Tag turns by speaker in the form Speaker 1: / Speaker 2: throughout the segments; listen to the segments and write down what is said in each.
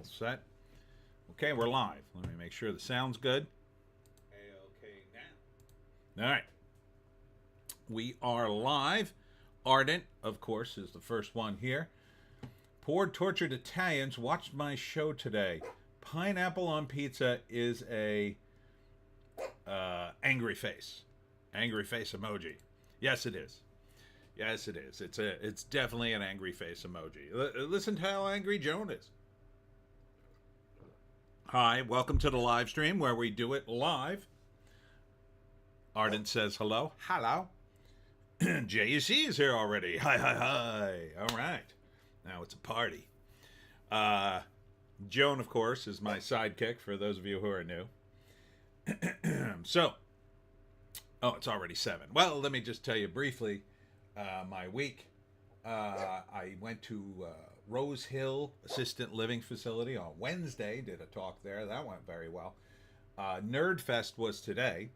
Speaker 1: All set. Okay, we're live. Let me make sure the sound's good. Okay, now. All right. We are live. Ardent, of course, is the first one here. Poor tortured Italians watched my show today. Pineapple on pizza is a angry face. Angry face emoji. Yes, it is. Yes, it is. It's definitely an angry face emoji. Listen to how angry Joan is. Hi, welcome to the live stream where we do it live. Ardent says hello. Hello. JUC is here already. Hi, hi, hi. All right. Now it's a party. Joan, of course, is my sidekick for those of you who are new. So, it's already 7. Well, let me just tell you briefly my week. I went to Rose Hill Assistant Living Facility on Wednesday. Did a talk there. That went very well. Nerd Fest was today,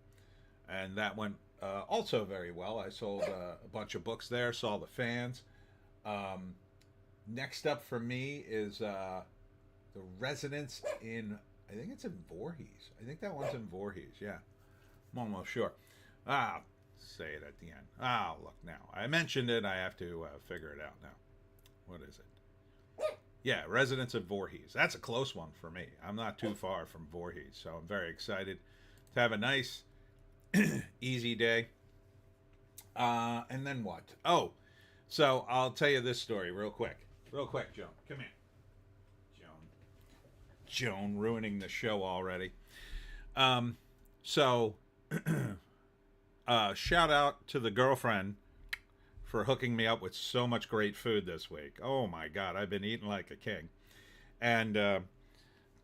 Speaker 1: and that went also very well. I sold a bunch of books there, saw the fans. Next up for me is the residence in, I think it's in Voorhees. I think that one's in Voorhees, yeah. I'm almost sure. I'll say it at the end. Look now. I mentioned it. I have to figure it out now. What is it? Yeah, residence at Voorhees. That's a close one for me. I'm not too far from Voorhees, so I'm very excited to have a nice, easy day. And then what? Oh, so I'll tell you this story real quick. Real quick, Joan. Come here. Joan ruining the show already. So shout out to the girlfriend for hooking me up with so much great food this week. Oh my God, I've been eating like a king. And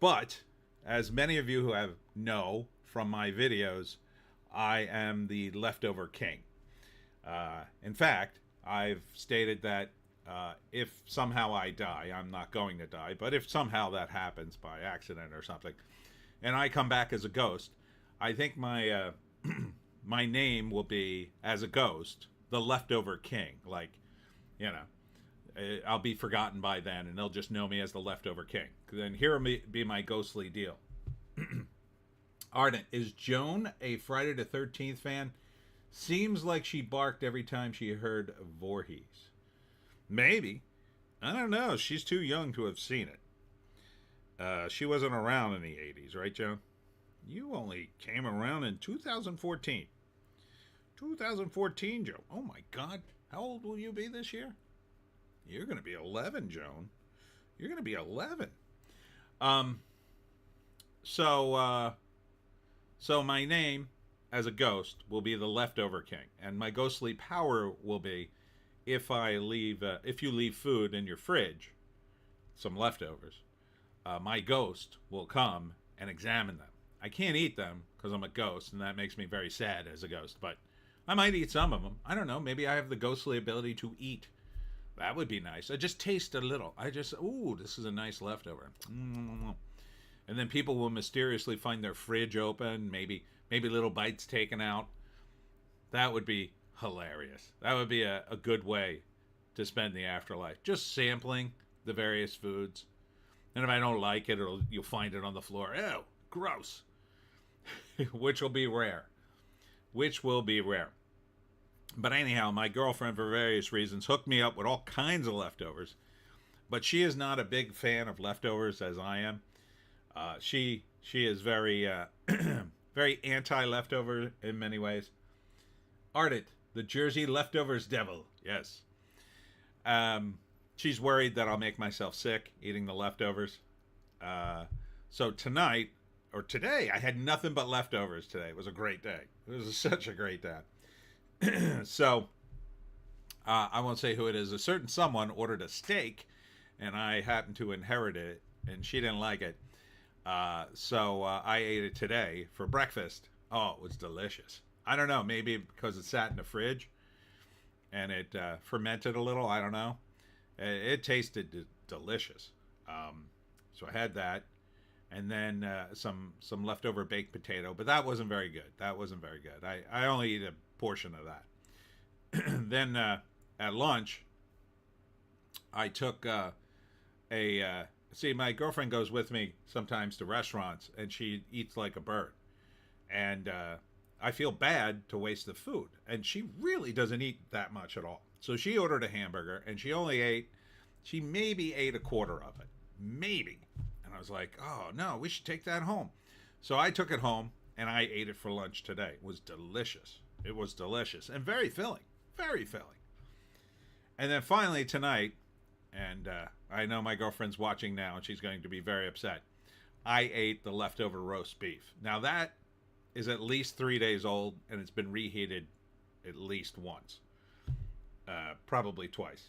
Speaker 1: but as many of you who know from my videos, I am the leftover king. In fact, I've stated that if somehow I die, I'm not going to die, but if somehow that happens by accident or something, and I come back as a ghost, I think my my name will be, as a ghost, the leftover king. Like, you know, I'll be forgotten by then, and they'll just know me as the leftover king. Then here will be my ghostly deal. Ardent, is Joan a Friday the 13th fan? Seems like she barked every time she heard Voorhees. Maybe. I don't know. She's too young to have seen it. She wasn't around in the 80s, right, Joan? You only came around in 2014. 2014, Joe. Oh, my God. How old will you be this year? You're going to be 11, Joan. You're going to be 11. So my name as a ghost will be the leftover king. And my ghostly power will be, if you leave food in your fridge, some leftovers, my ghost will come and examine them. I can't eat them because I'm a ghost, and that makes me very sad as a ghost, but I might eat some of them. I don't know. Maybe I have the ghostly ability to eat. That would be nice. I just taste a little. Ooh, this is a nice leftover. And then people will mysteriously find their fridge open, maybe little bites taken out. That would be hilarious. That would be a good way to spend the afterlife. Just sampling the various foods. And if I don't like it, you'll find it on the floor. Ew, gross. Which will be rare. But anyhow, my girlfriend, for various reasons, hooked me up with all kinds of leftovers. But she is not a big fan of leftovers as I am. She is very, very anti-leftover in many ways. Ardent, the Jersey leftovers devil. Yes. She's worried that I'll make myself sick eating the leftovers. So today, I had nothing but leftovers today. It was a great day. It was such a great day. So, I won't say who it is. A certain someone ordered a steak, and I happened to inherit it, and she didn't like it. So I ate it today for breakfast. Oh, it was delicious. I don't know, maybe because it sat in the fridge and it fermented a little. I don't know. It tasted delicious. So I had that, and then some leftover baked potato, but that wasn't very good. I only eat a portion of that. Then at lunch, I took a See, my girlfriend goes with me sometimes to restaurants, and she eats like a bird. And I feel bad to waste the food. And she really doesn't eat that much at all. So she ordered a hamburger, and she maybe ate a quarter of it. Maybe. And I was like, oh, no, we should take that home. So I took it home, and I ate it for lunch today. It was delicious. It was delicious and very filling. Very filling. And then finally tonight, and I know my girlfriend's watching now, and she's going to be very upset. I ate the leftover roast beef. Now that is at least 3 days old, and it's been reheated at least once, probably twice.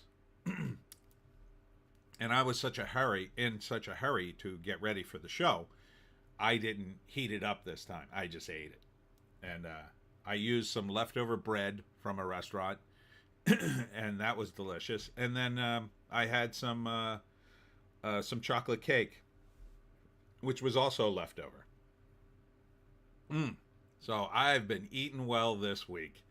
Speaker 1: And I was in such a hurry to get ready for the show, I didn't heat it up this time. I just ate it, and I used some leftover bread from a restaurant, and that was delicious. And then I had some chocolate cake, which was also leftover. So I've been eating well this week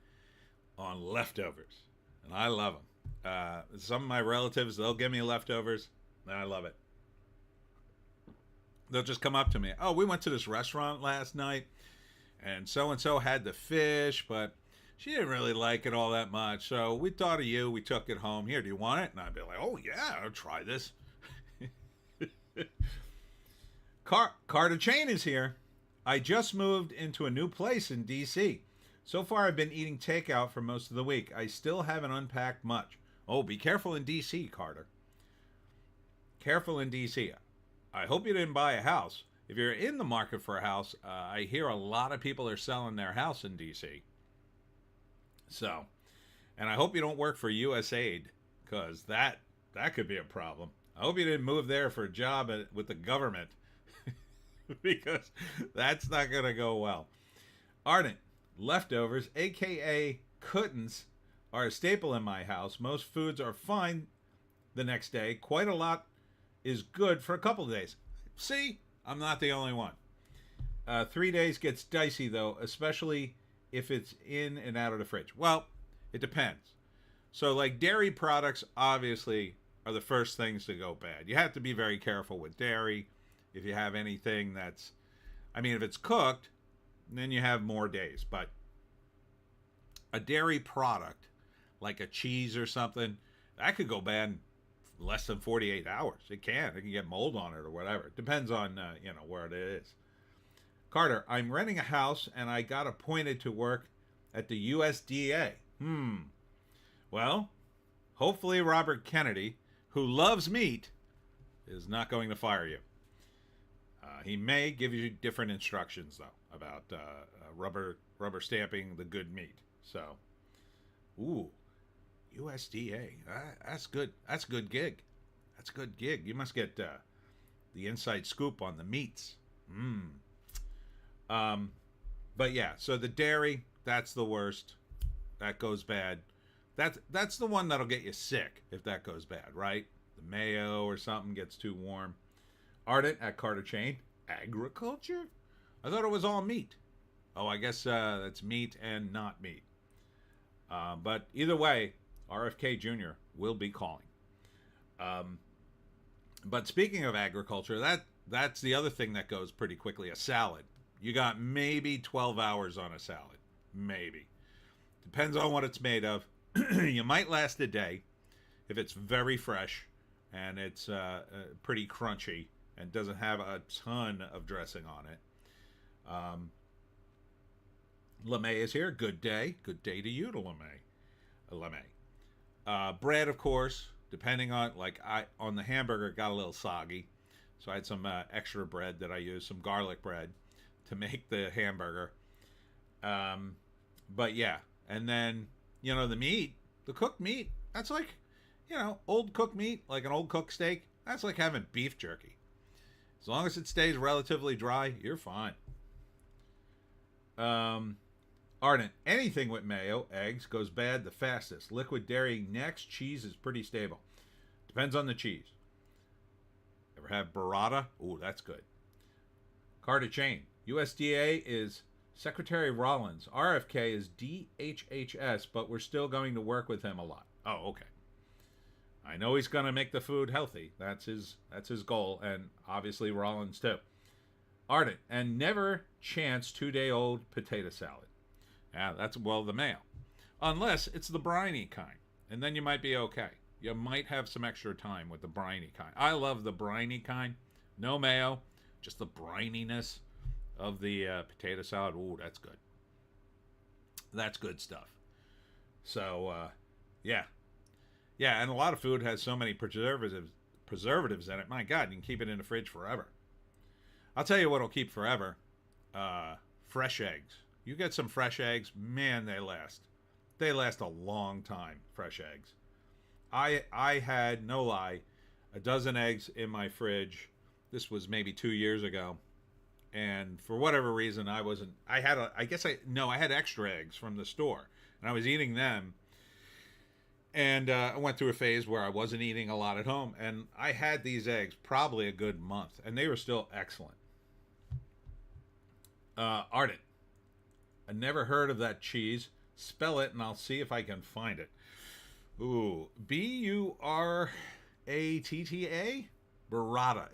Speaker 1: on leftovers, and I love them. Some of my relatives, they'll give me leftovers, and I love it. They'll just come up to me. Oh, we went to this restaurant last night, and so had the fish, but she didn't really like it all that much. So we thought of you. We took it home. Here, do you want it? And I'd be like, oh, yeah, I'll try this. Carter Chain is here. I just moved into a new place in D.C. So far, I've been eating takeout for most of the week. I still haven't unpacked much. Oh, be careful in D.C., Carter. Careful in D.C. I hope you didn't buy a house. If you're in the market for a house, I hear a lot of people are selling their house in D.C. So, and I hope you don't work for USAID, because that could be a problem. I hope you didn't move there for a job with the government, because that's not going to go well. Ardent, leftovers, a.k.a. cuttins, are a staple in my house. Most foods are fine the next day. Quite a lot is good for a couple of days. See, I'm not the only one. 3 days gets dicey, though, especially if it's in and out of the fridge. Well, it depends. So, like, dairy products, obviously, are the first things to go bad. You have to be very careful with dairy. If you have anything that's, I mean, if it's cooked, then you have more days. But a dairy product, like a cheese or something, that could go bad in less than 48 hours. It can get mold on it or whatever. It depends on, where it is. Carter, I'm renting a house and I got appointed to work at the USDA. Well, hopefully Robert Kennedy, who loves meat, is not going to fire you. He may give you different instructions, though, about rubber stamping the good meat. So, ooh, USDA. That's good. That's a good gig. That's a good gig. You must get the inside scoop on the meats. But yeah, so the dairy, that's the worst. That goes bad. That's the one that'll get you sick if that goes bad, right? The mayo or something gets too warm. Ardent at Carter Chain. Agriculture? I thought it was all meat. Oh, I guess that's meat and not meat. But either way, RFK Jr. will be calling. But speaking of agriculture, that's the other thing that goes pretty quickly, a salad. You got maybe 12 hours on a salad. Maybe. Depends on what it's made of. You might last a day if it's very fresh and it's pretty crunchy and doesn't have a ton of dressing on it. LeMay is here. Good day. Good day to you, to LeMay. Bread, of course, depending on, on the hamburger, it got a little soggy. So I had some extra bread that I used, some garlic bread, to make the hamburger. But yeah, and then, the meat, the cooked meat, that's like, old cooked meat, like an old cooked steak. That's like having beef jerky. As long as it stays relatively dry, you're fine. Ardent, anything with mayo, eggs, goes bad the fastest. Liquid dairy next. Cheese is pretty stable. Depends on the cheese. Ever have burrata? Ooh, that's good. Carter Chain. USDA is Secretary Rollins. RFK is DHHS, but we're still going to work with him a lot. Oh, okay. I know he's going to make the food healthy. That's his goal, and obviously Rollins too. Ardent, and never chance 2-day-old potato salad. Yeah, that's, well, the mayo. Unless it's the briny kind, and then you might be okay. You might have some extra time with the briny kind. I love the briny kind. No mayo, just the brininess of the potato salad. Ooh, that's good. That's good stuff. So, yeah. Yeah, and a lot of food has so many preservatives in it. My God, you can keep it in the fridge forever. I'll tell you what'll keep forever. Fresh eggs. You get some fresh eggs, man, they last. They last a long time, fresh eggs. I had, no lie, a dozen eggs in my fridge. This was maybe 2 years ago. And for whatever reason, I had extra eggs from the store. And I was eating them. And I went through a phase where I wasn't eating a lot at home. And I had these eggs probably a good month. And they were still excellent. Ardent. I never heard of that cheese. Spell it and I'll see if I can find it. Ooh. Buratta. Burrata.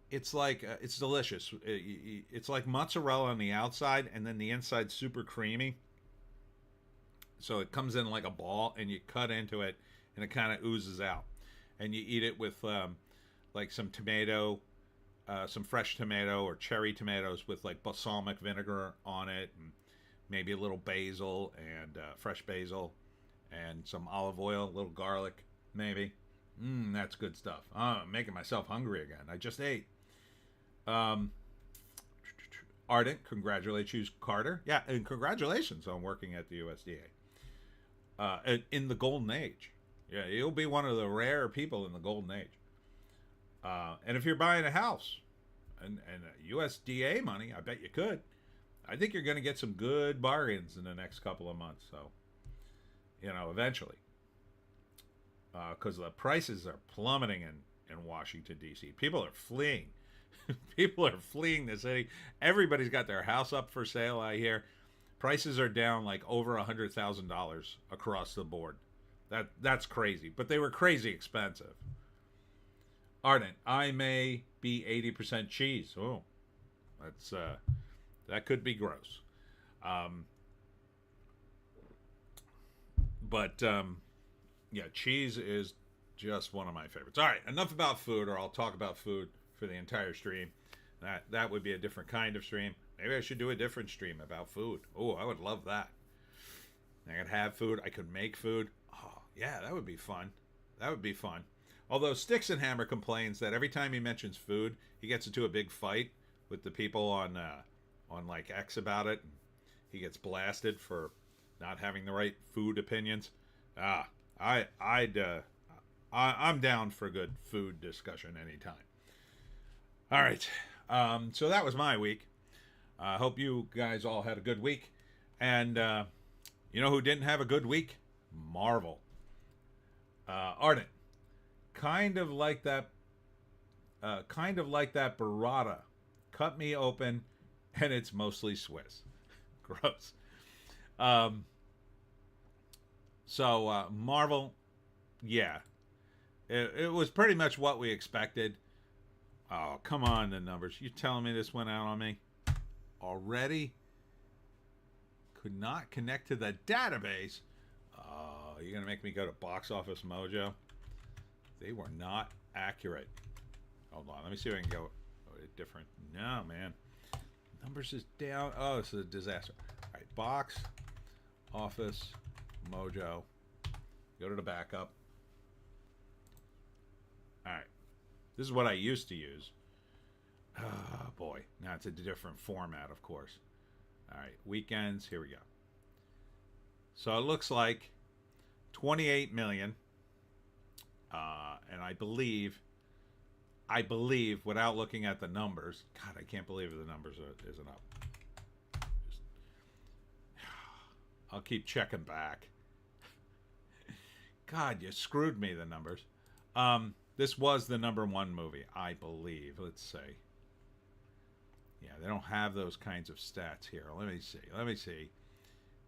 Speaker 1: It's delicious. It's like mozzarella on the outside and then the inside's super creamy. So it comes in like a ball and you cut into it and it kind of oozes out. And you eat it with like some tomato, some fresh tomato or cherry tomatoes with like balsamic vinegar on it, and maybe a little basil and fresh basil and some olive oil, a little garlic maybe. That's good stuff. I'm making myself hungry again. I just ate. Ardent, congratulations you, Carter. Yeah, and congratulations on working at the USDA. In the golden age. Yeah, you'll be one of the rare people in the golden age. And if you're buying a house and USDA money, I bet you could. I think you're going to get some good bargains in the next couple of months. So, eventually. Because the prices are plummeting in Washington, D.C. People are fleeing. People are fleeing the city. Everybody's got their house up for sale, I hear. Prices are down like over $100,000 across the board. That's crazy. But they were crazy expensive. Ardent, I may be 80% cheese. Oh, that could be gross. Yeah, cheese is just one of my favorites. All right, enough about food, or I'll talk about food for the entire stream. That would be a different kind of stream. Maybe I should do a different stream about food. Oh, I would love that. I could have food. I could make food. Oh, yeah, that would be fun. That would be fun. Although Sticks and Hammer complains that every time he mentions food, he gets into a big fight with the people on like X about it. He gets blasted for not having the right food opinions. I'm down for a good food discussion anytime. All right. So that was my week. I hope you guys all had a good week. And you know who didn't have a good week? Marvel. Ardent. Kind of like that burrata. Cut me open, and it's mostly Swiss. Gross. So Marvel, yeah. It was pretty much what we expected. Oh, come on, the numbers. You telling me this went out on me? Already? Could not connect to the database. Oh, you're going to make me go to Box Office Mojo? They were not accurate. Hold on. Let me see if I can go different. No, man. Numbers is down. Oh, this is a disaster. All right. Box Office Mojo. Go to the backup. All right. This is what I used to use. Oh, boy. Now it's a different format, of course. All right. Weekends. Here we go. So it looks like 28 million. And I believe, without looking at the numbers, God, I can't believe the numbers isn't up. I'll keep checking back. God, you screwed me, the numbers. This was the #1 movie, I believe. Let's see. Yeah, they don't have those kinds of stats here. Let me see.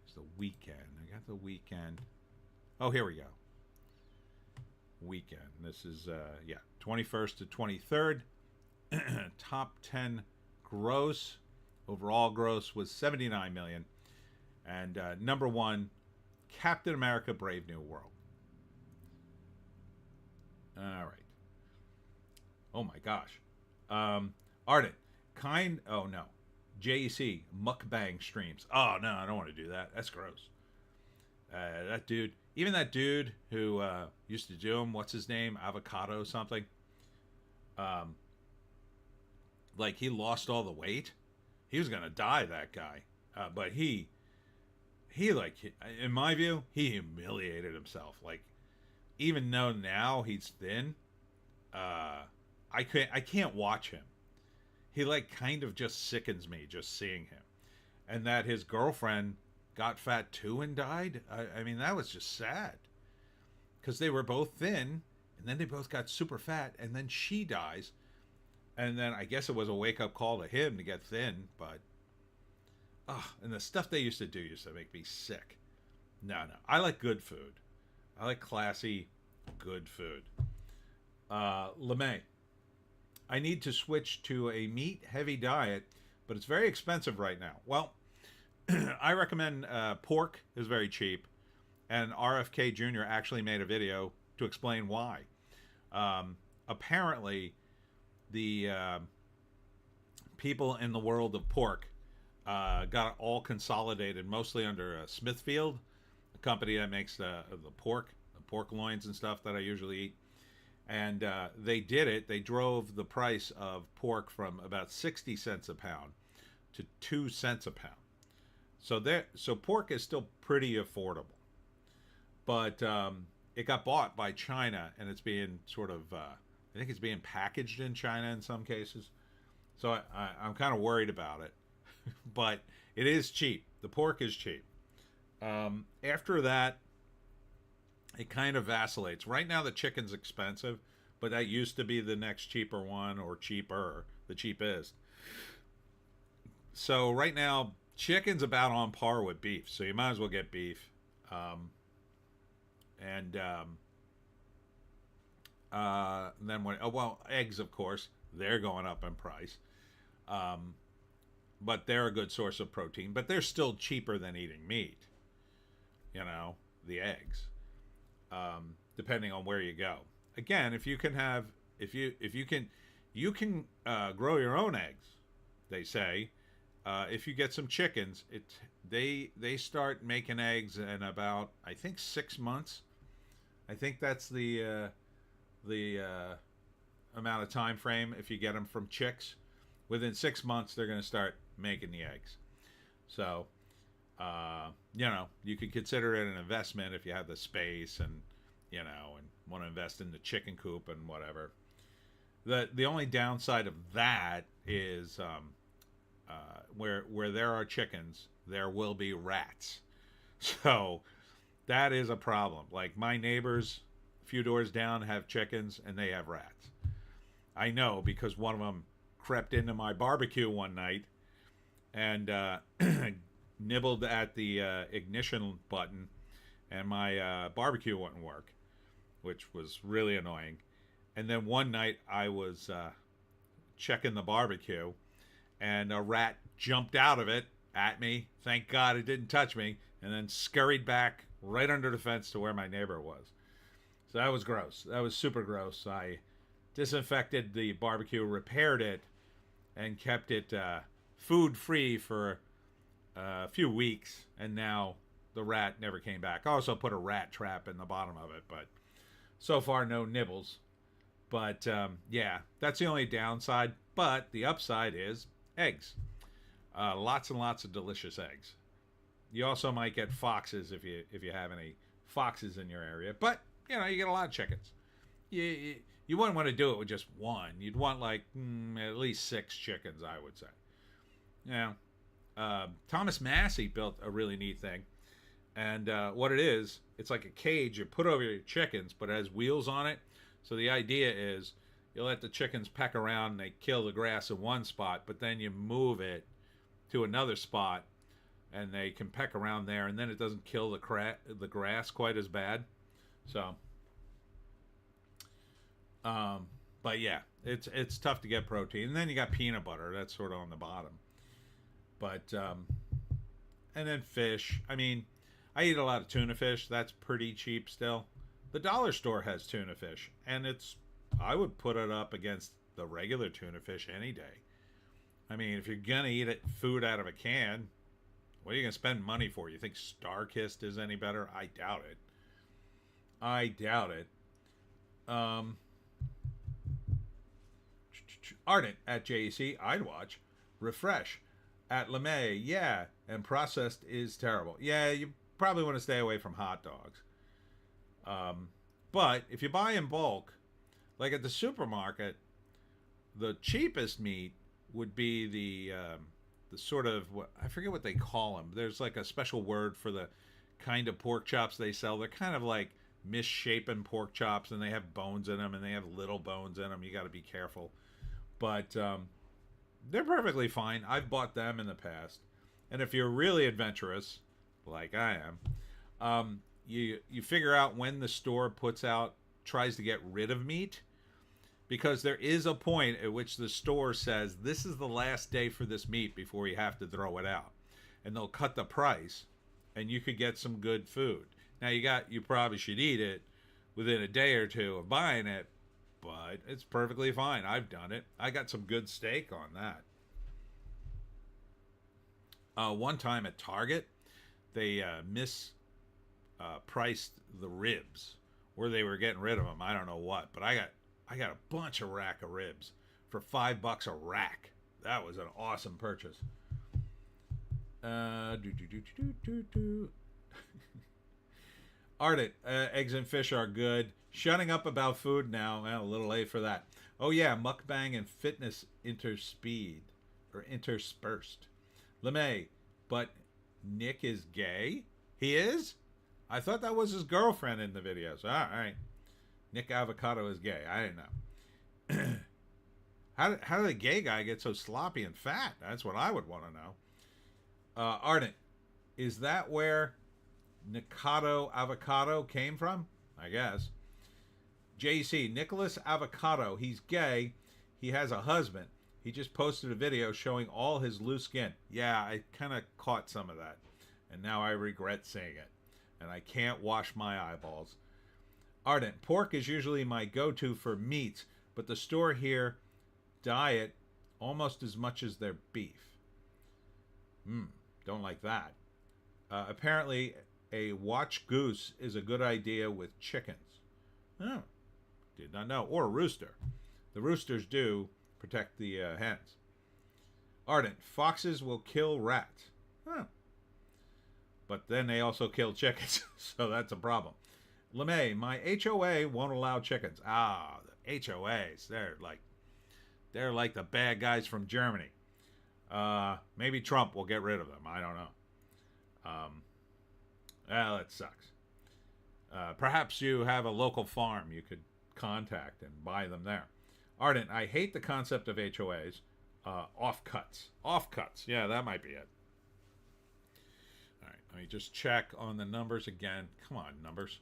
Speaker 1: It's the weekend. I got the weekend. Oh, here we go. weekend. This is, 21st to 23rd. Top 10 gross. Overall gross was 79 million. And number one, Captain America Brave New World. All right. Oh my gosh. Arden, oh no. JEC, mukbang streams. Oh no, I don't want to do that. That's gross. That dude, even that dude who used to do him, what's his name? Avocado something. Like he lost all the weight. He was gonna die, that guy. But he like, in my view, he humiliated himself. Like, even though now he's thin, I can't watch him. He like kind of just sickens me just seeing him. And that his girlfriend got fat too and died. I mean, that was just sad. Because they were both thin, and then they both got super fat, and then she dies. And then I guess it was a wake-up call to him to get thin, but... and the stuff they used to do used to make me sick. No. I like good food. I like classy, good food. LeMay. I need to switch to a meat-heavy diet, but it's very expensive right now. Well, I recommend pork is very cheap, and RFK Jr. actually made a video to explain why. Apparently, the people in the world of pork got it all consolidated, mostly under Smithfield, a company that makes the pork loins and stuff that I usually eat. And they did it. They drove the price of pork from about 60 cents a pound to 2 cents a pound. So pork is still pretty affordable. But it got bought by China, and it's being sort of, I think it's being packaged in China in some cases. So I'm kind of worried about it. But it is cheap. The pork is cheap. After that, it kind of vacillates. Right now, the chicken's expensive, but that used to be the next cheaper one, or cheaper, the cheapest. So right now, chicken's about on par with beef, so you might as well get beef. Then eggs, of course, they're going up in price. But they're a good source of protein, but they're still cheaper than eating meat. You know, the eggs. Depending on where you go. Again, if you can grow your own eggs. They say, if you get some chickens, they start making eggs in about, I think, 6 months. I think that's the amount of time frame. If you get them from chicks, within 6 months they're going to start making the eggs. So, you could consider it an investment if you have the space and want to invest in the chicken coop and whatever. The only downside of that is where there are chickens, there will be rats. So that is a problem. Like, my neighbors a few doors down have chickens, and they have rats. I know, because one of them crept into my barbecue one night and nibbled at the ignition button, and my barbecue wouldn't work, which was really annoying. And then one night I was checking the barbecue, and a rat jumped out of it at me. Thank God it didn't touch me, and then scurried back right under the fence to where my neighbor was. So that was gross. That was super gross. I disinfected the barbecue, repaired it, and kept it food-free for a few weeks, and now the rat never came back. I also put a rat trap in the bottom of it, but so far no nibbles. But that's the only downside. But the upside is eggs. Lots and lots of delicious eggs. You also might get foxes if you have any foxes in your area. But you get a lot of chickens. You wouldn't want to do it with just one. You'd want like at least 6 chickens, I would say. Thomas Massey built a really neat thing. And what it is, it's like a cage you put over your chickens, but it has wheels on it. So the idea is you let the chickens peck around and they kill the grass in one spot, but then you move it to another spot and they can peck around there, and then it doesn't kill the grass quite as bad. So Um, but yeah, it's tough to get protein. And then you got peanut butter. That's sort of on the bottom. But and then fish. I mean, I eat a lot of tuna fish. That's pretty cheap still. The dollar store has tuna fish, and I would put it up against the regular tuna fish any day. I mean, if you're gonna eat food out of a can, what are you gonna spend money for? You think StarKist is any better? I doubt it. I doubt it. Um, Ardent at JEC, I'd watch. Refresh at LeMay, yeah, and processed is terrible. Yeah, you probably want to stay away from hot dogs. But if you buy in bulk, like at the supermarket, the cheapest meat would be the sort of, I forget what they call them. There's like a special word for the kind of pork chops they sell. They're kind of like misshapen pork chops, and they have bones in them, and they have little bones in them. You got to be careful. But they're perfectly fine. I've bought them in the past. And if you're really adventurous, like I am, you figure out when the store tries to get rid of meat, because there is a point at which the store says this is the last day for this meat before you have to throw it out, and they'll cut the price, and you could get some good food. Now you probably should eat it within a day or two of buying it, but it's perfectly fine. I've done it. I got some good steak on that. One time at Target, they priced the ribs, or they were getting rid of them. I don't know what, but I got a bunch of rack of ribs for $5 a rack. That was an awesome purchase. Ardent, eggs and fish are good. Shutting up about food now. Well, a little late for that. Oh yeah, mukbang and fitness interspersed. LeMay, but Nick is gay? He is? I thought that was his girlfriend in the videos. All right. Nick Avocado is gay. I didn't know. How did a gay guy get so sloppy and fat? That's what I would want to know. Ardent, is that where Nikado Avocado came from? I guess. JC, Nicholas Avocado, he's gay. He has a husband. He just posted a video showing all his loose skin. Yeah, I kind of caught some of that. And now I regret seeing it. And I can't wash my eyeballs. Ardent, pork is usually my go-to for meats, but the store here diet almost as much as their beef. Don't like that. Apparently, a watch goose is a good idea with chickens. Oh, did not know. Or a rooster. The roosters do protect the hens. Ardent, foxes will kill rats. Huh. But then they also kill chickens, so that's a problem. LeMay, my HOA won't allow chickens. Ah, the HOAs, they're like the bad guys from Germany. Maybe Trump will get rid of them. I don't know. Well, it sucks. Perhaps you have a local farm you could contact and buy them there. Ardent, I hate the concept of HOAs. Offcuts. Offcuts. Yeah, that might be it. All right, let me just check on the numbers again. Come on, numbers.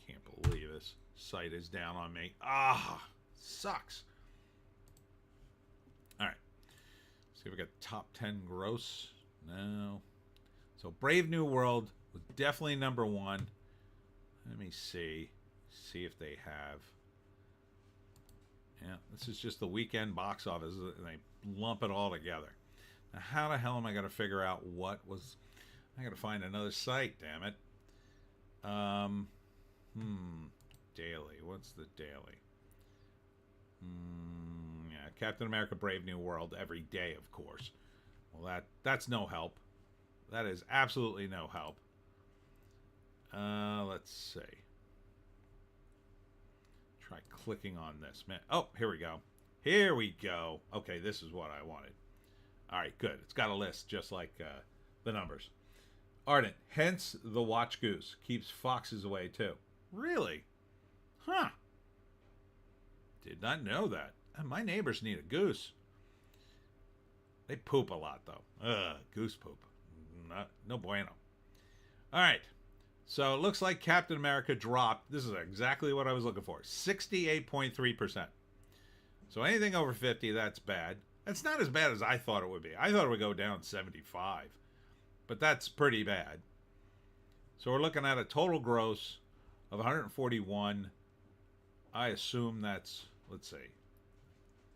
Speaker 1: Can't believe this site is down on me. Sucks. All right. See if we got top 10 gross. No. So Brave New World was definitely number one. Let me see. See if they have. Yeah, this is just the weekend box office, and they lump it all together. Now, how the hell am I going to figure out what was... I got to find another site, damn it. Daily. What's the daily? Yeah, Captain America Brave New World every day, of course. Well, that's no help. That is absolutely no help. Let's see. Try clicking on this. Man. Oh, here we go. Here we go. Okay, this is what I wanted. All right, good. It's got a list just like the numbers. Ardent, hence the watch goose. Keeps foxes away, too. Really? Huh. Did not know that. My neighbors need a goose. They poop a lot, though. Goose poop. No bueno. All right. So it looks like Captain America dropped. This is exactly what I was looking for. 68.3%. So anything over 50, that's bad. That's not as bad as I thought it would be. I thought it would go down 75. But that's pretty bad. So we're looking at a total gross of 141. I assume that's, let's see.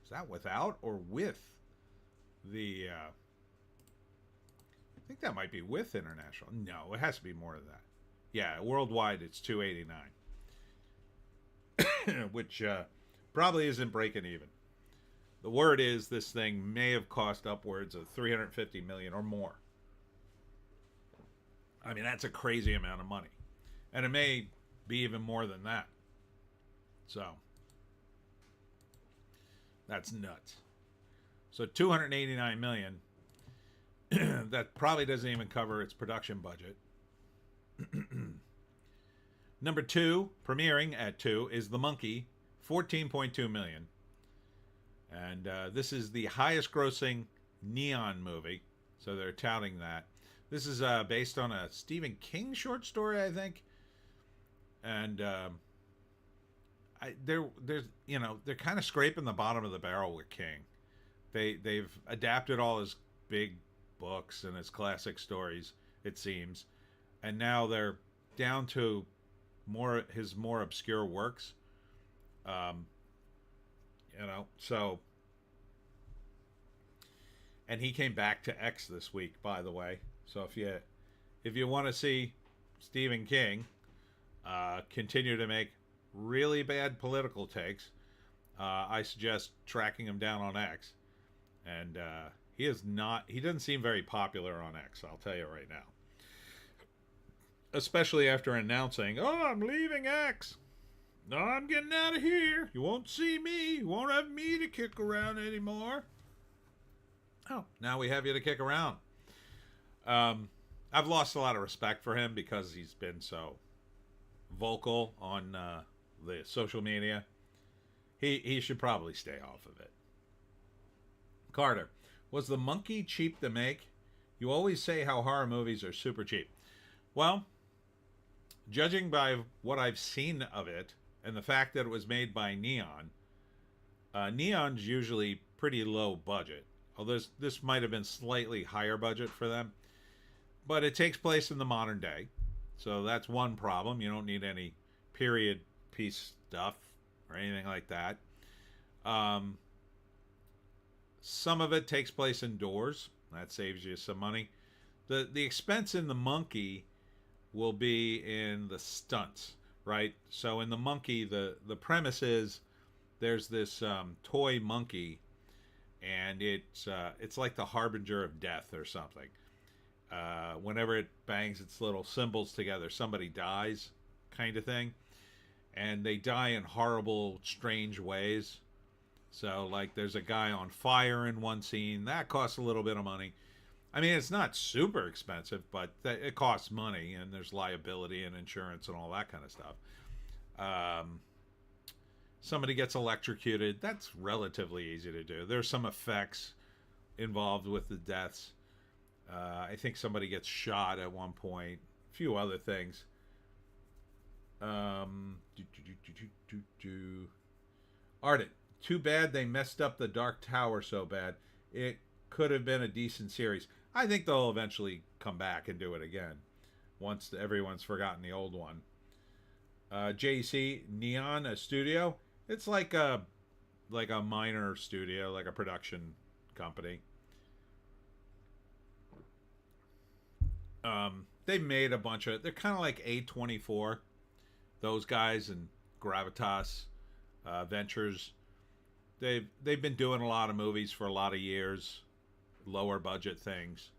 Speaker 1: Is that without or with the I think that might be with international. No, it has to be more than that. Yeah, worldwide it's 289. Which probably isn't breaking even. The word is this thing may have cost upwards of 350 million or more. I mean, that's a crazy amount of money. And it may be even more than that. So, that's nuts. So 289 million. That probably doesn't even cover its production budget. Number 2, premiering at 2, is The Monkey, 14.2 million. And this is the highest grossing neon movie. So they're touting that. This is based on a Stephen King short story, I think. And they're kind of scraping the bottom of the barrel with King. They've adapted all his big books and his classic stories, it seems, and now they're down to his more obscure works. So, and he came back to X this week, by the way. So if you want to see Stephen King continue to make really bad political takes, I suggest tracking him down on X. And he doesn't seem very popular on X, I'll tell you right now. Especially after announcing, "Oh, I'm leaving X. No, I'm getting out of here. You won't see me. You won't have me to kick around anymore." Oh, now we have you to kick around. I've lost a lot of respect for him because he's been so vocal on the social media. He should probably stay off of it. Carter, was The Monkey cheap to make? You always say how horror movies are super cheap. Well, judging by what I've seen of it and the fact that it was made by Neon, Neon's usually pretty low budget. Although this might have been slightly higher budget for them. But it takes place in the modern day. So that's one problem. You don't need any period piece stuff or anything like that. Some of it takes place indoors. That saves you some money. The expense in The Monkey will be in the stunts, right? So in The Monkey, the premise is there's this toy monkey, and it's like the harbinger of death or something. Whenever it bangs its little cymbals together, somebody dies, kind of thing. And they die in horrible, strange ways. So, like, there's a guy on fire in one scene. That costs a little bit of money. I mean, it's not super expensive, but it costs money, and there's liability and insurance and all that kind of stuff. Somebody gets electrocuted. That's relatively easy to do. There's some effects involved with the deaths. I think somebody gets shot at one point. A few other things. Ardent. Too bad they messed up the Dark Tower so bad. It could have been a decent series. I think they'll eventually come back and do it again once everyone's forgotten the old one. JC Neon, a studio. It's like a minor studio, like a production company. They've made a bunch of. They're kind of like A24, those guys, and Gravitas Ventures. They've been doing a lot of movies for a lot of years, lower budget things.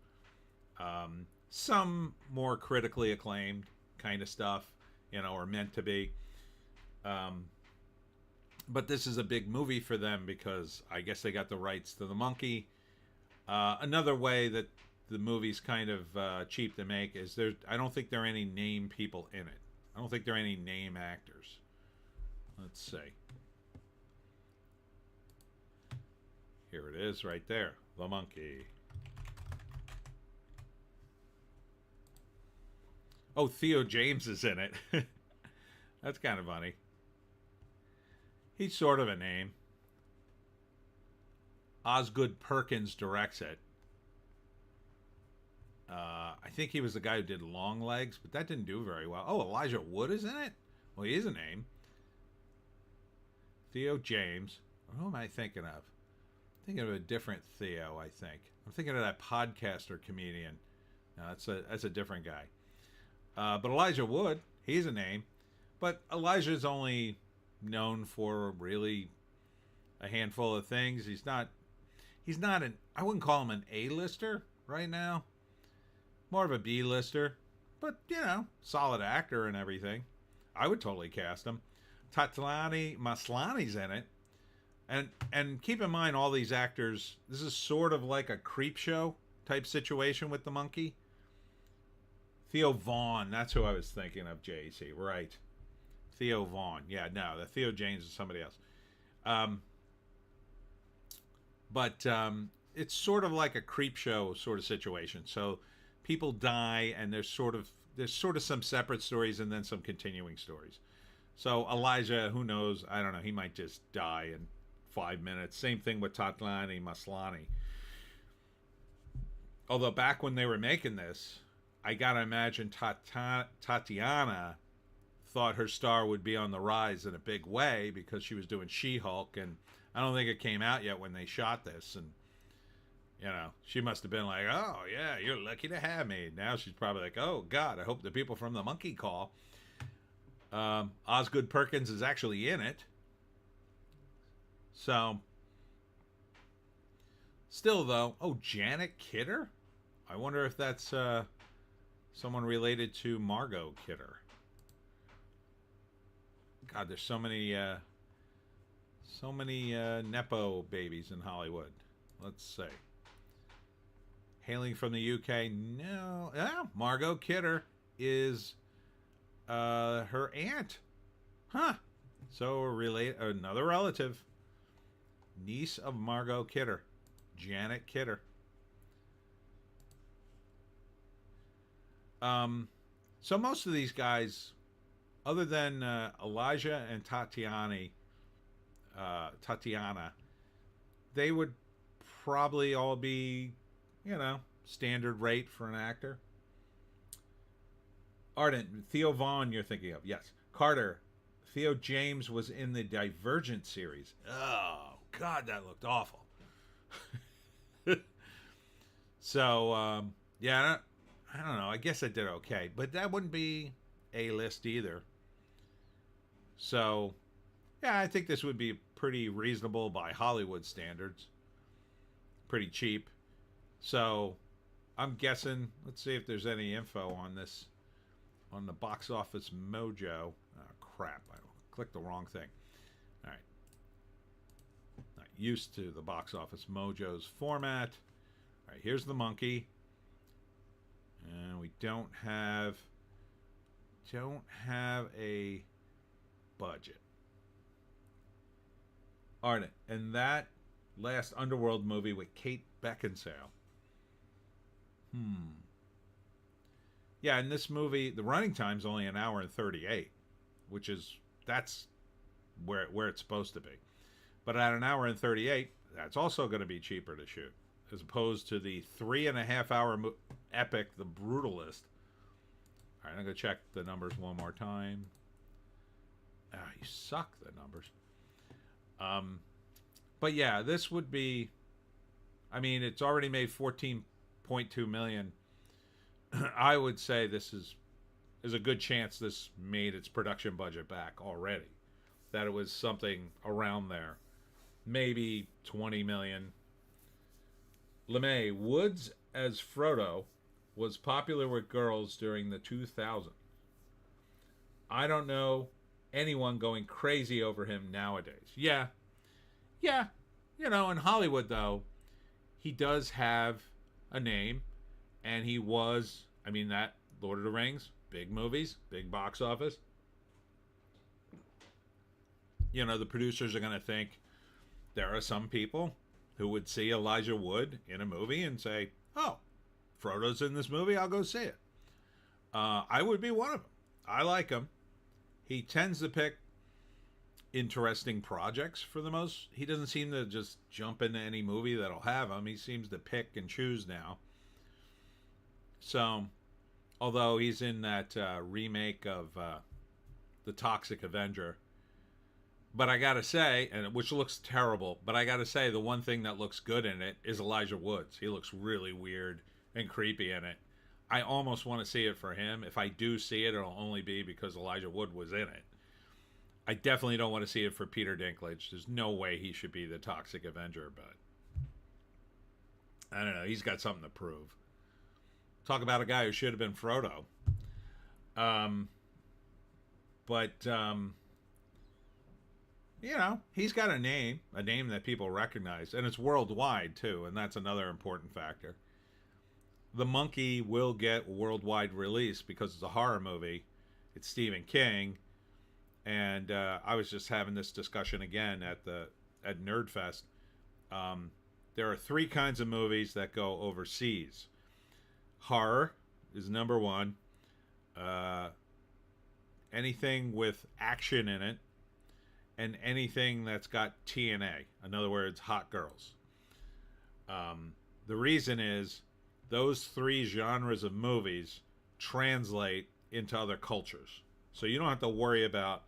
Speaker 1: Some more critically acclaimed kind of stuff, or meant to be. But this is a big movie for them because I guess they got the rights to The Monkey. Another way that the movie's kind of cheap to make is I don't think there are any name people in it. I don't think there are any name actors. Let's see. Here it is right there. The Monkey. Oh, Theo James is in it. That's kind of funny. He's sort of a name. Osgood Perkins directs it. I think he was the guy who did Long Legs, but that didn't do very well. Oh, Elijah Wood is in it? Well, he is a name. Theo James. Who am I thinking of? I'm thinking of a different Theo, I think. I'm thinking of that podcaster comedian. No, that's a different guy. But Elijah Wood, he's a name. But Elijah's only known for really a handful of things. He's not I wouldn't call him an A-lister right now. More of a B-lister. But, solid actor and everything. I would totally cast him. Tatlani Maslany's in it. And keep in mind, all these actors, this is sort of like a creep show type situation with the monkey. Theo Vaughn, that's who I was thinking of, JC. Right. Theo Vaughn. Yeah, no, the Theo James is somebody else. But it's sort of like a creep show sort of situation. So people die, and there's sort of some separate stories and then some continuing stories. So Elijah, who knows? I don't know. He might just die in 5 minutes. Same thing with Tatlani Maslany. Although back when they were making this, I gotta imagine Tatiana thought her star would be on the rise in a big way because she was doing She-Hulk, and I don't think it came out yet when they shot this, and she must have been like, oh yeah, you're lucky to have me. Now she's probably like, oh God, I hope the people from the monkey call. Osgood Perkins is actually in it. So, still though, Janet Kidder? I wonder if that's someone related to Margot Kidder. God, there's so many Nepo babies in Hollywood. Let's see. Hailing from the UK, no. Yeah, Margot Kidder is her aunt. Huh. So another relative. Niece of Margot Kidder. Janet Kidder. So most of these guys, other than Elijah and Tatiana, they would probably all be, standard rate for an actor. Ardent, Theo Vaughn you're thinking of. Yes. Carter, Theo James was in the Divergent series. Oh, God, that looked awful. So, yeah, I don't know. I guess I did okay. But that wouldn't be A-list either. So, yeah, I think this would be pretty reasonable by Hollywood standards. Pretty cheap. So, I'm guessing, let's see if there's any info on this, on the Box Office Mojo. Oh, crap. I clicked the wrong thing. All right. Not used to the Box Office Mojo's format. All right, here's the monkey. And we don't have a budget. Alright, and that last Underworld movie with Kate Beckinsale. Yeah, in this movie, the running time's only an hour and 38, that's where it's supposed to be. But at an hour and 38, that's also going to be cheaper to shoot, as opposed to the 3.5 hour epic, The Brutalist. All right, I'm going to check the numbers one more time. You suck, the numbers. But yeah, this would be, it's already made $14.2 million. I would say this is a good chance this made its production budget back already. That it was something around there. Maybe $20 million. LeMay, Woods as Frodo was popular with girls during the 2000s. I don't know anyone going crazy over him nowadays. Yeah. In Hollywood, though, he does have a name, and he was, that Lord of the Rings, big movies, big box office. The producers are going to think there are some people who would see Elijah Wood in a movie and say, oh, Frodo's in this movie, I'll go see it. I would be one of them. I like him. He tends to pick interesting projects for the most. He doesn't seem to just jump into any movie that'll have him. He seems to pick and choose now. So, although he's in that remake of the Toxic Avenger, but I gotta say, and which looks terrible, but I gotta say the one thing that looks good in it is Elijah Woods. He looks really weird and creepy in it. I almost want to see it for him. If I do see it, it'll only be because Elijah Wood was in it. I definitely don't want to see it for Peter Dinklage. There's no way he should be the Toxic Avenger, but I don't know. He's got something to prove. Talk about a guy who should have been Frodo. You know, he's got a name that people recognize, and it's worldwide too, and that's another important factor. The Monkey will get worldwide release because it's a horror movie. It's Stephen King, and I was just having this discussion again at Nerdfest. There are three kinds of movies that go overseas. Horror is number one. Anything with action in it, and anything that's got TNA. In other words, hot girls. The reason is those three genres of movies translate into other cultures. So you don't have to worry about,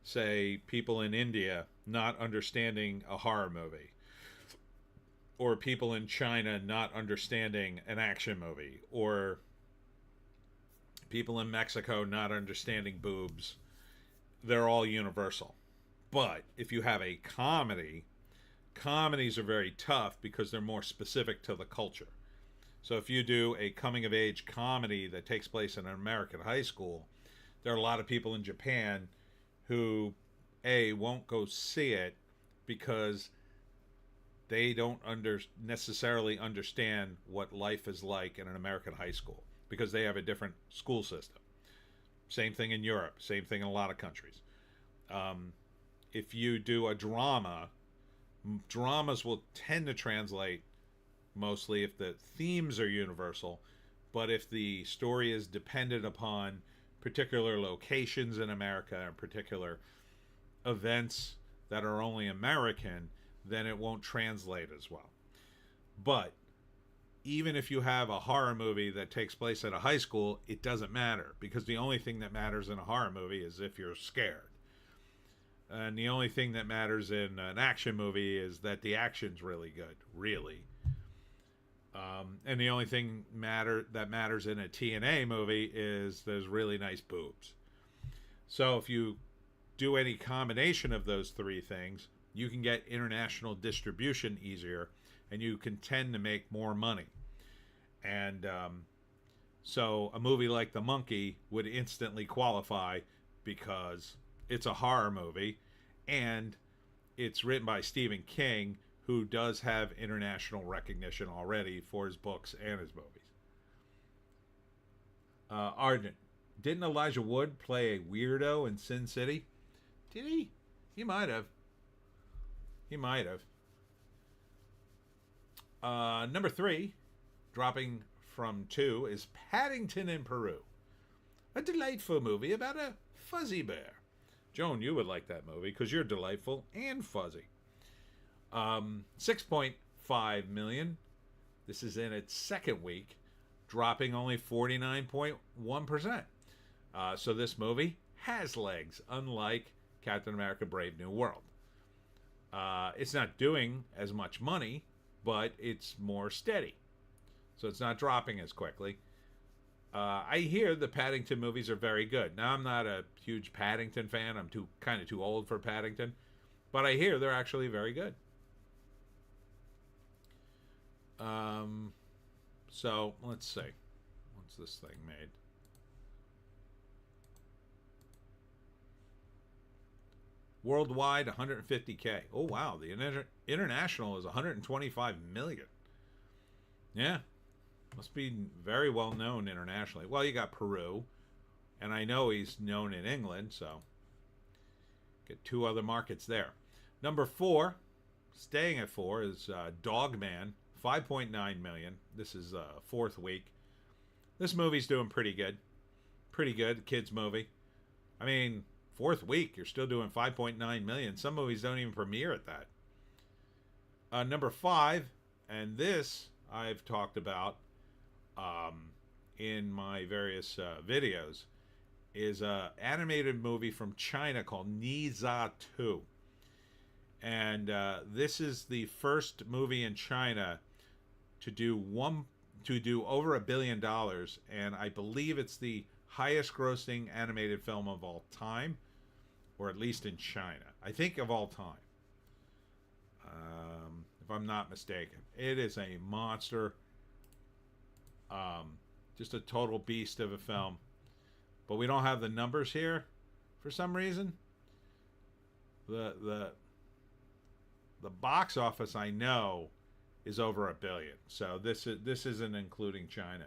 Speaker 1: say, people in India not understanding a horror movie, or people in China not understanding an action movie, or people in Mexico not understanding boobs. They're all universal. But if you have a comedy, comedies are very tough because they're more specific to the culture. So if you do a coming-of-age comedy that takes place in an American high school, there are a lot of people in Japan who, A, won't go see it because they don't necessarily understand what life is like in an American high school because they have a different school system. Same thing in Europe. Same thing in a lot of countries. If you do a drama, dramas will tend to translate mostly if the themes are universal, but if the story is dependent upon particular locations in America and particular events that are only American, then it won't translate as well. But even if you have a horror movie that takes place at a high school, it doesn't matter because the only thing that matters in a horror movie is if you're scared. And the only thing that matters in an action movie is that the action's really good, really. And the only thing that matters in a TNA movie is there's really nice boobs. So if you do any combination of those three things, you can get international distribution easier, and you can tend to make more money. And so a movie like The Monkey would instantly qualify because it's a horror movie, and it's written by Stephen King, who does have international recognition already for his books and his movies. Argent, didn't Elijah Wood play a weirdo in Sin City? Did he? He might have. Number 3, dropping from 2, is Paddington in Peru. A delightful movie about a fuzzy bear. Joan, you would like that movie because you're delightful and fuzzy. 6.5 million. This is in its second week, dropping only 49.1%. So this movie has legs, unlike Captain America Brave New World. It's not doing as much money, but it's more steady. So it's not dropping as quickly. I hear the Paddington movies are very good. Now, I'm not a huge Paddington fan. I'm kind of too old for Paddington. But I hear they're actually very good. So, let's see. What's this thing made? Worldwide, 150K. Oh, wow. The international is 125 million. Yeah. Must be very well known internationally. Well, you got Peru, and I know he's known in England, so get 2 other markets there. Number 4, staying at 4, is Dogman, 5.9 million. This is 4th week. This movie's doing pretty good. pretty good kids movie. I mean, fourth week, you're still doing 5.9 million. Some movies don't even premiere at that. Number 5, and this I've talked about in my various videos, is a animated movie from China called Niza 2. And this is the first movie in China to do over $1 billion, and I believe it's the highest grossing animated film of all time, or at least in China. I think of all time. If I'm not mistaken. It is a monster. Just a total beast of a film. But we don't have the numbers here for some reason. The box office, I know, is over $1 billion. So this isn't including China.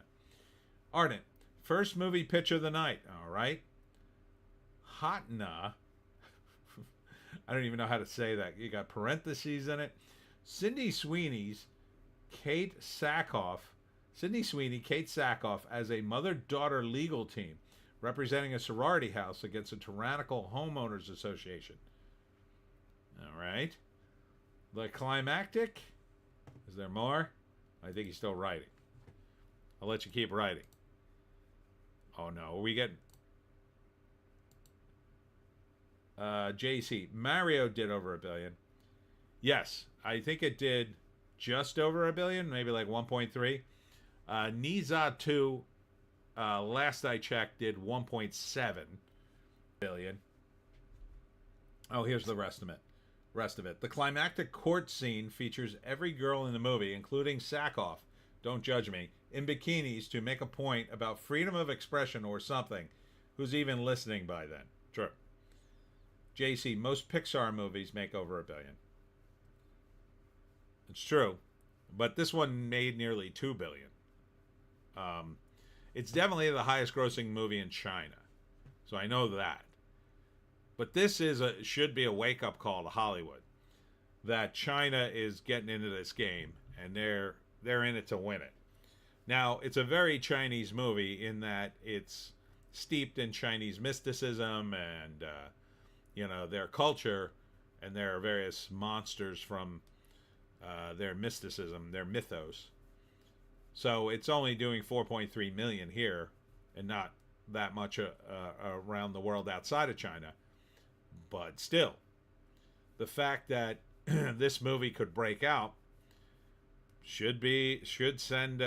Speaker 1: Ardent, first movie pitch of the night. All right. Hotna. I don't even know how to say that. You got parentheses in it. Sydney Sweeney, Kate Sackhoff as a mother-daughter legal team representing a sorority house against a tyrannical homeowners association. All right. The climactic. Is there more? I think he's still writing. I'll let you keep writing. Oh no, are we getting... JC, Mario did over $1 billion. Yes, I think it did just over $1 billion, maybe like 1.3. Niza 2, last I checked, did 1.7 billion. Oh, here's the rest of it. The climactic court scene features every girl in the movie, including Sackhoff, don't judge me, in bikinis to make a point about freedom of expression or something. Who's even listening by then? True. JC, most Pixar movies make over $1 billion. It's true, but this one made nearly $2 billion. It's definitely the highest grossing movie in China, so I know that. But this should be a wake-up call to Hollywood that China is getting into this game, and they're in it to win it. Now, it's a very Chinese movie in that it's steeped in Chinese mysticism and their culture, and there are various monsters from their mysticism, their mythos. So it's only doing 4.3 million here, and not that much around the world outside of China. But still, the fact that this movie could break out should send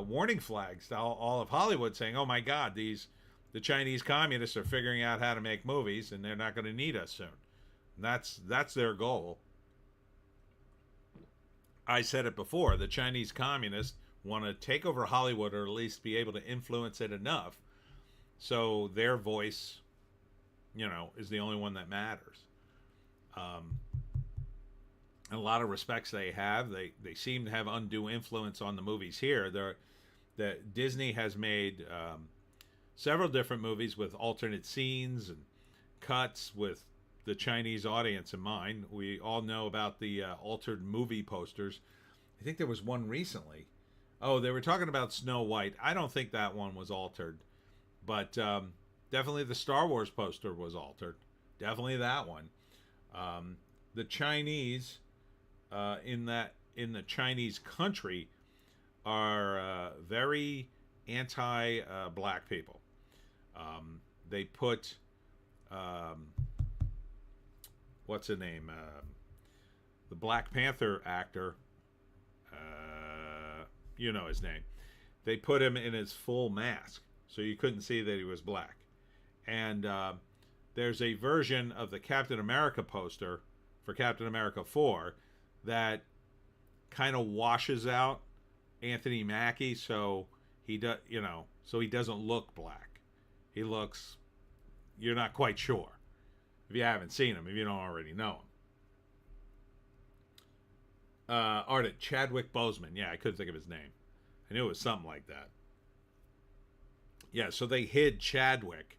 Speaker 1: warning flags to all of Hollywood, saying, "Oh my God, the Chinese communists are figuring out how to make movies, and they're not going to need us soon." And that's their goal. I said it before: the Chinese communists want to take over Hollywood, or at least be able to influence it enough so their voice, is the only one that matters. In a lot of respects, they seem to have undue influence on the movies here. Disney has made several different movies with alternate scenes and cuts with the Chinese audience in mind. We all know about the altered movie posters. I think there was one recently. Oh, they were talking about Snow White. I don't think that one was altered, but definitely the Star Wars poster was altered. Definitely that one. The Chinese in the Chinese country are very anti-black people. They put what's his name? The Black Panther actor. You know his name. They put him in his full mask, so you couldn't see that he was black. And there's a version of the Captain America poster for Captain America 4 that kind of washes out Anthony Mackie, so he doesn't look black. He looks, you're not quite sure if you haven't seen him, if you don't already know him. Ardent, Chadwick Boseman. Yeah, I couldn't think of his name. I knew it was something like that. Yeah, so they hid Chadwick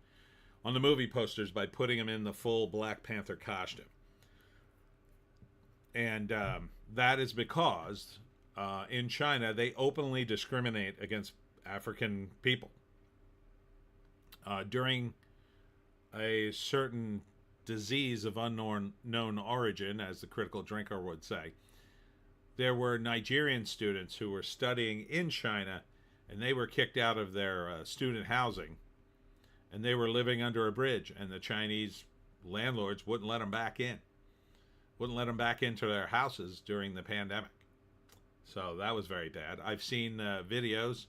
Speaker 1: on the movie posters by putting him in the full Black Panther costume. And that is because in China, they openly discriminate against African people. During a certain disease of unknown known origin, as the critical drinker would say, there were Nigerian students who were studying in China, and they were kicked out of their student housing, and they were living under a bridge, and the Chinese landlords wouldn't let them back in, wouldn't let them back into their houses during the pandemic. So that was very bad. I've seen videos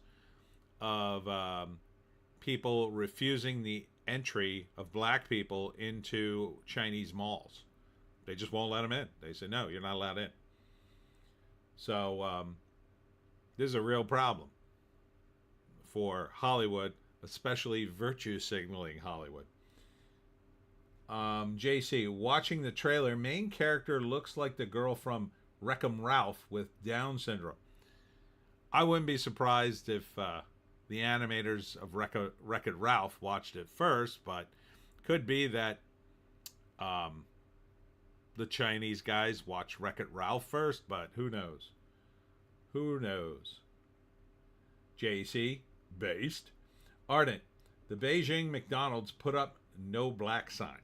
Speaker 1: of people refusing the entry of black people into Chinese malls. They just won't let them in. They say, no, you're not allowed in. So this is a real problem for Hollywood, especially virtue signaling Hollywood. JC, watching the trailer, main character looks like the girl from Wreck-'em Ralph with Down syndrome. I wouldn't be surprised if the animators of Wreck-It Ralph watched it first, but could be that the Chinese guys watched Wreck-It Ralph first, but who knows? Who knows? JC, based. Ardent, the Beijing McDonald's put up no black sign.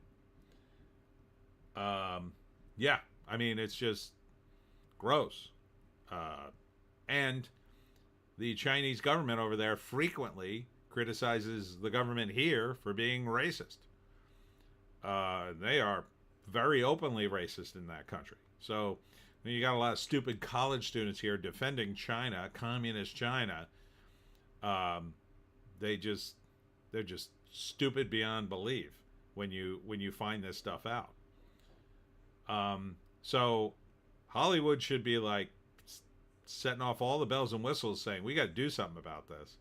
Speaker 1: Yeah, I mean, it's just gross. And the Chinese government over there frequently criticizes the government here for being racist. They are very openly racist in that country. So you got a lot of stupid college students here defending China, communist China. They're just stupid beyond belief when you find this stuff out. So Hollywood should be like setting off all the bells and whistles, saying we got to do something about this.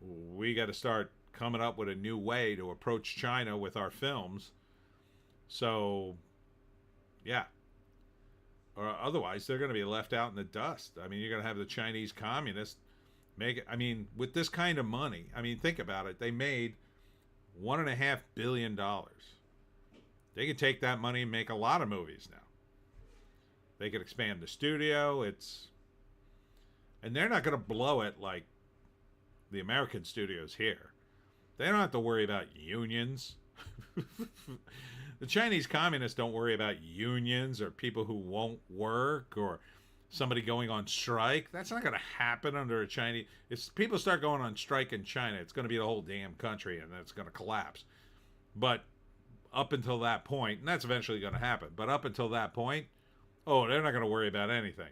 Speaker 1: We got to start coming up with a new way to approach China with our films. So, yeah. Or otherwise, they're going to be left out in the dust. I mean, you're going to have the Chinese communists make it. I mean, with this kind of money, I mean, think about it. They made $1.5 billion. They could take that money and make a lot of movies now. They could expand the studio. And they're not going to blow it like the American studios here. They don't have to worry about unions. The Chinese communists don't worry about unions or people who won't work or somebody going on strike. That's not going to happen under a Chinese. If people start going on strike in China, it's going to be the whole damn country, and it's going to collapse. But up until that point, and that's eventually going to happen, but up until that point, oh, they're not going to worry about anything.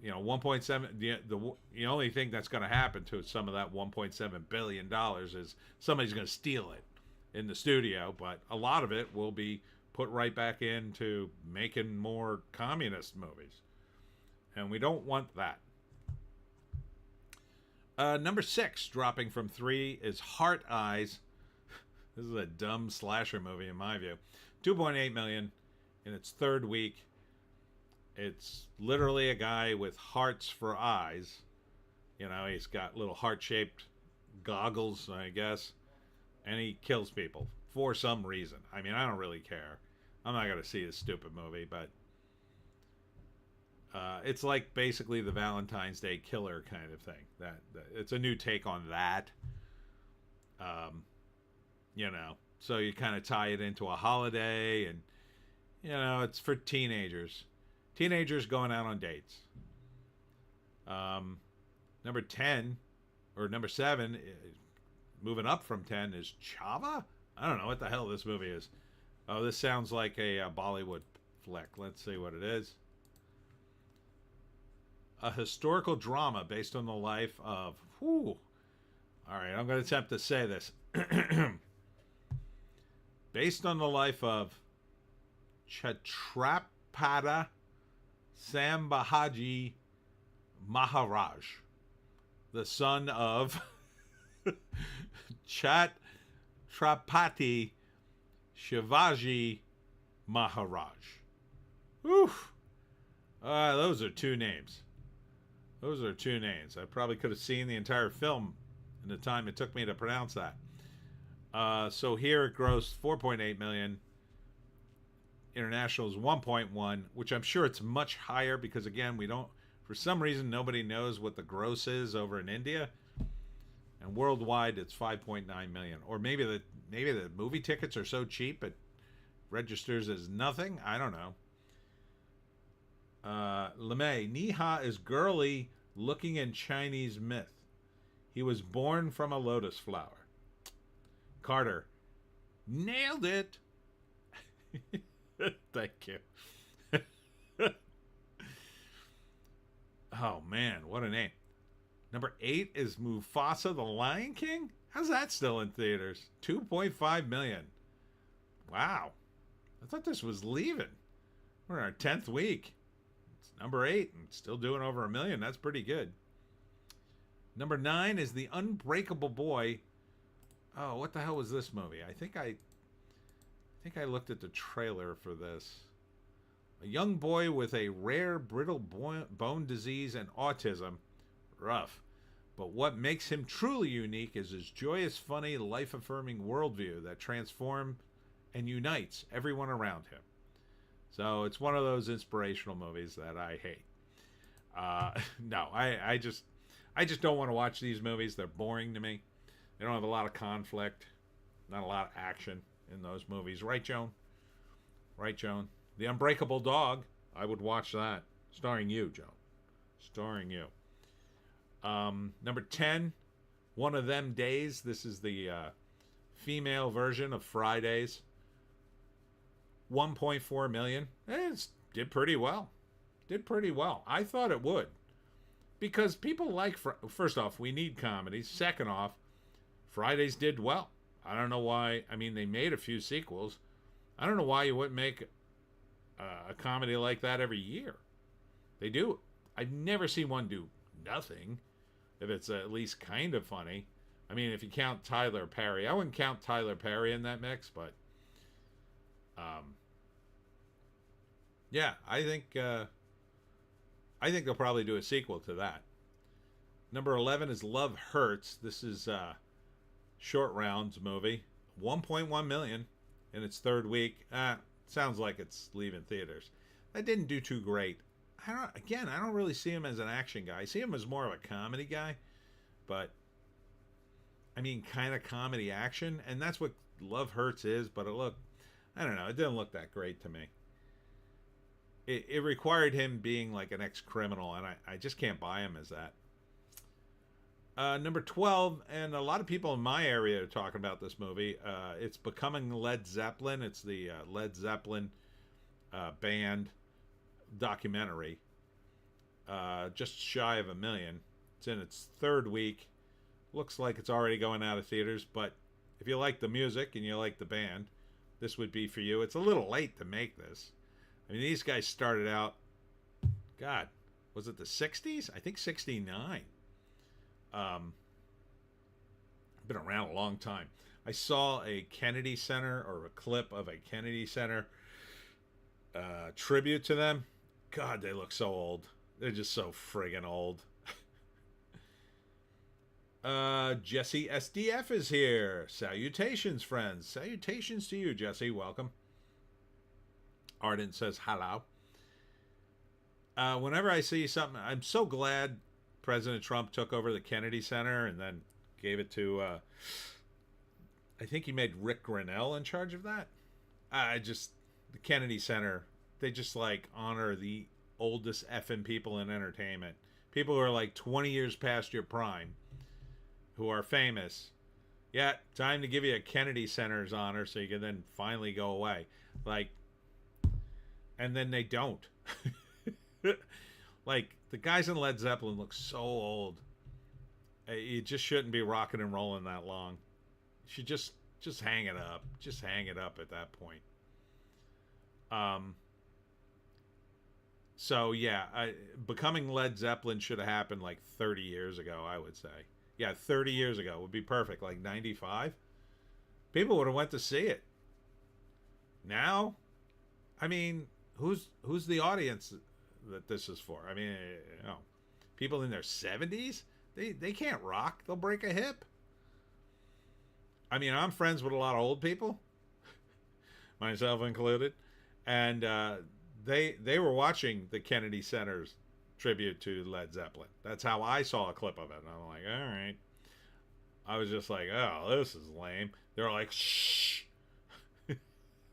Speaker 1: You know, 1.7. The only thing that's going to happen to some of that 1.7 billion dollars is somebody's going to steal it in the studio, but a lot of it will be put right back into making more communist movies, and we don't want that. Number 6, dropping from 3, is Heart Eyes. This is a dumb slasher movie in my view. 2.8 million in its third week. It's literally a guy with hearts for eyes. You know, he's got little heart-shaped goggles, I guess. And he kills people for some reason. I mean, I don't really care. I'm not going to see this stupid movie, but it's like basically the Valentine's Day Killer kind of thing. That it's a new take on that. You know, so you kind of tie it into a holiday, and you know, it's for teenagers. Teenagers going out on dates. Number 10 or number 7. Moving up from 10 is Chava? I don't know what the hell this movie is. Oh, this sounds like a Bollywood flick. Let's see what it is. A historical drama based on the life of... Whew. All right, I'm going to attempt to say this. Based on the life of Chhatrapati Sambhaji Maharaj, the son of... Chhatrapati Shivaji Maharaj. Oof. Those are two names. Those are two names. I probably could have seen the entire film in the time it took me to pronounce that. So here it grossed 4.8 million. International is 1.1, which I'm sure it's much higher because, again, we don't, for some reason, nobody knows what the gross is over in India. and worldwide it's 5.9 million. Or maybe the movie tickets are so cheap it registers as nothing. I don't know. LeMay, Niha is girly looking in Chinese myth. He was born from a lotus flower. Carter, nailed it. Thank you. Oh man, what a name. Number 8 is Mufasa the Lion King. How's that still in theaters? 2.5 million. Wow. I thought this was leaving. We're in our 10th week. It's number 8 and still doing over a million. That's pretty good. Number 9 is The Unbreakable Boy. Oh, what the hell was this movie? I think I looked at the trailer for this. A young boy with a rare brittle bone disease and autism. Rough. But what makes him truly unique is his joyous, funny, life-affirming worldview that transforms and unites everyone around him. So it's one of those inspirational movies that I hate. No, I just don't want to watch these movies. They're boring to me. They don't have a lot of conflict, not a lot of action in those movies. Right, Joan? Right, Joan? The Unbreakable Dog. I would watch that. Starring you, Joan. Starring you. Number 10, One of Them Days. This is the female version of Fridays. 1.4 million. It did pretty well. Did pretty well. I thought it would. Because people like, first off, we need comedies. Second off, Fridays did well. I don't know why. I mean, they made a few sequels. I don't know why you wouldn't make a comedy like that every year. They do. I've never seen one do nothing. If it's at least kind of funny. I mean, if you count Tyler Perry. I wouldn't count Tyler Perry in that mix, but yeah, I think they'll probably do a sequel to that. Number 11 is Love Hurts. This is Short Round's movie. 1.1 million in its third week. Sounds like it's leaving theaters. That didn't do too great. I don't really see him as an action guy. I see him as more of a comedy guy. But, I mean, kind of comedy action. And that's what Love Hurts is. But I don't know. It didn't look that great to me. It required him being like an ex-criminal. And I just can't buy him as that. Number 12, and a lot of people in my area are talking about this movie. It's Becoming Led Zeppelin. It's the Led Zeppelin band documentary. Just shy of 1 million. It's in its third week. Looks like it's already going out of theaters, but if you like the music and you like the band, this would be for you. It's a little late to make this. I mean, these guys started out, God, was it the 60s? I think 69. Been around a long time. I saw a Kennedy Center, or a clip of a Kennedy Center tribute to them. God, they look so old. They're just so friggin' old. Jesse SDF is here. Salutations, friends. Salutations to you, Jesse. Welcome. Arden says hello. Whenever I see something, I'm so glad President Trump took over the Kennedy Center and then gave it to, I think he made Rick Grinnell in charge of that. The Kennedy Center, they just like honor the oldest effing people in entertainment. People who are like 20 years past your prime, who are famous. Yeah, time to give you a Kennedy Center's honor so you can then finally go away. Like, and then they don't. Like, the guys in Led Zeppelin look so old. You just shouldn't be rocking and rolling that long. You should just hang it up. Just hang it up at that point. So, yeah, becoming Led Zeppelin should have happened like 30 years ago, I would say. Yeah, 30 years ago would be perfect. Like 95. People would have went to see it. Now, I mean, who's the audience that this is for? I mean, you know, people in their 70s, they can't rock. They'll break a hip. I mean, I'm friends with a lot of old people, myself included, and they were watching the Kennedy Center's tribute to Led Zeppelin. That's how I saw a clip of it, and I'm like, all right. I was just like, oh, this is lame. They're like, shh.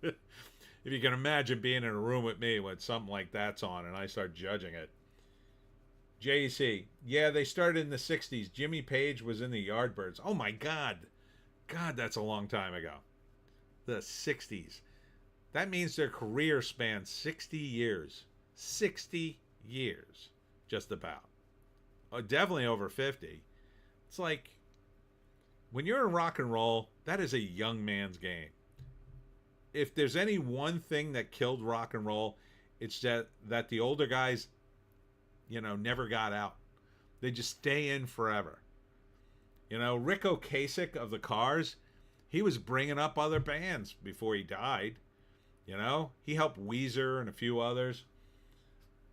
Speaker 1: If you can imagine being in a room with me when something like that's on and I start judging it. JC, yeah, they started in the 60s. Jimmy Page was in the Yardbirds. Oh my God. God, that's a long time ago. The 60s. That means their career spanned 60 years. 60 years. Just about. Oh, definitely over 50. It's like, when you're in rock and roll, that is a young man's game. If there's any one thing that killed rock and roll, it's that the older guys, never got out. They just stay in forever. Rick Ocasek of the Cars, he was bringing up other bands before he died. He helped Weezer and a few others.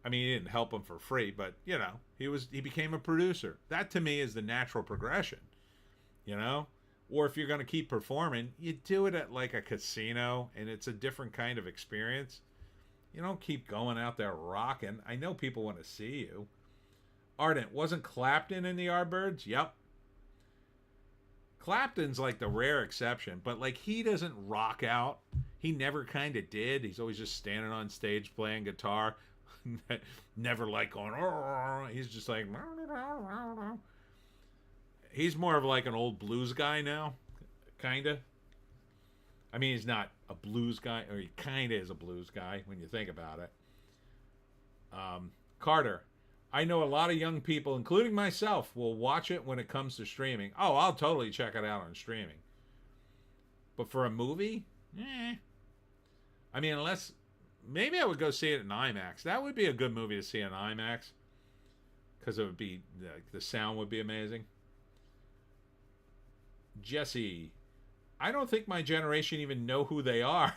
Speaker 1: I mean, he didn't help them for free, but he became a producer. That to me is the natural progression. Or if you're going to keep performing, you do it at like a casino, and it's a different kind of experience. You don't keep going out there rocking. I know people want to see you. Ardent, wasn't Clapton in the Yardbirds? Yep. Clapton's like the rare exception, but like he doesn't rock out. He never kind of did. He's always just standing on stage playing guitar. Never like going, he's just like, he's more of like an old blues guy now, kind of. I mean, he's not a blues guy, or he kind of is a blues guy when you think about it. Carter, I know a lot of young people, including myself, will watch it when it comes to streaming. Oh, I'll totally check it out on streaming. But for a movie, I mean, unless, maybe I would go see it in IMAX. That would be a good movie to see in IMAX, because it would be, the sound would be amazing. Jesse, I don't think my generation even know who they are.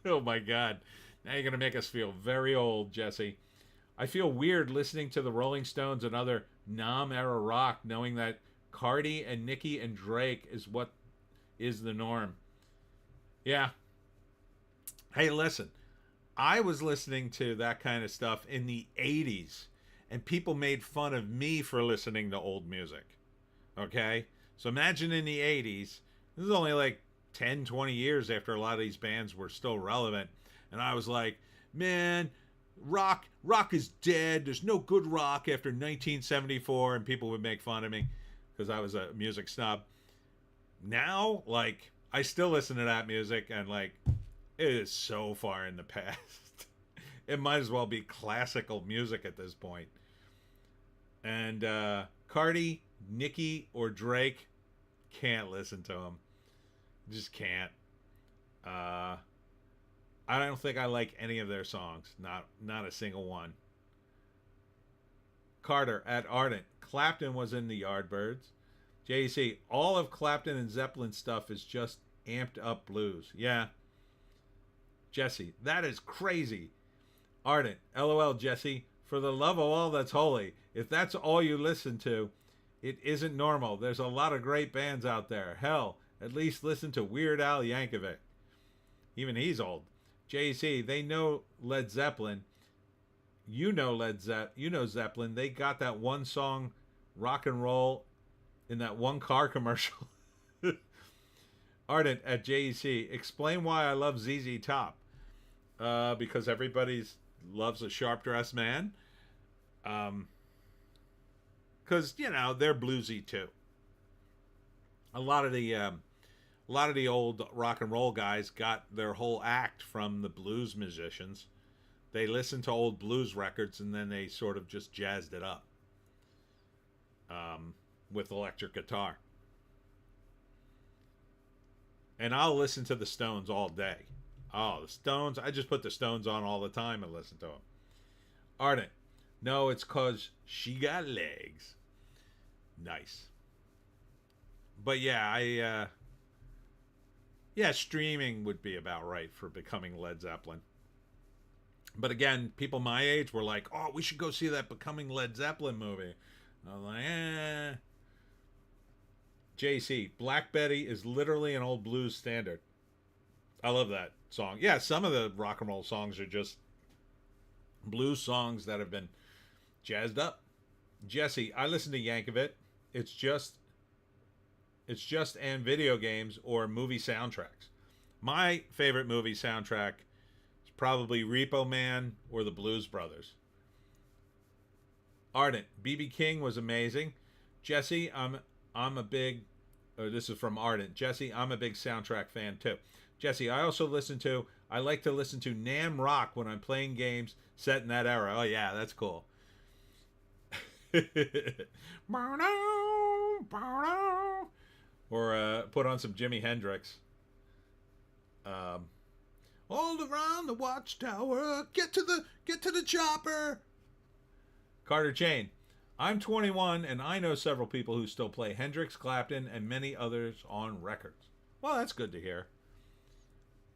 Speaker 1: Oh my God. Now you're going to make us feel very old, Jesse. I feel weird listening to the Rolling Stones and other Nam-era rock, knowing that Cardi and Nicki and Drake is what is the norm. Yeah. Hey, listen. I was listening to that kind of stuff in the 80s, and people made fun of me for listening to old music. Okay? So imagine in the 80s, this is only like 10, 20 years after a lot of these bands were still relevant. And I was like, man, rock is dead. There's no good rock after 1974. And people would make fun of me because I was a music snob. Now, like, I still listen to that music, and like, it is so far in the past. It might as well be classical music at this point. And Cardi, Nicki, or Drake, can't listen to them. Just can't. I don't think I like any of their songs. Not a single one. Carter at Ardent. Clapton was in the Yardbirds. JC, all of Clapton and Zeppelin stuff is just amped up blues. Yeah. Jesse, that is crazy. Ardent, LOL, Jesse. For the love of all that's holy, if that's all you listen to, it isn't normal. There's a lot of great bands out there. Hell, at least listen to Weird Al Yankovic. Even he's old. JC, they know Led Zeppelin. You know Zeppelin. They got that one song, Rock and Roll, in that one car commercial. Ardent at JEC, explain why I love ZZ Top. Because everybody loves a sharp-dressed man. Because, they're bluesy too. A lot of the old rock and roll guys got their whole act from the blues musicians. They listened to old blues records, and then they sort of just jazzed it up with electric guitar. And I'll listen to the Stones all day. Oh, the Stones. I just put the Stones on all the time and listen to them. Ardent. No, it's because she got legs. Nice. But yeah, streaming would be about right for becoming Led Zeppelin. But again, people my age were like, oh, we should go see that Becoming Led Zeppelin movie. I'm like, JC, Black Betty is literally an old blues standard. I love that song. Yeah, some of the rock and roll songs are just blues songs that have been jazzed up. Jesse, I listen to Yankovic. It's just It's just and video games or movie soundtracks. My favorite movie soundtrack is probably Repo Man or the Blues Brothers. Ardent, BB King was amazing. Jesse, I'm a big. Oh, this is from Ardent. Jesse, I'm a big soundtrack fan too. Jesse, I like to listen to Nam Rock when I'm playing games set in that era. Oh yeah, that's cool. Or put on some Jimi Hendrix. All around the watchtower, get to the chopper. Carter Chain, I'm 21 and I know several people who still play Hendrix, Clapton, and many others on records. Well, that's good to hear.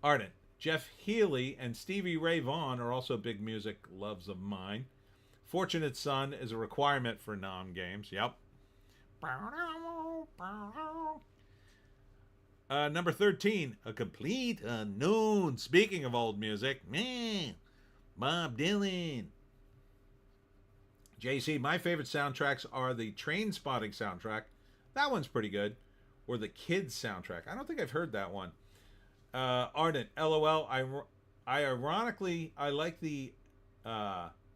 Speaker 1: Ardent, Jeff Healey and Stevie Ray Vaughan are also big music loves of mine. Fortunate Son is a requirement for Nom games. Yep. Number 13, A Complete Unknown. Speaking of old music, man, Bob Dylan. JC, my favorite soundtracks are the Train Spotting soundtrack. That one's pretty good. Or the Kids soundtrack. I don't think I've heard that one. Ardent, LOL. I ironically, I like the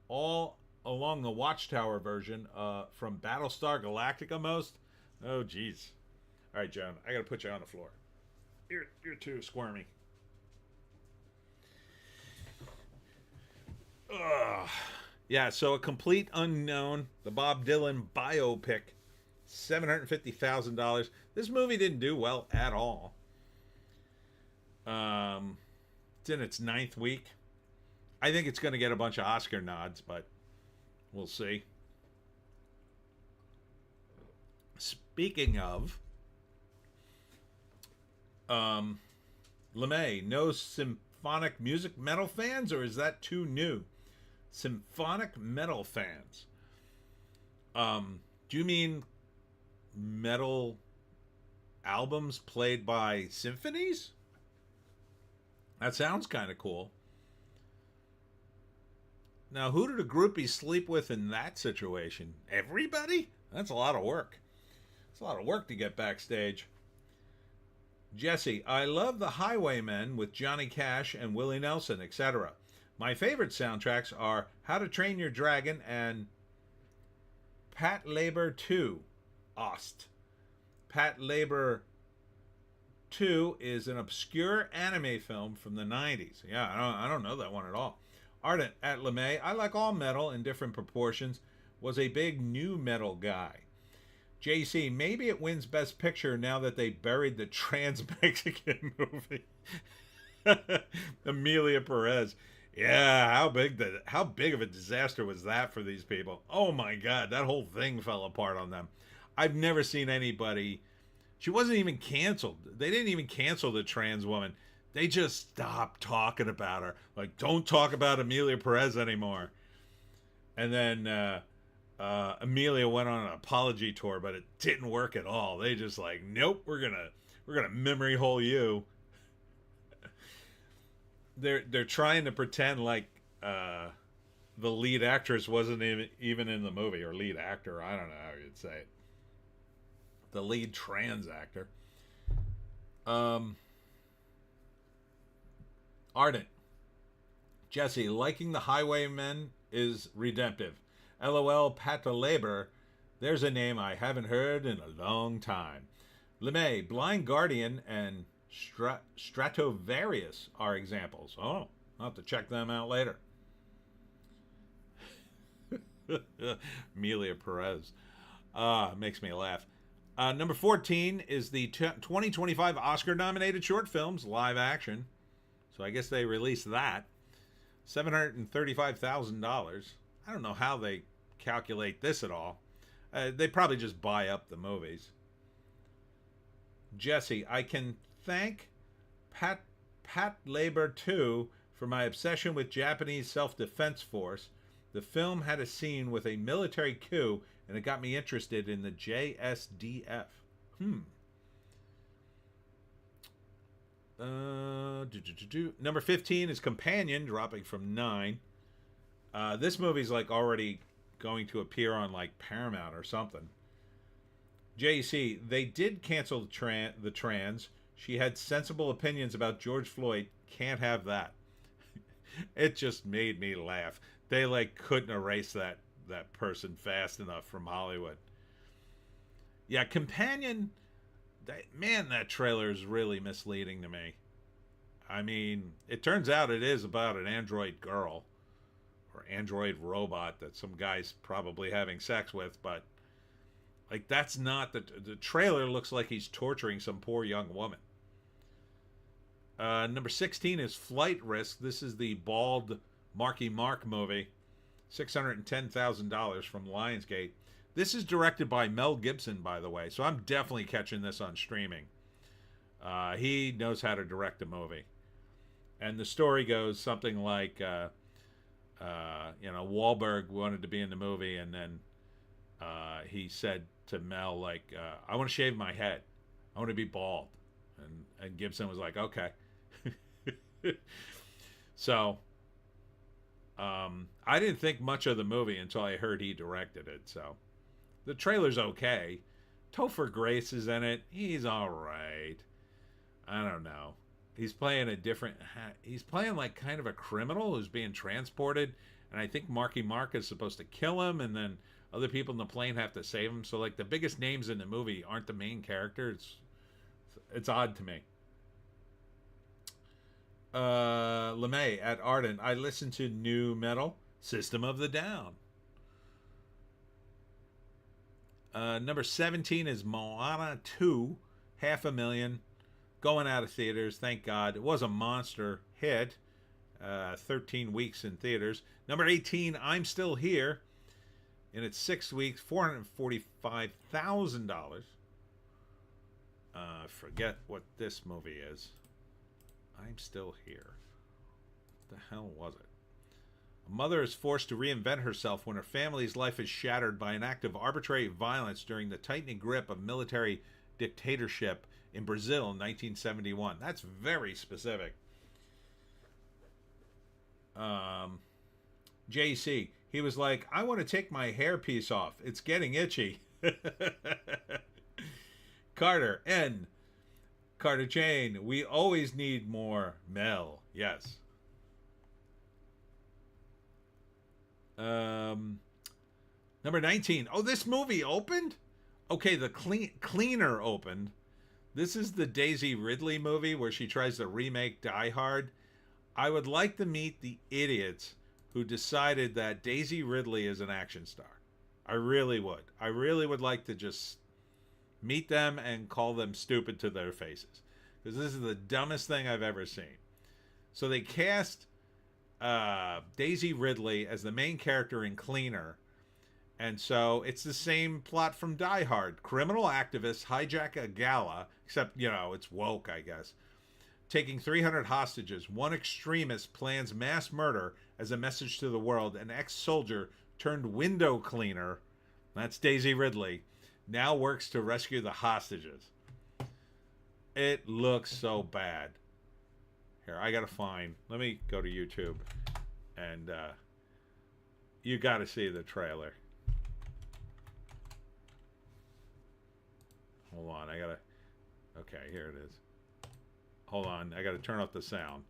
Speaker 1: All Along the Watchtower version from Battlestar Galactica most. Oh, jeez. All right, Joan, I got to put you on the floor. You're too squirmy. Ugh. Yeah, so A Complete Unknown, the Bob Dylan biopic, $750,000. This movie didn't do well at all. It's in its 9th week. I think it's going to get a bunch of Oscar nods, but we'll see. Speaking of, LeMay, no symphonic music metal fans, or is that too new? Symphonic metal fans. Do you mean metal albums played by symphonies? That sounds kind of cool. Now, who did a groupie sleep with in that situation? Everybody? That's a lot of work. It's a lot of work to get backstage. Jesse, I love the Highwaymen with Johnny Cash and Willie Nelson, etc. My favorite soundtracks are How to Train Your Dragon and Pat Labor 2, Ost. Pat Labor 2 is an obscure anime film from the 90s. Yeah, I don't know that one at all. Ardent at LeMay, I like all metal in different proportions. Was a big new metal guy. JC, maybe it wins Best Picture now that they buried the trans-Mexican movie. Amelia Perez. Yeah, how big of a disaster was that for these people? Oh my God, that whole thing fell apart on them. I've never seen anybody. She wasn't even canceled. They didn't even cancel the trans woman. They just stopped talking about her. Like, don't talk about Amelia Perez anymore. And then Amelia went on an apology tour, but it didn't work at all. They just like, nope, we're gonna memory hole you. They're trying to pretend like the lead actress wasn't even in the movie, or lead actor. I don't know how you'd say it. The lead trans actor. Ardent. Jesse, liking the Highwaymen is redemptive. LOL, Pat Labor. There's a name I haven't heard in a long time. LeMay, Blind Guardian and Stratovarius are examples. Oh, I'll have to check them out later. Amelia Perez. Makes me laugh. Number 14 is the 2025 Oscar-nominated short films, live action. So I guess they released that. $735,000. I don't know how they calculate this at all. They probably just buy up the movies. Jesse, I can thank Pat Labor 2 for my obsession with Japanese self-defense force. The film had a scene with a military coup, and it got me interested in the JSDF. Number 15 is Companion, dropping from 9. This movie's like already going to appear on like Paramount or something. JC, they did cancel the trans. She had sensible opinions about George Floyd. Can't have that. It just made me laugh. They like couldn't erase that person fast enough from Hollywood. Yeah, Companion. That trailer is really misleading to me. I mean, it turns out it is about an android girl or android robot that some guy's probably having sex with, but like that's not the trailer looks like he's torturing some poor young woman. Number 16 is Flight Risk. This is the bald Marky Mark movie. $610,000 from Lionsgate. This is directed by Mel Gibson, by the way, so I'm definitely catching this on streaming. He knows how to direct a movie. And the story goes something like, Wahlberg wanted to be in the movie, and then he said to Mel, like, I want to shave my head. I want to be bald. And Gibson was like, okay. So, I didn't think much of the movie until I heard he directed it. So, the trailer's okay. Topher Grace is in it. He's all right. I don't know. He's playing he's playing like kind of a criminal who's being transported. And I think Marky Mark is supposed to kill him. And then other people in the plane have to save him. So like the biggest names in the movie aren't the main character. It's odd to me. LeMay at Ardent. I listen to new metal. System of the Down. Number 17 is Moana 2. 500,000. Going out of theaters. Thank God. It was a monster hit. 13 weeks in theaters. Number 18, I'm Still Here. In its 6 weeks, $445,000. Forget what this movie is. I'm Still Here. What the hell was it? A mother is forced to reinvent herself when her family's life is shattered by an act of arbitrary violence during the tightening grip of military dictatorship in Brazil in 1971. That's very specific. JC, he was like, I want to take my hairpiece off. It's getting itchy. Carter N. Carter Chain, we always need more Mel. Yes. Number 19. Oh, this movie opened? Okay, the Cleaner opened. This is the Daisy Ridley movie where she tries to remake Die Hard. I would like to meet the idiots who decided that Daisy Ridley is an action star. I really would. I really would like to just meet them and call them stupid to their faces. Because this is the dumbest thing I've ever seen. So they cast Daisy Ridley as the main character in Cleaner. And so it's the same plot from Die Hard. Criminal activists hijack a gala, except, it's woke, I guess. Taking 300 hostages, one extremist plans mass murder as a message to the world. An ex-soldier turned window cleaner, that's Daisy Ridley, now works to rescue the hostages. It looks so bad. Here, I gotta find. Let me go to YouTube, and you gotta see the trailer. Hold on, okay, here it is. Hold on, I gotta turn off the sound.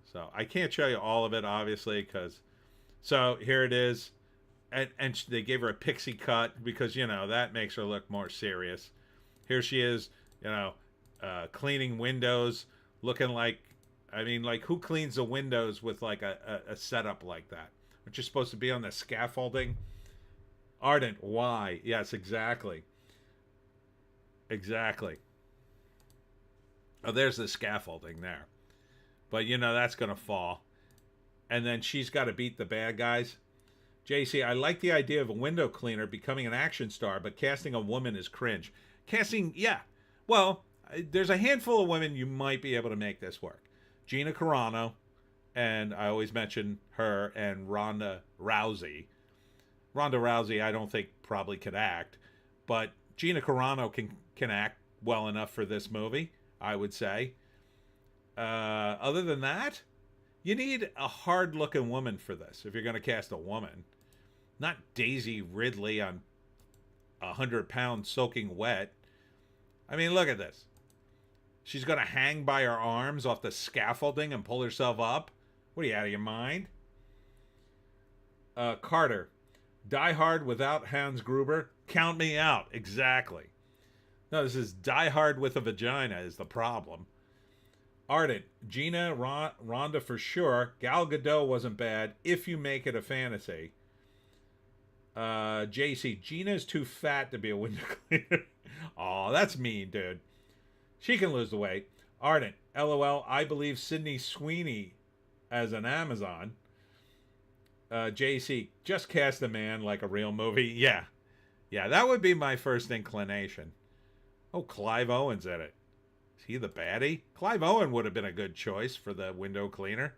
Speaker 1: So I can't show you all of it, obviously, so here it is. And they gave her a pixie cut because, that makes her look more serious. Here she is, cleaning windows, looking like, who cleans the windows with like a setup like that? Aren't you supposed to be on the scaffolding? Ardent, why? Yes, exactly. Exactly. Oh, there's the scaffolding there. But, that's going to fall. And then she's got to beat the bad guys. JC, I like the idea of a window cleaner becoming an action star, but casting a woman is cringe. Well, there's a handful of women you might be able to make this work. Gina Carano, and I always mention her, and Ronda Rousey. Ronda Rousey, I don't think probably could act, but Gina Carano can act well enough for this movie, I would say. Other than that, you need a hard-looking woman for this if you're going to cast a woman. Not Daisy Ridley on 100 pounds soaking wet. I mean, look at this. She's going to hang by her arms off the scaffolding and pull herself up? What are you, out of your mind? Carter. Die Hard without Hans Gruber? Count me out. Exactly. No, this is Die Hard with a vagina is the problem. Ardent. Gina, Rhonda for sure. Gal Gadot wasn't bad if you make it a fantasy. JC. Gina's too fat to be a window cleaner. Oh, that's mean, dude. She can lose the weight. Ardent. LOL. I believe Sydney Sweeney as an Amazon. JC. Just cast a man like a real movie. Yeah. Yeah, that would be my first inclination. Oh, Clive Owen's in it. Is he the baddie? Clive Owen would have been a good choice for the window cleaner.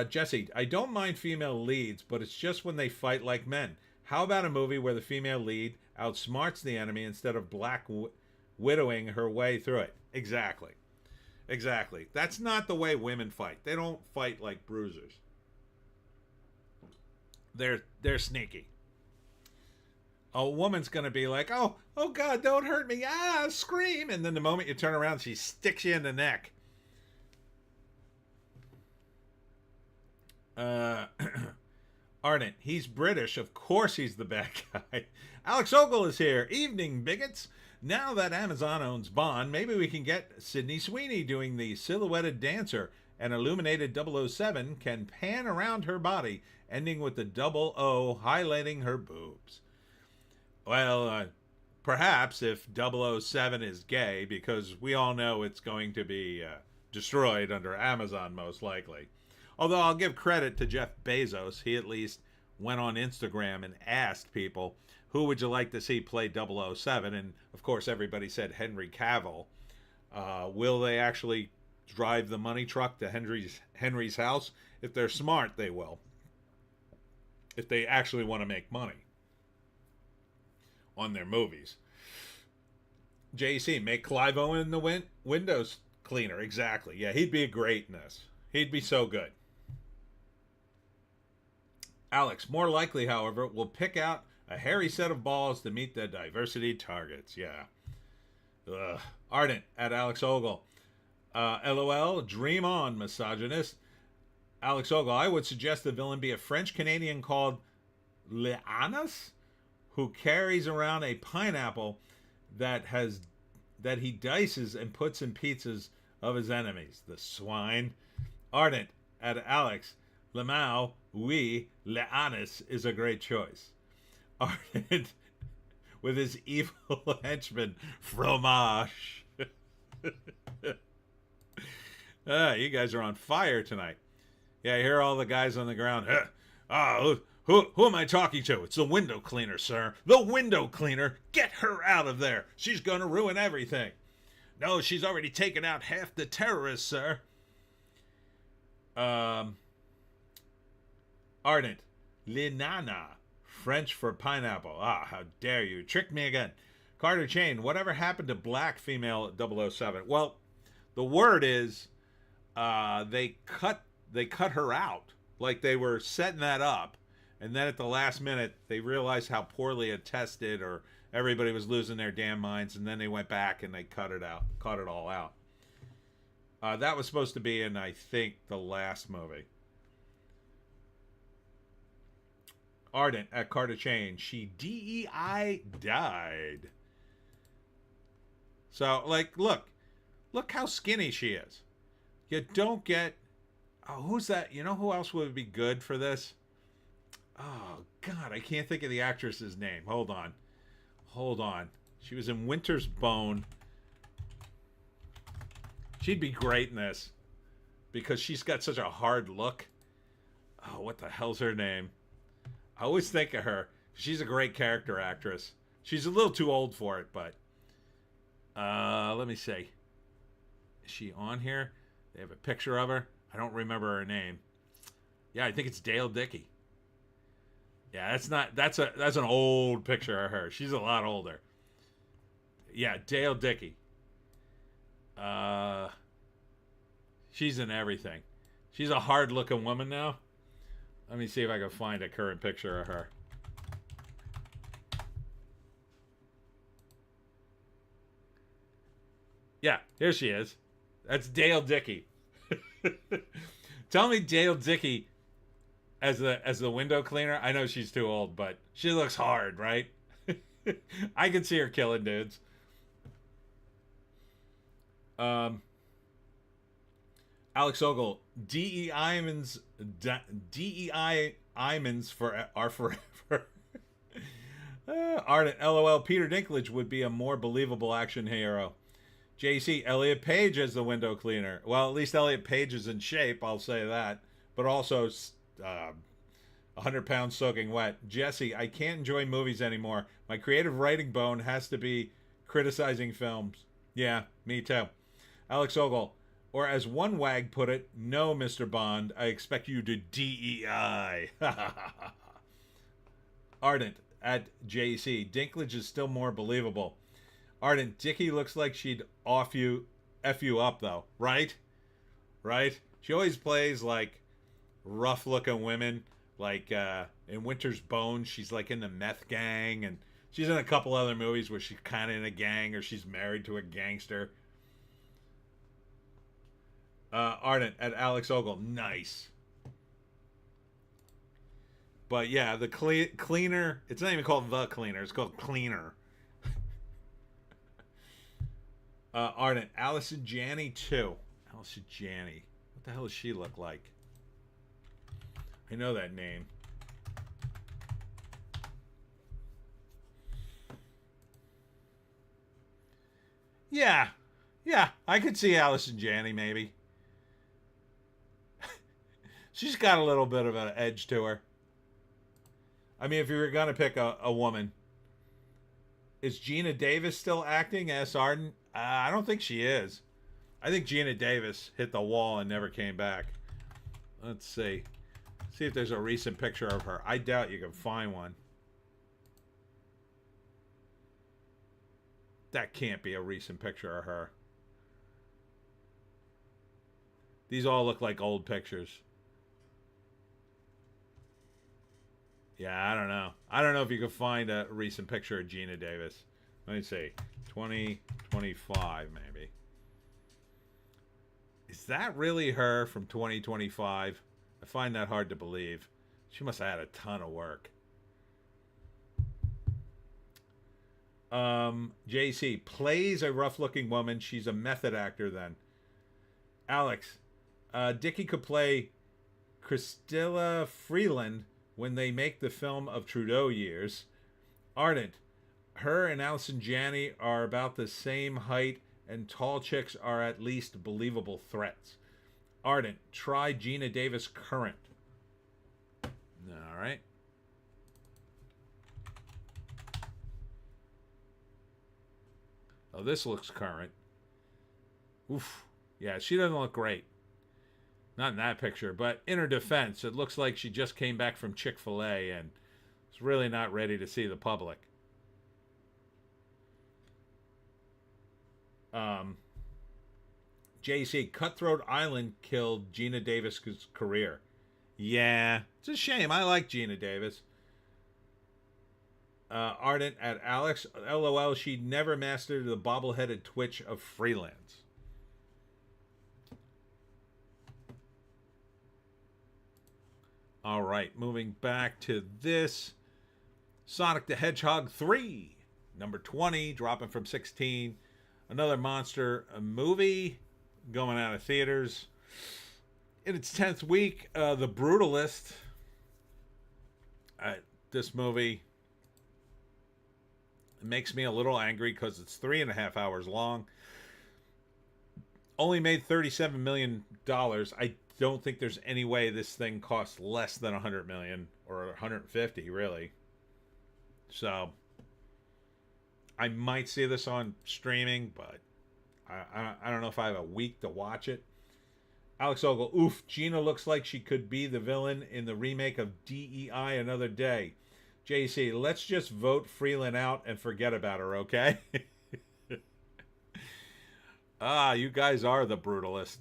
Speaker 1: Jesse. I don't mind female leads, but it's just when they fight like men. How about a movie where the female lead outsmarts the enemy instead of black widowing her way through it? Exactly. Exactly. That's not the way women fight. They don't fight like bruisers. They're sneaky. A woman's going to be like, oh God, don't hurt me. Ah, scream. And then the moment you turn around, she sticks you in the neck. Ardent, he's British. Of course he's the bad guy. Alex Ogle is here. Evening, bigots. Now that Amazon owns Bond, maybe we can get Sydney Sweeney doing the silhouetted dancer, and illuminated 007 can pan around her body, ending with the 00 highlighting her boobs. Well, perhaps if 007 is gay, because we all know it's going to be destroyed under Amazon most likely. Although I'll give credit to Jeff Bezos. He at least went on Instagram and asked people, who would you like to see play 007? And, of course, everybody said Henry Cavill. Will they actually drive the money truck to Henry's house? If they're smart, they will. If they actually want to make money on their movies. JC, make Clive Owen the windows cleaner. Exactly. Yeah, he'd be great in this. He'd be so good. Alex, more likely, however, will pick out a hairy set of balls to meet the diversity targets. Yeah. Ardent at Alex Ogle. LOL, dream on, misogynist. Alex Ogle, I would suggest the villain be a French-Canadian called Leanas, who carries around a pineapple that he dices and puts in pizzas of his enemies. The swine. Ardent at Alex. Lamau, oui, Leanas is a great choice. Ardent with his evil henchman, Fromage. You guys are on fire tonight. Yeah, I hear all the guys on the ground. Who am I talking to? It's the window cleaner, sir. The window cleaner. Get her out of there. She's going to ruin everything. No, she's already taken out half the terrorists, sir. Ardent. Linana. French for pineapple. Ah, how dare you. Tricked me again. Carter Chain. Whatever happened to black female 007? Well, the word is they cut her out. Like they were setting that up. And then at the last minute, they realized how poorly it tested, or everybody was losing their damn minds, and then they went back and they cut it all out. That was supposed to be in, I think, the last movie. Ardent at Carter Chain. She DEI died. So, like, look how skinny she is. You don't get... Oh, who's that? You know who else would be good for this? Oh, God, I can't think of the actress's name. Hold on. She was in Winter's Bone. She'd be great in this because she's got such a hard look. Oh, what the hell's her name? I always think of her. She's a great character actress. She's a little too old for it, but... let me see. Is she on here? They have a picture of her. I don't remember her name. Yeah, I think it's Dale Dickey. Yeah, that's an old picture of her. She's a lot older. Yeah, Dale Dickey. She's in everything. She's a hard-looking woman now. Let me see if I can find a current picture of her. Here she is. That's Dale Dickey. Tell me Dale Dickey as the window cleaner. I know she's too old, but she looks hard, right? I can see her killing dudes. Alex Ogle, DEI Imans are forever. Ardent, LOL, Peter Dinklage would be a more believable action hero. JC, Elliot Page as the window cleaner. Well, at least Elliot Page is in shape, I'll say that. But also, 100 pounds soaking wet. Jesse, I can't enjoy movies anymore. My creative writing bone has to be criticizing films. Yeah, me too. Alex Ogle, or as one wag put it, no, Mr. Bond, I expect you to DEI. Ardent, at JC, Dinklage is still more believable. Ardent, Dickie looks like she'd F you up, though. Right? Right? She always plays, like, rough-looking women. Like, in Winter's Bones, she's, like, in the meth gang. And she's in a couple other movies where she's kind of in a gang or she's married to a gangster. Ardent, at Alex Ogle. Nice. But, yeah, the cleaner. It's not even called The Cleaner. It's called Cleaner. Ardent, Allison Janney too. Allison Janney. What the hell does she look like? I know that name. Yeah. Yeah, I could see Allison Janney maybe. She's got a little bit of an edge to her. I mean, if you were going to pick a woman. Is Gina Davis still acting as Ardent? I don't think she is. I think Gina Davis hit the wall and never came back. Let's see. See if there's a recent picture of her. I doubt you can find one. That can't be a recent picture of her. These all look like old pictures. Yeah, I don't know. I don't know if you can find a recent picture of Gina Davis. Let me see. 2025, maybe. Is that really her from 2025? I find that hard to believe. She must have had a ton of work. JC plays a rough-looking woman. She's a method actor then. Alex, Dickie could play Christilla Freeland when they make the film of Trudeau years. Ardent, her and Allison Janney are about the same height, and tall chicks are at least believable threats. Ardent, try Gina Davis current. All right. Oh, this looks current. Oof. Yeah, she doesn't look great. Not in that picture, but in her defense, it looks like she just came back from Chick-fil-A and is really not ready to see the public. JC, Cutthroat Island killed Gina Davis' career. Yeah, it's a shame. I like Gina Davis. Ardent, at Alex, LOL, she never mastered the bobble-headed twitch of Freelance. All right, moving back to this. Sonic the Hedgehog 3, number 20, dropping from 16. Another monster movie going out of theaters. In its 10th week, The Brutalist. This movie makes me a little angry because it's 3.5 hours long. Only made $37 million. I don't think there's any way this thing costs less than $100 million or 150, really. So I might see this on streaming, but I don't know if I have a week to watch it. Alex Ogle, oof, Gina looks like she could be the villain in the remake of DEI Another Day. JC, let's just vote Freeland out and forget about her, okay? You guys are the brutalist.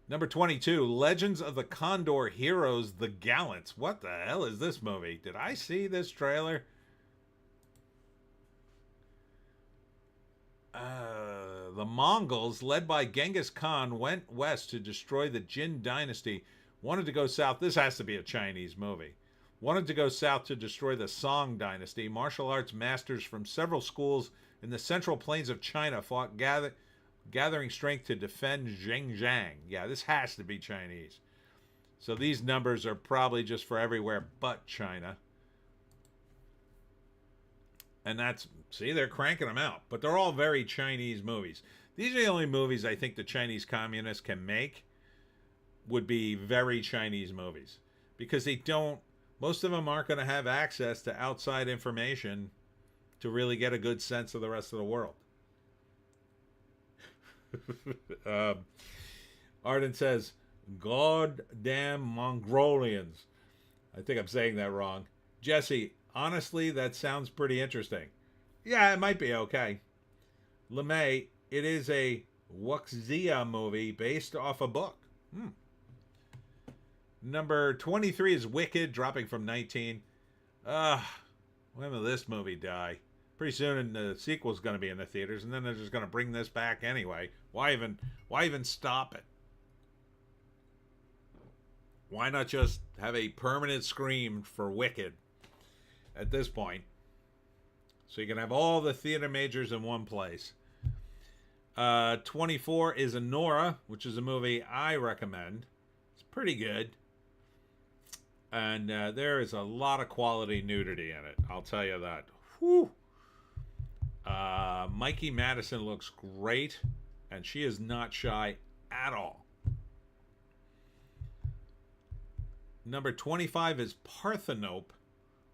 Speaker 1: Number 22, Legends of the Condor Heroes, The Gallants. What the hell is this movie? Did I see this trailer? The Mongols, led by Genghis Khan, went west to destroy the Jin dynasty. Wanted to go south. This has to be a Chinese movie. Wanted to go south to destroy the Song dynasty. Martial arts masters from several schools in the central plains of China fought gathering strength to defend Xinjiang. Yeah, this has to be Chinese. So these numbers are probably just for everywhere but China. And that's, see, they're cranking them out. But they're all very Chinese movies. These are the only movies I think the Chinese communists can make would be very Chinese movies. Because they don't, most of them aren't going to have access to outside information to really get a good sense of the rest of the world. Arden says, God damn Mongolians. I think I'm saying that wrong. Jesse, honestly, that sounds pretty interesting. Yeah, it might be okay. LeMay, it is a Wuxia movie based off a book. Number 23 is Wicked, dropping from 19. When will this movie die? Pretty soon the sequel's going to be in the theaters, and then they're just going to bring this back anyway. Why even stop it? Why not just have a permanent screen for Wicked at this point? So you can have all the theater majors in one place. 24 is Anora, which is a movie I recommend. It's pretty good. And there is a lot of quality nudity in it. I'll tell you that. Whew. Mikey Madison looks great, and she is not shy at all. Number 25 is Parthenope.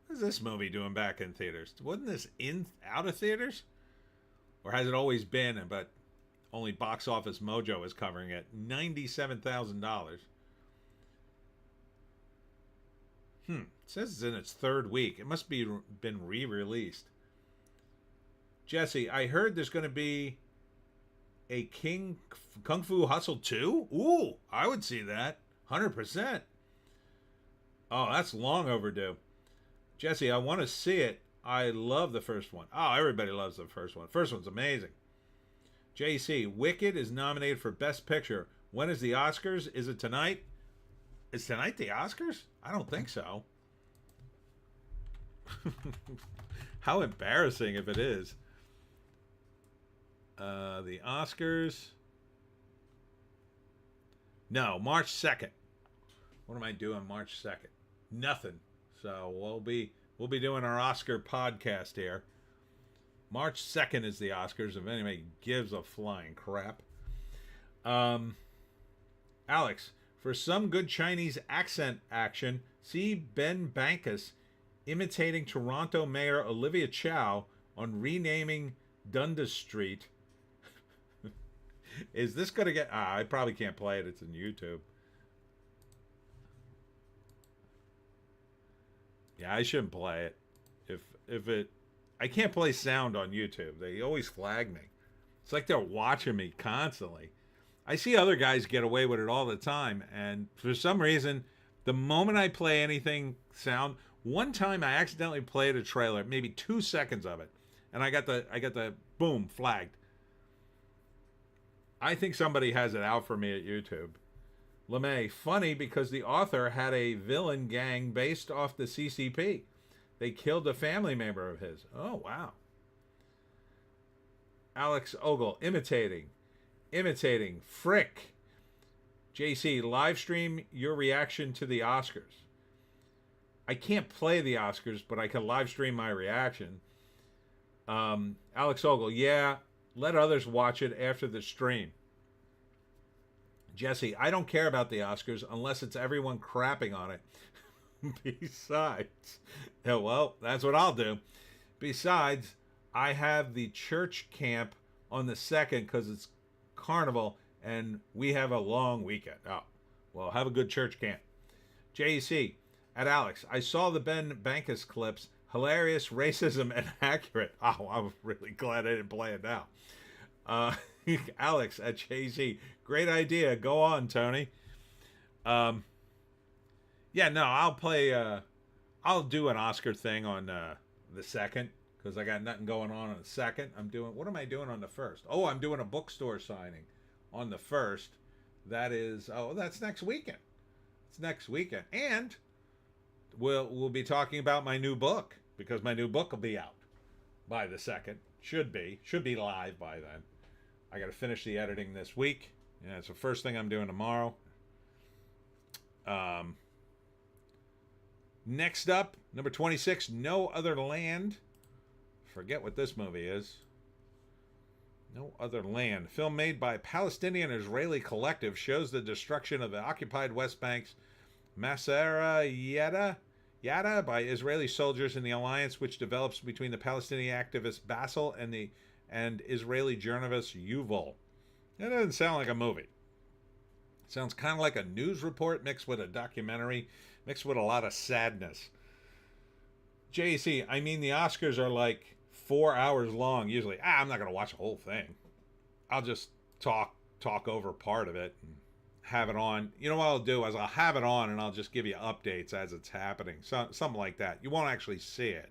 Speaker 1: What is this movie doing back in theaters? Wasn't this out of theaters? Or has it always been, but only Box Office Mojo is covering it? $97,000. It says it's in its third week. It must be been re-released. Jesse, I heard there's going to be a Kung Fu Hustle 2? Ooh, I would see that. 100%. Oh, that's long overdue. Jesse, I want to see it. I love the first one. Oh, everybody loves the first one. First one's amazing. JC, Wicked is nominated for Best Picture. When is the Oscars? Is it tonight? Is tonight the Oscars? I don't think so. How embarrassing if it is. The Oscars. No, March 2nd. What am I doing March 2nd? Nothing. So we'll be doing our Oscar podcast here. March 2nd is the Oscars, if anybody gives a flying crap. Alex, for some good Chinese accent action, see Ben Bankus imitating Toronto Mayor Olivia Chow on renaming Dundas Street. Is this going to get... I probably can't play it. It's on YouTube. Yeah, I shouldn't play it. If it... I can't play sound on YouTube. They always flag me. It's like they're watching me constantly. I see other guys get away with it all the time, and for some reason, the moment I play anything sound... One time I accidentally played a trailer, maybe 2 seconds of it, and I got the boom, flagged. I think somebody has it out for me at YouTube. LeMay, funny because the author had a villain gang based off the CCP. They killed a family member of his. Oh, wow. Alex Ogle, imitating. Frick. JC, live stream your reaction to the Oscars. I can't play the Oscars, but I can live stream my reaction. Alex Ogle, yeah, let others watch it after the stream. Jesse, I don't care about the Oscars unless it's everyone crapping on it. Besides, yeah, well, that's what I'll do. Besides, I have the church camp on the 2nd because it's Carnival and we have a long weekend. Oh, well, have a good church camp. JC, at Alex, I saw the Ben Bankus clips. Hilarious, racism, and accurate. Oh, I'm really glad I didn't play it now. Alex at JC, great idea. Go on, Tony. Yeah, no, I'll play. I'll do an Oscar thing on the 2nd because I got nothing going on the second. What am I doing on the first? Oh, I'm doing a bookstore signing on the first. That's next weekend. It's next weekend. And we'll be talking about my new book, because my new book will be out by the second. Should be live by then. I got to finish the editing this week. Yeah, it's the first thing I'm doing tomorrow. Next up, number 26, No Other Land. Forget what this movie is. No Other Land. Film made by Palestinian-Israeli collective, shows the destruction of the occupied West Bank's Masara Yada by Israeli soldiers in the alliance which develops between the Palestinian activist Basil and Israeli journalist Yuval. That doesn't sound like a movie. It sounds kind of like a news report mixed with a documentary, mixed with a lot of sadness. JC, I mean, the Oscars are like 4 hours long usually. I'm not going to watch the whole thing. I'll just talk over part of it and have it on. You know what I'll do is I'll have it on and I'll just give you updates as it's happening. Something like that. You won't actually see it.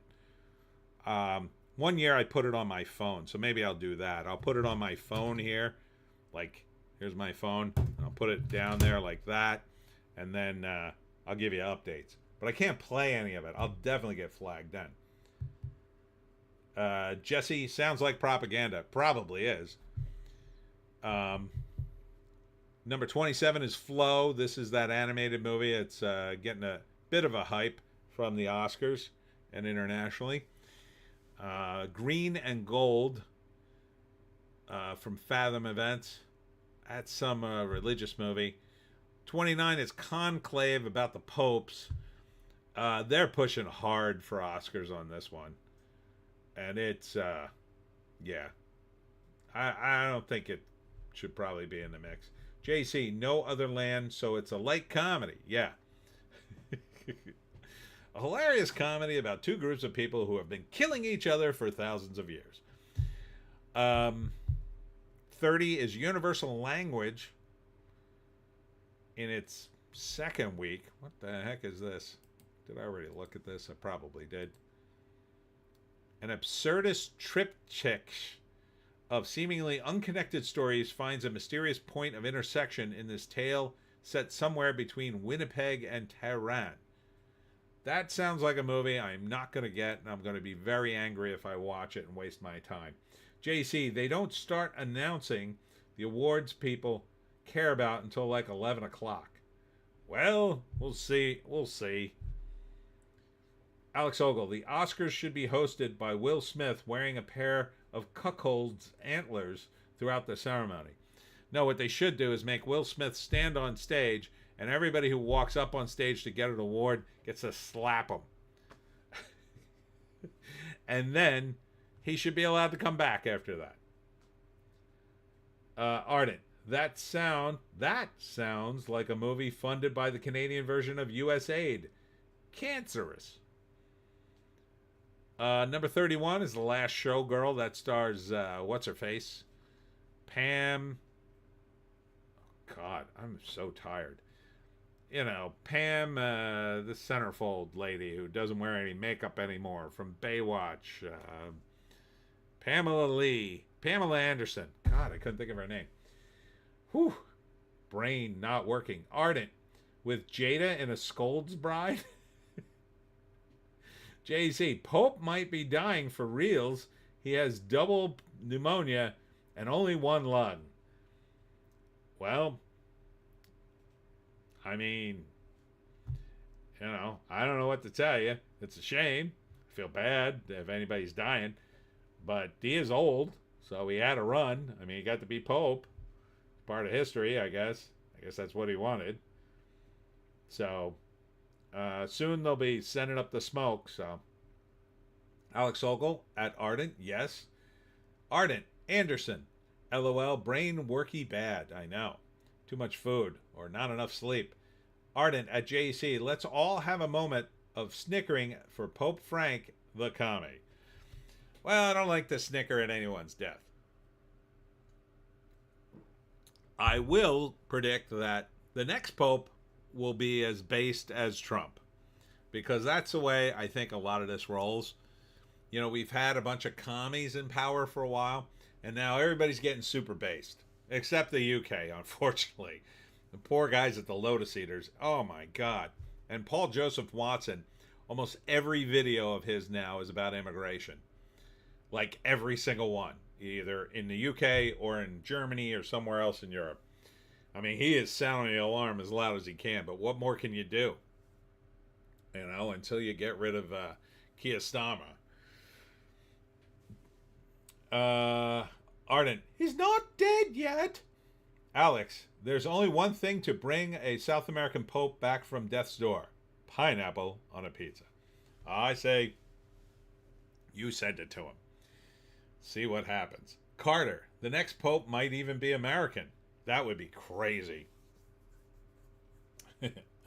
Speaker 1: One year I put it on my phone, so maybe I'll do that. I'll put it on my phone here. Like, here's my phone. I'll put it down there like that. And then I'll give you updates. But I can't play any of it. I'll definitely get flagged then. Jesse, sounds like propaganda. Probably is. Number 27 is Flow. This is that animated movie. It's getting a bit of a hype from the Oscars and internationally. Green and Gold from Fathom Events. That's some religious movie. 29 is Conclave, about the popes. They're pushing hard for Oscars on this one. And it's, yeah. I don't think it should probably be in the mix. JC, No Other Land, so it's a light comedy. Yeah. A hilarious comedy about two groups of people who have been killing each other for thousands of years. 30 is Universal Language in its second week. What the heck is this? Did I already look at this? I probably did. An absurdist triptych of seemingly unconnected stories finds a mysterious point of intersection in this tale set somewhere between Winnipeg and Tehran. That sounds like a movie I'm not going to get, and I'm going to be very angry if I watch it and waste my time. JC, they don't start announcing the awards people care about until like 11 o'clock. Well, we'll see. We'll see. Alex Ogle, the Oscars should be hosted by Will Smith wearing a pair of cuckold's antlers throughout the ceremony. No, what they should do is make Will Smith stand on stage, and everybody who walks up on stage to get an award gets to slap him. And then he should be allowed to come back after that. Ardent, that sounds like a movie funded by the Canadian version of USAID. Cancerous. Number 31 is The Last Showgirl. That stars, what's-her-face? Pam. Oh, God, I'm so tired. You know, Pam, the centerfold lady who doesn't wear any makeup anymore from Baywatch. Pamela Anderson. God, I couldn't think of her name. Whew. Brain not working. Ardent with Jada in A Scold's Bride. JC, Pope might be dying for reals. He has double pneumonia and only one lung. Well, I mean, you know, I don't know what to tell you. It's a shame. I feel bad if anybody's dying. But he is old, so he had to run. I mean, he got to be Pope. Part of history, I guess. I guess that's what he wanted. So, soon they'll be sending up the smoke, so. Alex Ogle at Ardent, yes. Ardent, Anderson, LOL, brain worky bad, I know. Too much food, or not enough sleep. Ardent at JC, let's all have a moment of snickering for Pope Frank, the commie. Well, I don't like to snicker at anyone's death. I will predict that the next Pope will be as based as Trump, because that's the way I think a lot of this rolls. You know, we've had a bunch of commies in power for a while, and now everybody's getting super based, except the UK, unfortunately. The poor guys at the Lotus Eaters, oh my God. And Paul Joseph Watson, almost every video of his now is about immigration. Like every single one, either in the UK or in Germany or somewhere else in Europe. I mean, he is sounding the alarm as loud as he can, but what more can you do? You know, until you get rid of Kiyostama. Ardent, he's not dead yet. Alex, there's only one thing to bring a South American Pope back from death's door: pineapple on a pizza. I say, you send it to him. See what happens. Carter, the next Pope might even be American. That would be crazy.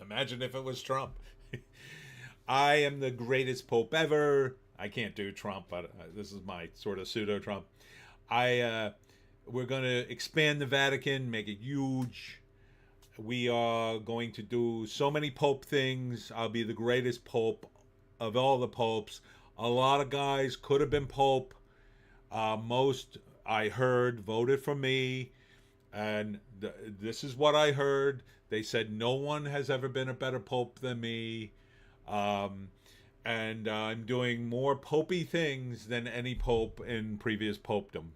Speaker 1: Imagine if it was Trump. I am the greatest Pope ever. I can't do Trump, but this is my sort of pseudo Trump. We're going to expand the Vatican, make it huge. We are going to do so many Pope things. I'll be the greatest Pope of all the popes. A lot of guys could have been Pope. Most, I heard, voted for me. And this is what I heard. They said no one has ever been a better Pope than me. And I'm doing more popey things than any Pope in previous popedom.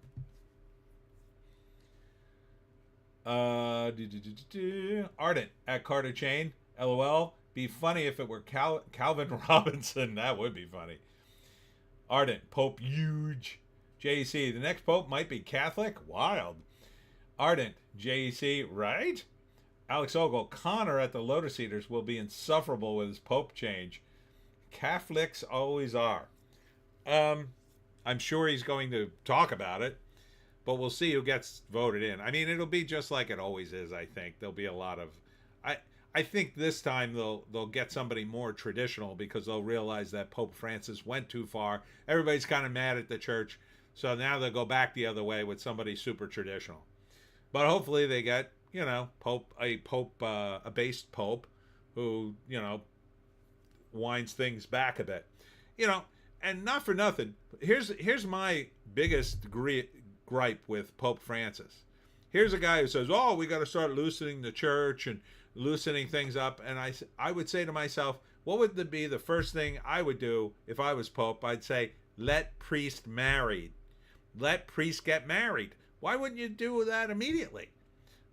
Speaker 1: Ardent at Carter Chain. LOL. Be funny if it were Calvin Robinson. That would be funny. Ardent. Pope huge. JEC. The next Pope might be Catholic. Wild. Ardent. JEC. Right? Alex Ogle. Connor at the Lotus Eaters will be insufferable with his Pope change. Catholics always are. I'm sure he's going to talk about it, but we'll see who gets voted in. I mean, it'll be just like it always is, I think. There'll be a lot of... I think this time they'll get somebody more traditional because they'll realize that Pope Francis went too far. Everybody's kind of mad at the church, so now they'll go back the other way with somebody super traditional. But hopefully they get, you know, a based Pope who, you know, winds things back a bit. You know, and not for nothing, here's my biggest gripe with Pope Francis. Here's a guy who says, oh, we got to start loosening the church and loosening things up. And I would say to myself, what would be the first thing I would do if I was Pope? I'd say, let priests marry. Let priests get married. Why wouldn't you do that immediately?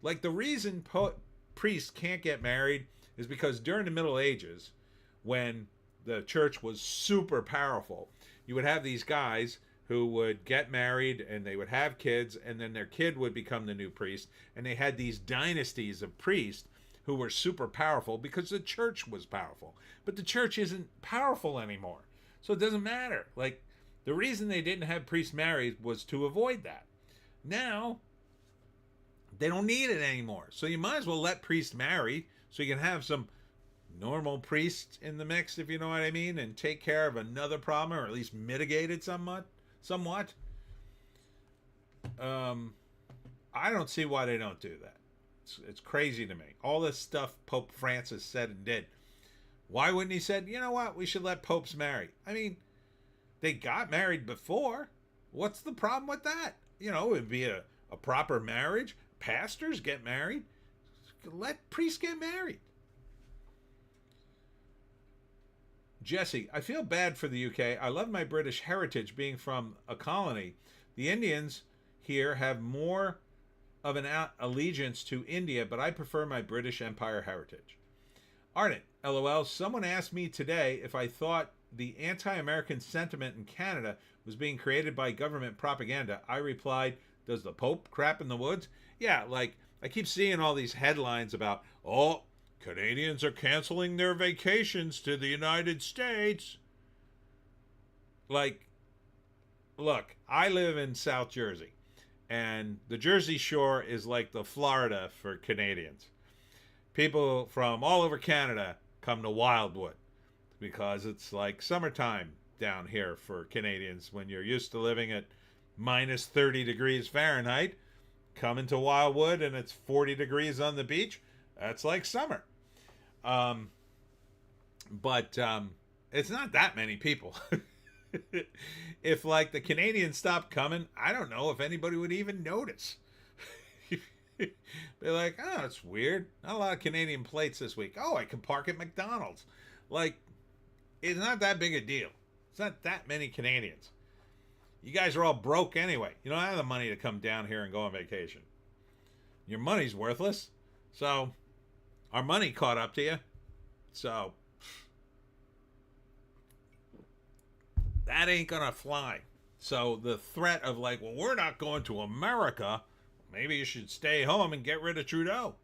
Speaker 1: Like, the reason priests can't get married is because during the Middle Ages, when the church was super powerful, you would have these guys who would get married and they would have kids, and then their kid would become the new priest, and they had these dynasties of priests who were super powerful because the church was powerful. But the church isn't powerful anymore, so it doesn't matter. Like, the reason they didn't have priests married was to avoid that. Now they don't need it anymore, so you might as well let priests marry so you can have some normal priests in the mix, if you know what I mean, and take care of another problem, or at least mitigate it somewhat. I don't see why they don't do that. It's crazy to me. All this stuff Pope Francis said and did. Why wouldn't he said, you know what, we should let popes marry? I mean, they got married before. What's the problem with that? You know, it'd be a proper marriage. Pastors get married. Let priests get married. Jesse, I feel bad for the UK. I love my British heritage being from a colony. The Indians here have more of an allegiance to India, but I prefer my British Empire heritage. Ardent, LOL, someone asked me today if I thought the anti-American sentiment in Canada was being created by government propaganda. I replied, does the Pope crap in the woods? Yeah, like, I keep seeing all these headlines about, oh, Canadians are canceling their vacations to the United States. Like, look, I live in South Jersey, and the Jersey Shore is like the Florida for Canadians. People from all over Canada come to Wildwood because it's like summertime down here for Canadians. When you're used to living at minus 30 degrees Fahrenheit, coming to Wildwood and it's 40 degrees on the beach, that's like summer. But it's not that many people. If like the Canadians stopped coming, I don't know if anybody would even notice. Be like, oh, it's weird. Not a lot of Canadian plates this week. Oh, I can park at McDonald's. Like, it's not that big a deal. It's not that many Canadians. You guys are all broke anyway. You don't have the money to come down here and go on vacation. Your money's worthless. So, our money caught up to you. So, that ain't gonna fly. So, the threat of like, well, we're not going to America. Maybe you should stay home and get rid of Trudeau.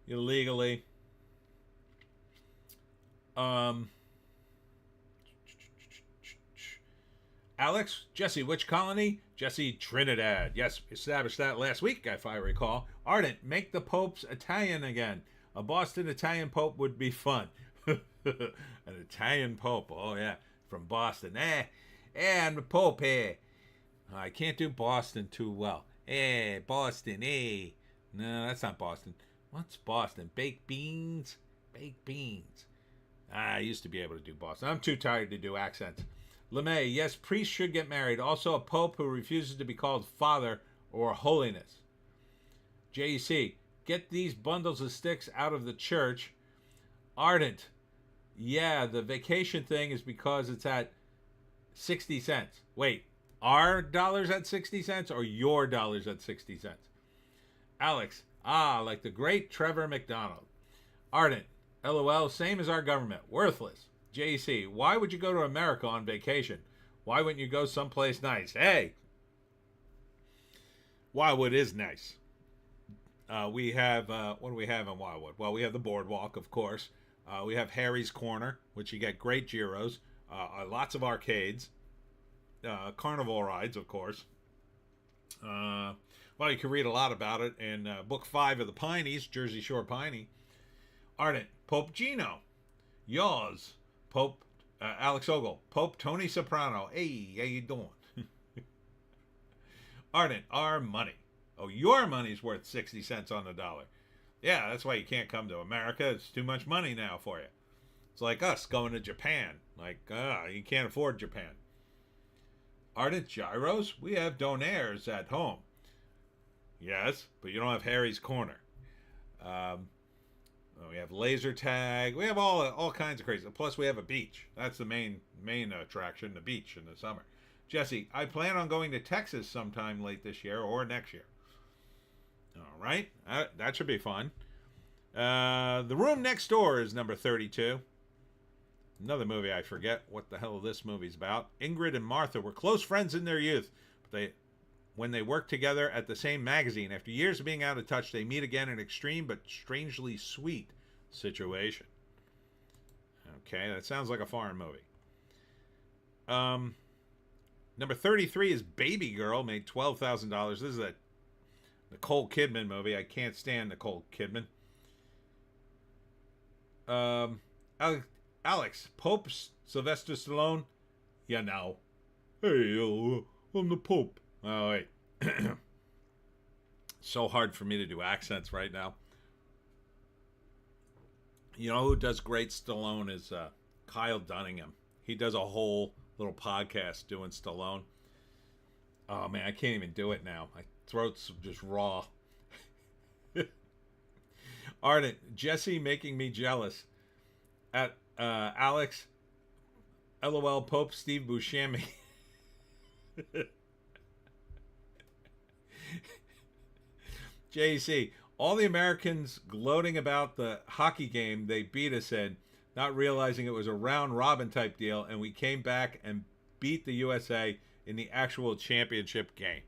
Speaker 1: Illegally. Alex, Jesse, which colony? Jesse, Trinidad. Yes, established that last week, if I recall. Ardent, make the popes Italian again. A Boston Italian pope would be fun. An Italian pope, oh yeah, from Boston. I'm the pope, I can't do Boston too well. Boston, No, that's not Boston. What's Boston? Baked beans? Baked beans. I used to be able to do Boston. I'm too tired to do accents. LeMay, yes, priests should get married. Also a pope who refuses to be called father or holiness. JEC, get these bundles of sticks out of the church. Ardent, yeah, the vacation thing is because it's at 60 cents. Wait, our dollars at 60 cents or your dollars at 60 cents? Alex, like the great Trevor McDonald. Ardent, LOL, same as our government, worthless. JC, why would you go to America on vacation? Why wouldn't you go someplace nice? Hey, Wildwood is nice. We have, what do we have in Wildwood? Well, we have the boardwalk, of course. We have Harry's Corner, which you get great gyros. Lots of arcades. Carnival rides, of course. Well, you can read a lot about it in Book 5 of the Pineys, Jersey Shore Piney. Ardent, Pope Gino. Yaws, Pope Alex Ogle. Pope Tony Soprano. Hey, how you doing? Ardent, our money. Oh, your money's worth 60 cents on the dollar. Yeah, that's why you can't come to America. It's too much money now for you. It's like us going to Japan. Like, you can't afford Japan. Ardent gyros? We have donaires at home. Yes, but you don't have Harry's Corner. We have laser tag. We have all kinds of crazy. Plus, we have a beach. That's the main attraction, the beach in the summer. Jesse, I plan on going to Texas sometime late this year or next year. All right, that should be fun. The Room Next Door is number 32. Another movie I forget what the hell this movie's about. Ingrid and Martha were close friends in their youth, but when they worked together at the same magazine, after years of being out of touch, they meet again in an extreme but strangely sweet situation. Okay, that sounds like a foreign movie. Number 33 is Baby Girl, made $12,000. This is a Nicole Kidman movie. I can't stand Nicole Kidman. Alex, Pope Sylvester Stallone. Yeah, now. Hey, I'm the Pope. Oh, wait. So hard for me to do accents right now. You know who does great Stallone is Kyle Dunningham. He does a whole little podcast doing Stallone. Oh, man, I can't even do it now. My throat's just raw. Ardent, Jesse making me jealous. At Alex, LOL, Pope Steve Buscemi. JC, all the Americans gloating about the hockey game they beat us in, not realizing it was a round robin type deal, and we came back and beat the USA in the actual championship game.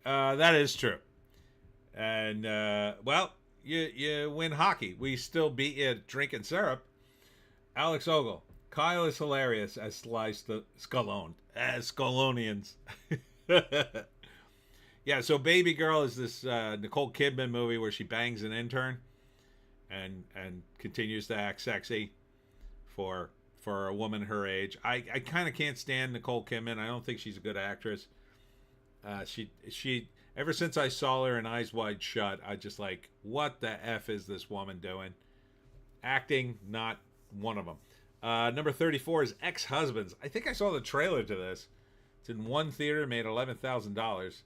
Speaker 1: That is true. And, well, you win hockey. We still beat you at drinking syrup. Alex Ogle, Kyle is hilarious as sliced the Scalone. As Scalonians. Yeah, so Baby Girl is this Nicole Kidman movie where she bangs an intern and continues to act sexy for a woman her age. I kind of can't stand Nicole Kidman. I don't think she's a good actress. She ever since I saw her in Eyes Wide Shut, I just like, what the F is this woman doing? Acting, not one of them. Number 34 is Ex-Husbands. I think I saw the trailer to this. It's in one theater, made $11,000.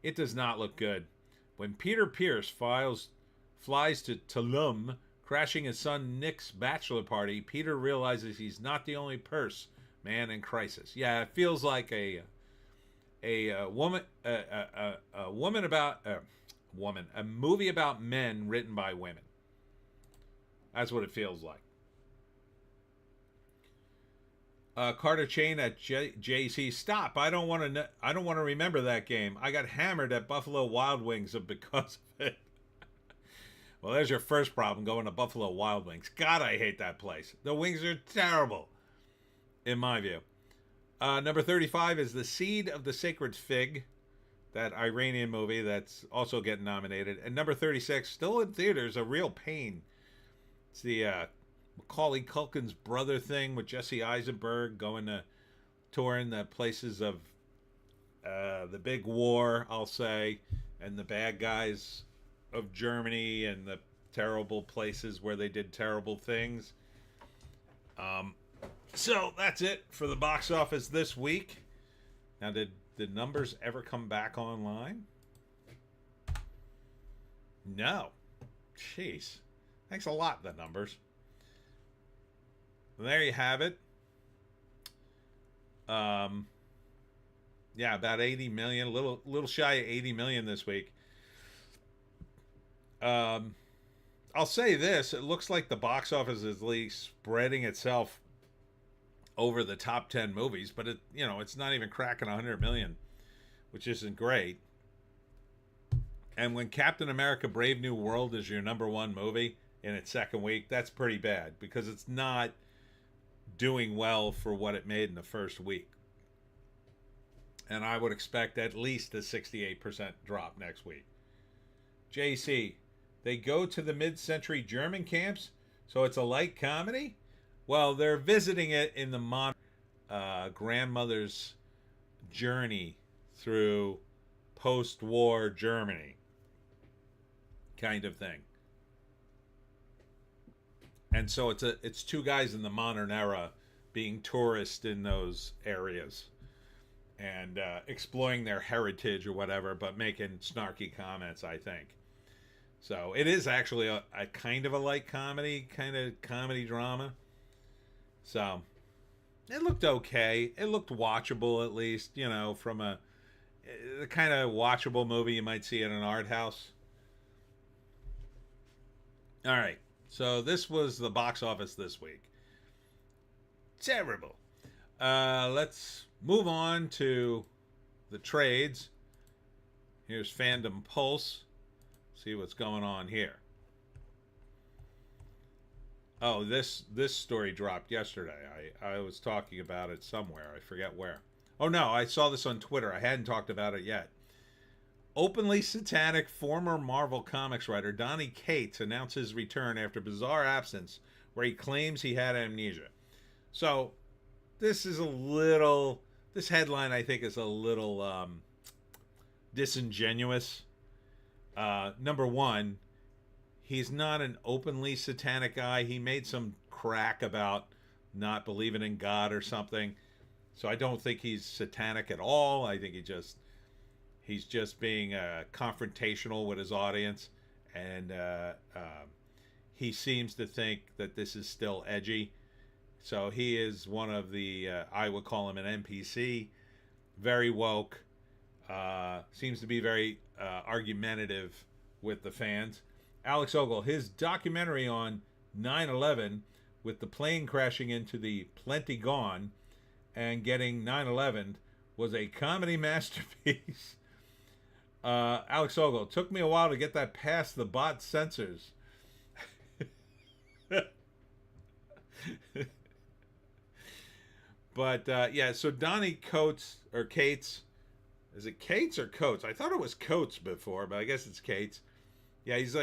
Speaker 1: It does not look good. When Peter Pierce flies to Tulum, crashing his son Nick's bachelor party, Peter realizes he's not the only man in crisis. Yeah, it feels like a movie about men written by women. That's what it feels like. Carter Chain at JC. Stop! I don't want to remember that game. I got hammered at Buffalo Wild Wings because of it. Well, there's your first problem, going to Buffalo Wild Wings. God, I hate that place. The wings are terrible, in my view. Number 35 is The Seed of the Sacred Fig, that Iranian movie that's also getting nominated. And number 36, still in theaters, A Real Pain. It's the Macaulay Culkin's brother thing with Jesse Eisenberg going to touring the places of the big war, I'll say, and the bad guys of Germany and the terrible places where they did terrible things. So that's it for the box office this week. Now, did the numbers ever come back online? No. Jeez. Thanks a lot, the numbers. Well, there you have it. Yeah, about 80 million, a little shy of 80 million this week. I'll say this, it looks like the box office is at least spreading itself over the top 10 movies, but it's not even cracking 100 million, which isn't great. And when Captain America Brave New World is your number one movie in its second week, that's pretty bad because it's not doing well for what it made in the first week. And I would expect at least a 68% drop next week. JC, they go to the mid-century German camps, so it's a light comedy? Well, they're visiting it in the modern grandmother's journey through post-war Germany kind of thing. And so it's two guys in the modern era being tourists in those areas and exploring their heritage or whatever, but making snarky comments, I think. So it is actually a kind of a light comedy, kind of comedy drama. So it looked okay. It looked watchable, at least, from the kind of watchable movie you might see at an art house. All right. So this was the box office this week. Terrible. Let's move on to the trades. Here's Fandom Pulse. See what's going on here. Oh, this story dropped yesterday. I was talking about it somewhere. I forget where. Oh, no, I saw this on Twitter. I hadn't talked about it yet. Openly satanic former Marvel Comics writer Donny Cates announces his return after bizarre absence where he claims he had amnesia. So, this headline I think is a little disingenuous. Number one, he's not an openly satanic guy. He made some crack about not believing in God or something. So I don't think he's satanic at all. I think he's just being confrontational with his audience. And he seems to think that this is still edgy. So he is one of the, I would call him an NPC, very woke, seems to be very argumentative with the fans. Alex Ogle, his documentary on 9/11 with the plane crashing into the Pentagon and getting 9/11 was a comedy masterpiece. Alex Ogle, took me a while to get that past the bot censors. But yeah, so Donny Cates, is it Cates or Coates? I thought it was Coates before, but I guess it's Cates. Yeah, he's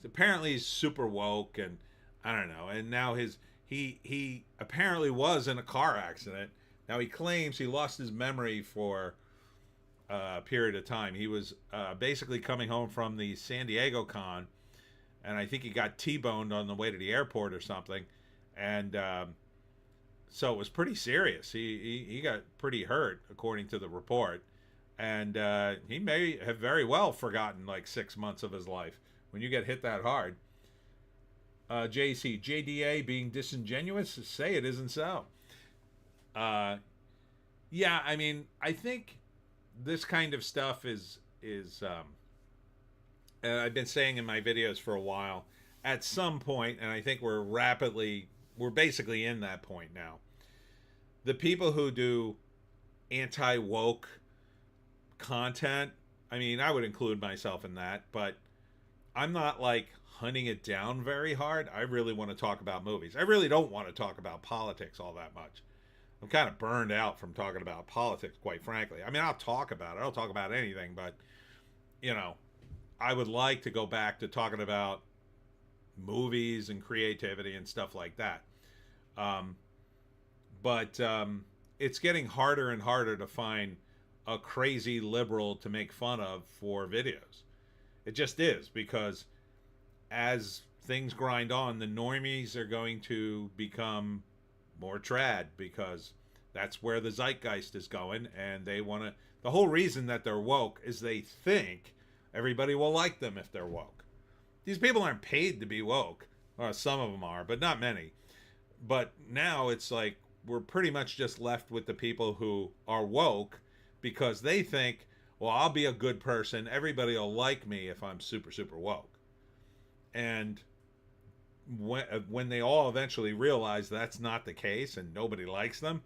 Speaker 1: apparently he's super woke, and I don't know. And now he apparently was in a car accident. Now he claims he lost his memory for a period of time. He was basically coming home from the San Diego con, and I think he got T-boned on the way to the airport or something. And So it was pretty serious. He got pretty hurt, according to the report, and he may have very well forgotten like 6 months of his life when you get hit that hard. JC JDA being disingenuous, say it isn't so. Uh, yeah, I mean, I think this kind of stuff is I've been saying in my videos for a while. At some point, and I think we're basically in that point now. The people who do anti-woke content, I mean, I would include myself in that, but I'm not like hunting it down very hard. I really want to talk about movies. I really don't want to talk about politics all that much. I'm kind of burned out from talking about politics, quite frankly. I mean, I'll talk about it. I'll talk about anything, but, you know, I would like to go back to talking about movies and creativity and stuff like that. Um, but it's getting harder and harder to find a crazy liberal to make fun of for videos. It just is, because as things grind on, the normies are going to become more trad, because that's where the zeitgeist is going, and they want to. The whole reason that they're woke is they think everybody will like them if they're woke. These people aren't paid to be woke. Well, some of them are, but not many. But now it's like we're pretty much just left with the people who are woke because they think, well, I'll be a good person. Everybody will like me if I'm super, super woke. And when they all eventually realize that's not the case and nobody likes them,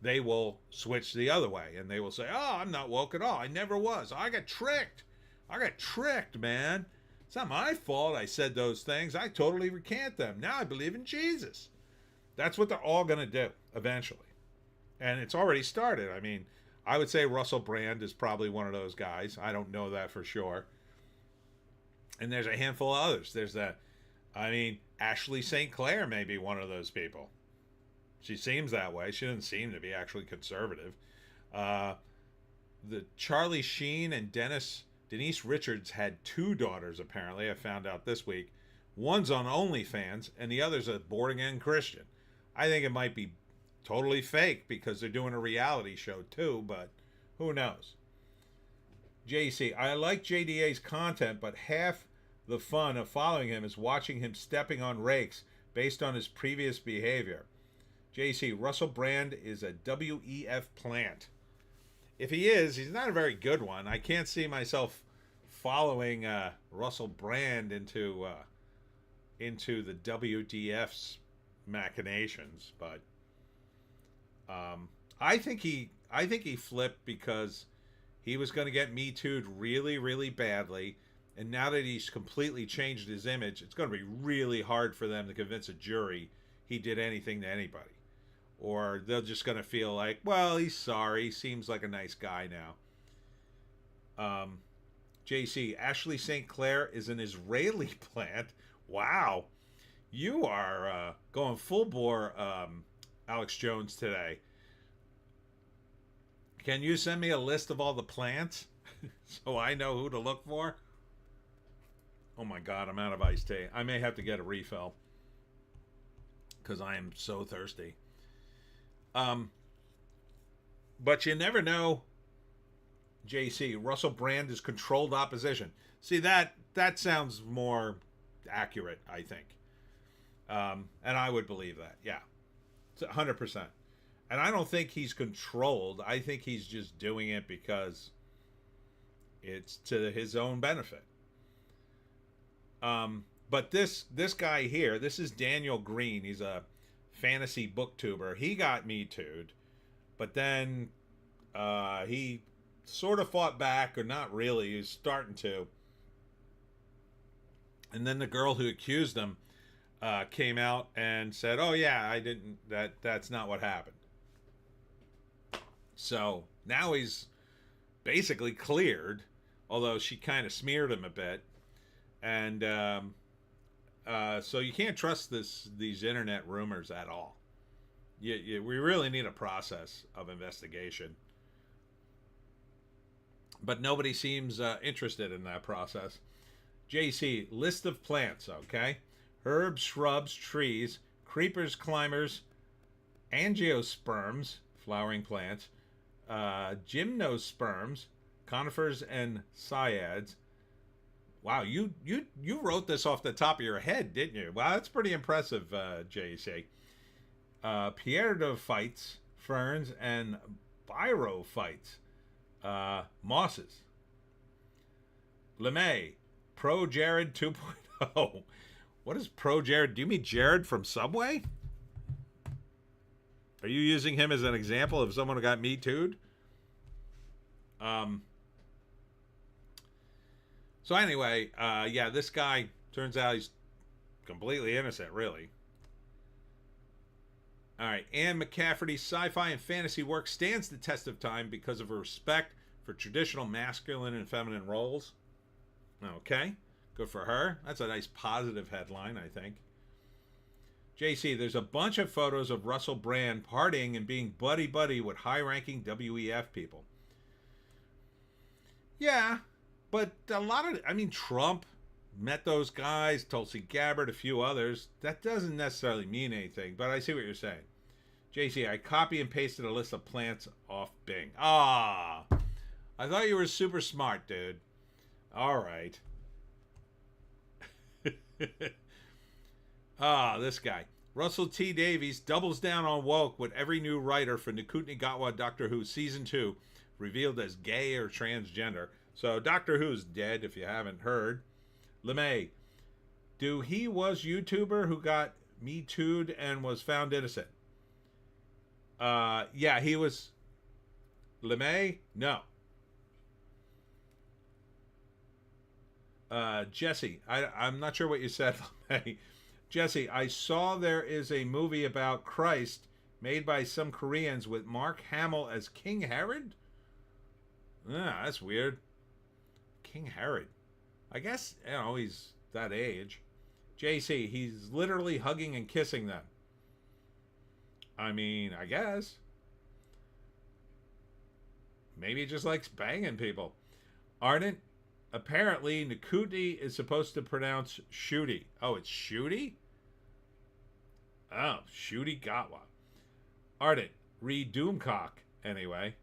Speaker 1: they will switch the other way. And they will say, oh, I'm not woke at all. I never was. I got tricked. I got tricked, man. It's not my fault I said those things. I totally recant them. Now I believe in Jesus. That's what they're all going to do eventually. And it's already started. I mean, I would say Russell Brand is probably one of those guys. I don't know that for sure. And there's a handful of others. There's that, I mean, Ashley St. Clair may be one of those people. She seems that way. She doesn't seem to be actually conservative. The Charlie Sheen and Denise Richards had 2 daughters, apparently. I found out this week. One's on OnlyFans, and the other's a born-again Christian. I think it might be totally fake because they're doing a reality show too, but who knows? JC, I like JDA's content, but half the fun of following him is watching him stepping on rakes based on his previous behavior. JC, Russell Brand is a WEF plant. If he is, he's not a very good one. I can't see myself following Russell Brand into the WDF's machinations, but I think he flipped because he was going to get Me Too'd really, really badly, and now that he's completely changed his image, it's going to be really hard for them to convince a jury he did anything to anybody. Or they're just going to feel like, well, he's sorry. He seems like a nice guy now. JC, Ashley St. Clair is an Israeli plant. Wow. You are going full bore, Alex Jones, today. Can you send me a list of all the plants so I know who to look for? Oh my God, I'm out of iced tea. I may have to get a refill because I am so thirsty. But you never know, JC. Russell Brand is controlled opposition. See, that sounds more accurate, I think. And I would believe that. Yeah. It's 100%. And I don't think he's controlled. I think he's just doing it because it's to his own benefit. But this guy here, this is Daniel Green. He's a fantasy booktuber. He got Me Too'd, but then he sort of fought back, or not really. He was starting to. And then the girl who accused him came out and said, "Oh yeah, I didn't. That's not what happened." So now he's basically cleared, although she kind of smeared him a bit, and so you can't trust these internet rumors at all. We really need a process of investigation, but nobody seems interested in that process. JC, list of plants, okay? Herbs, shrubs, trees, creepers, climbers, angiosperms, flowering plants, gymnosperms, conifers, and syads. Wow, you wrote this off the top of your head, didn't you? Wow, that's pretty impressive, JC. Pieridophytes, ferns, and birophytes, mosses. LeMay, Pro Jared 2.0. What is Pro Jared? Do you mean Jared from Subway? Are you using him as an example of someone who got Me Too'd? So anyway, yeah, this guy, turns out he's completely innocent, really. All right, Anne McCafferty's sci-fi and fantasy work stands the test of time because of her respect for traditional masculine and feminine roles. Okay, good for her. That's a nice positive headline, I think. JC, there's a bunch of photos of Russell Brand partying and being buddy-buddy with high-ranking WEF people. Yeah, but a lot of, I mean, Trump met those guys, Tulsi Gabbard, a few others. That doesn't necessarily mean anything, but I see what you're saying. JC, I copy and pasted a list of plants off Bing. Ah, I thought you were super smart, dude. All right. This guy. Russell T. Davies doubles down on woke with every new writer for Nikutni Gatwa Doctor Who Season 2 revealed as gay or transgender. So Doctor Who's dead, if you haven't heard. LeMay, do he was YouTuber who got Me Too'd and was found innocent? Yeah, he was. LeMay? No. Jesse, I'm not sure what you said, LeMay. Jesse, I saw there is a movie about Christ made by some Koreans with Mark Hamill as King Herod? Yeah, that's weird. King Herod. I guess, you know, he's that age. JC, he's literally hugging and kissing them. I mean, I guess. Maybe he just likes banging people. Ardent, apparently Nikutni is supposed to pronounce Shooty. Oh, it's Shooty? Oh, Shooty Gatwa. Ardent, read Doomcock, anyway.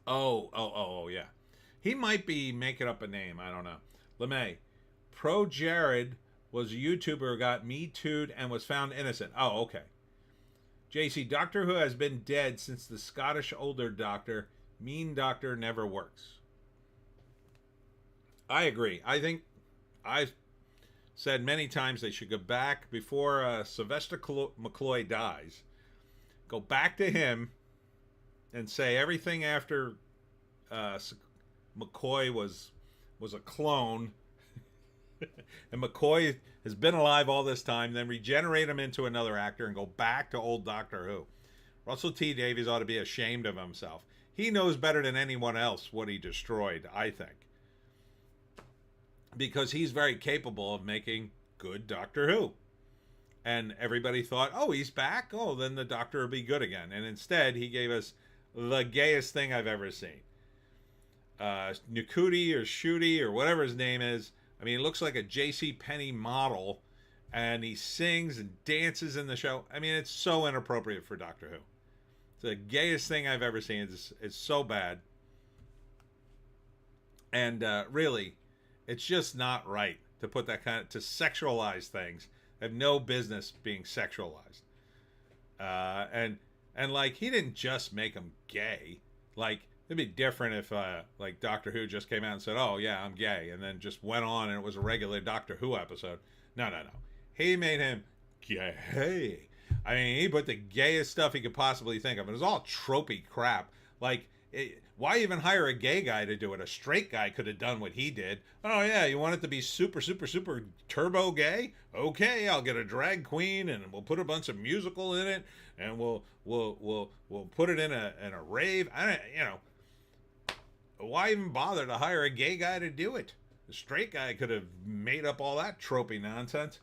Speaker 1: Oh, yeah. He might be making up a name. I don't know. LeMay, Pro Jared was a YouTuber who got Me Too'd and was found innocent. Oh, okay. JC, Doctor Who has been dead since the Scottish older Doctor. Mean Doctor never works. I agree. I think I've said many times they should go back before Sylvester McCoy dies. Go back to him and say everything after McCoy was a clone, and McCoy has been alive all this time, then regenerate him into another actor and go back to old Doctor Who. Russell T. Davies ought to be ashamed of himself. He knows better than anyone else what he destroyed, I think. Because he's very capable of making good Doctor Who. And everybody thought, oh, he's back? Oh, then the Doctor will be good again. And instead, he gave us the gayest thing I've ever seen. Nikutni or Shooty or whatever his name is. I mean, it looks like a J.C. Penney model. And he sings and dances in the show. I mean, it's so inappropriate for Doctor Who. It's the gayest thing I've ever seen. It's so bad. And really, it's just not right to put that kind of, to sexualize things. Have no business being sexualized. And like, he didn't just make him gay. Like, it'd be different if like Doctor Who just came out and said, oh yeah, I'm gay, and then just went on and it was a regular Doctor Who episode. No. He made him gay. I mean, he put the gayest stuff he could possibly think of. It was all tropey crap. Like, why even hire a gay guy to do it? A straight guy could have done what he did. Oh yeah, you want it to be super, super, super turbo gay? Okay, I'll get a drag queen and we'll put a bunch of musical in it, and we'll put it in a rave. Why even bother to hire a gay guy to do it? The straight guy could have made up all that tropey nonsense.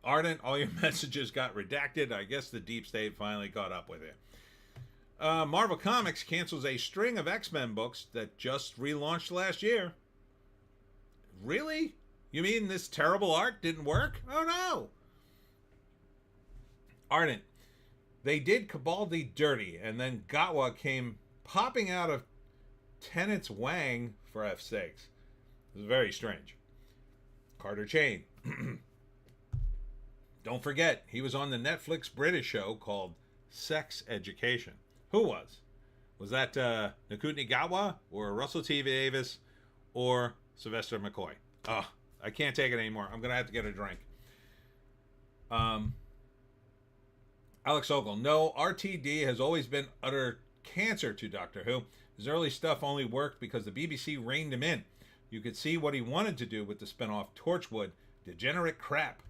Speaker 1: Ardent, all your messages got redacted. I guess the deep state finally caught up with you. Marvel Comics cancels a string of X-Men books that just relaunched last year. Really? You mean this terrible art didn't work? Oh no. Ardent. They did Cabaldi dirty, and then Gatwa came popping out of Tennant's Wang for F's sakes. It was very strange. Carter Chain. Don't forget, he was on the Netflix British show called Sex Education. Who was? Was that Nakutni Gatwa or Russell T. Davis or Sylvester McCoy? Oh, I can't take it anymore. I'm going to have to get a drink. Alex Ogle. No, RTD has always been utter cancer to Doctor Who. His early stuff only worked because the BBC reined him in. You could see what he wanted to do with the spinoff Torchwood. Degenerate crap.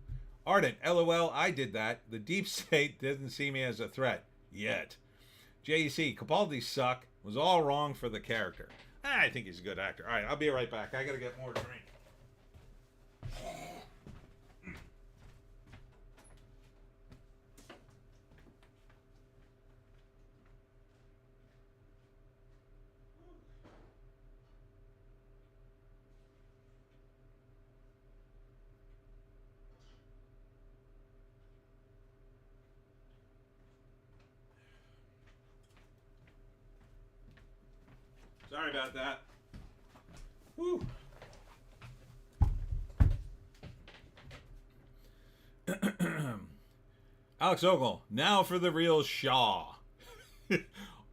Speaker 1: Ardent. LOL, I did that. The deep state didn't see me as a threat. Yet. JEC. Capaldi suck. Was all wrong for the character. I think he's a good actor. All right, I'll be right back. I got to get more drink. Sorry about that. Whew. Alex Ogle, now for the real Shaw.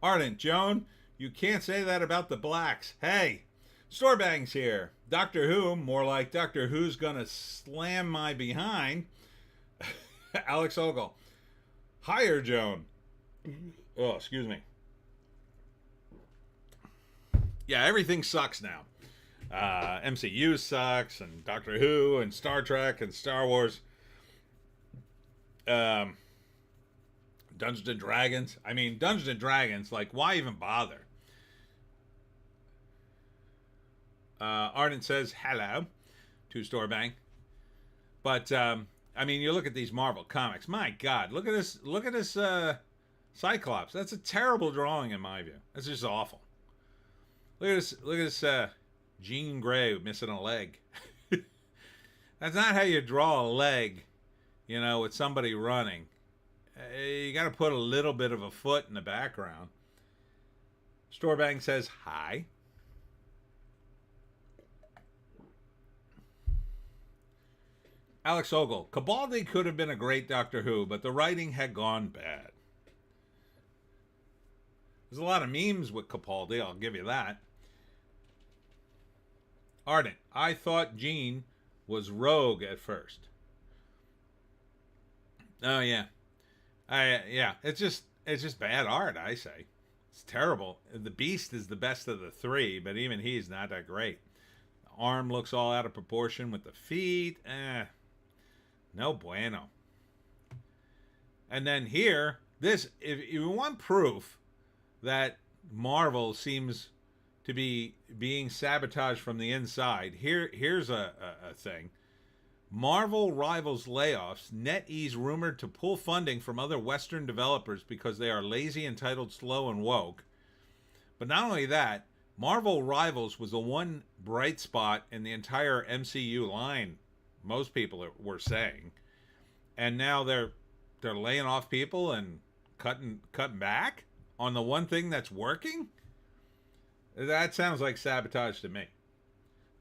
Speaker 1: Ardent, Joan, you can't say that about the blacks. Hey, Storebangs here. Doctor Who, more like Doctor Who's gonna slam my behind. Alex Ogle, higher Joan. Oh, excuse me. Yeah, everything sucks now. MCU sucks, and Doctor Who, and Star Trek, and Star Wars. Dungeons and Dragons. I mean, Dungeons and Dragons, like, why even bother? Ardent says, hello, to Storebang. But, I mean, you look at these Marvel comics. My God, look at this Cyclops. That's a terrible drawing in my view. That's just awful. Look at this Jean Grey missing a leg. That's not how you draw a leg, you know, with somebody running. You got to put a little bit of a foot in the background. Storebang says, hi. Alex Ogle, Cabaldi could have been a great Doctor Who, but the writing had gone bad. There's a lot of memes with Capaldi, I'll give you that. Ardent, I thought Jean was rogue at first. Oh yeah. It's just bad art, I say. It's terrible. The Beast is the best of the three, but even he's not that great. The arm looks all out of proportion with the feet. No bueno. And then here, this, if you want proof that Marvel seems to be being sabotaged from the inside, here's a thing. Marvel rivals layoffs. NetEase rumored to pull funding from other Western developers because they are lazy, entitled, slow, and woke. But not only that, Marvel Rivals was the one bright spot in the entire MCU line, most people were saying. And now they're laying off people and cutting back on the one thing that's working? That sounds like sabotage to me.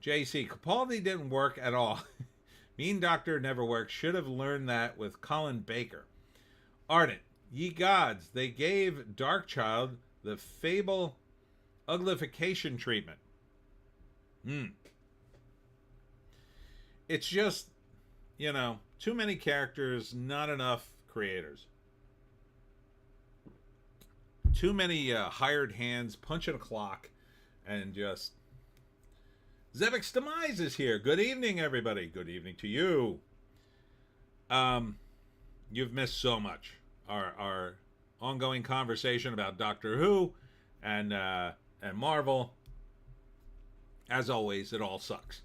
Speaker 1: JC, Capaldi didn't work at all. Mean Doctor never worked. Should have learned that with Colin Baker. Ardent, ye gods, they gave Darkchild the Fable uglification treatment. It's just, you know, too many characters, not enough creators. Too many hired hands punching a clock, and just... Zevic's Demise is here. Good evening, everybody. Good evening to you. You've missed so much. Our ongoing conversation about Doctor Who and Marvel. As always, it all sucks.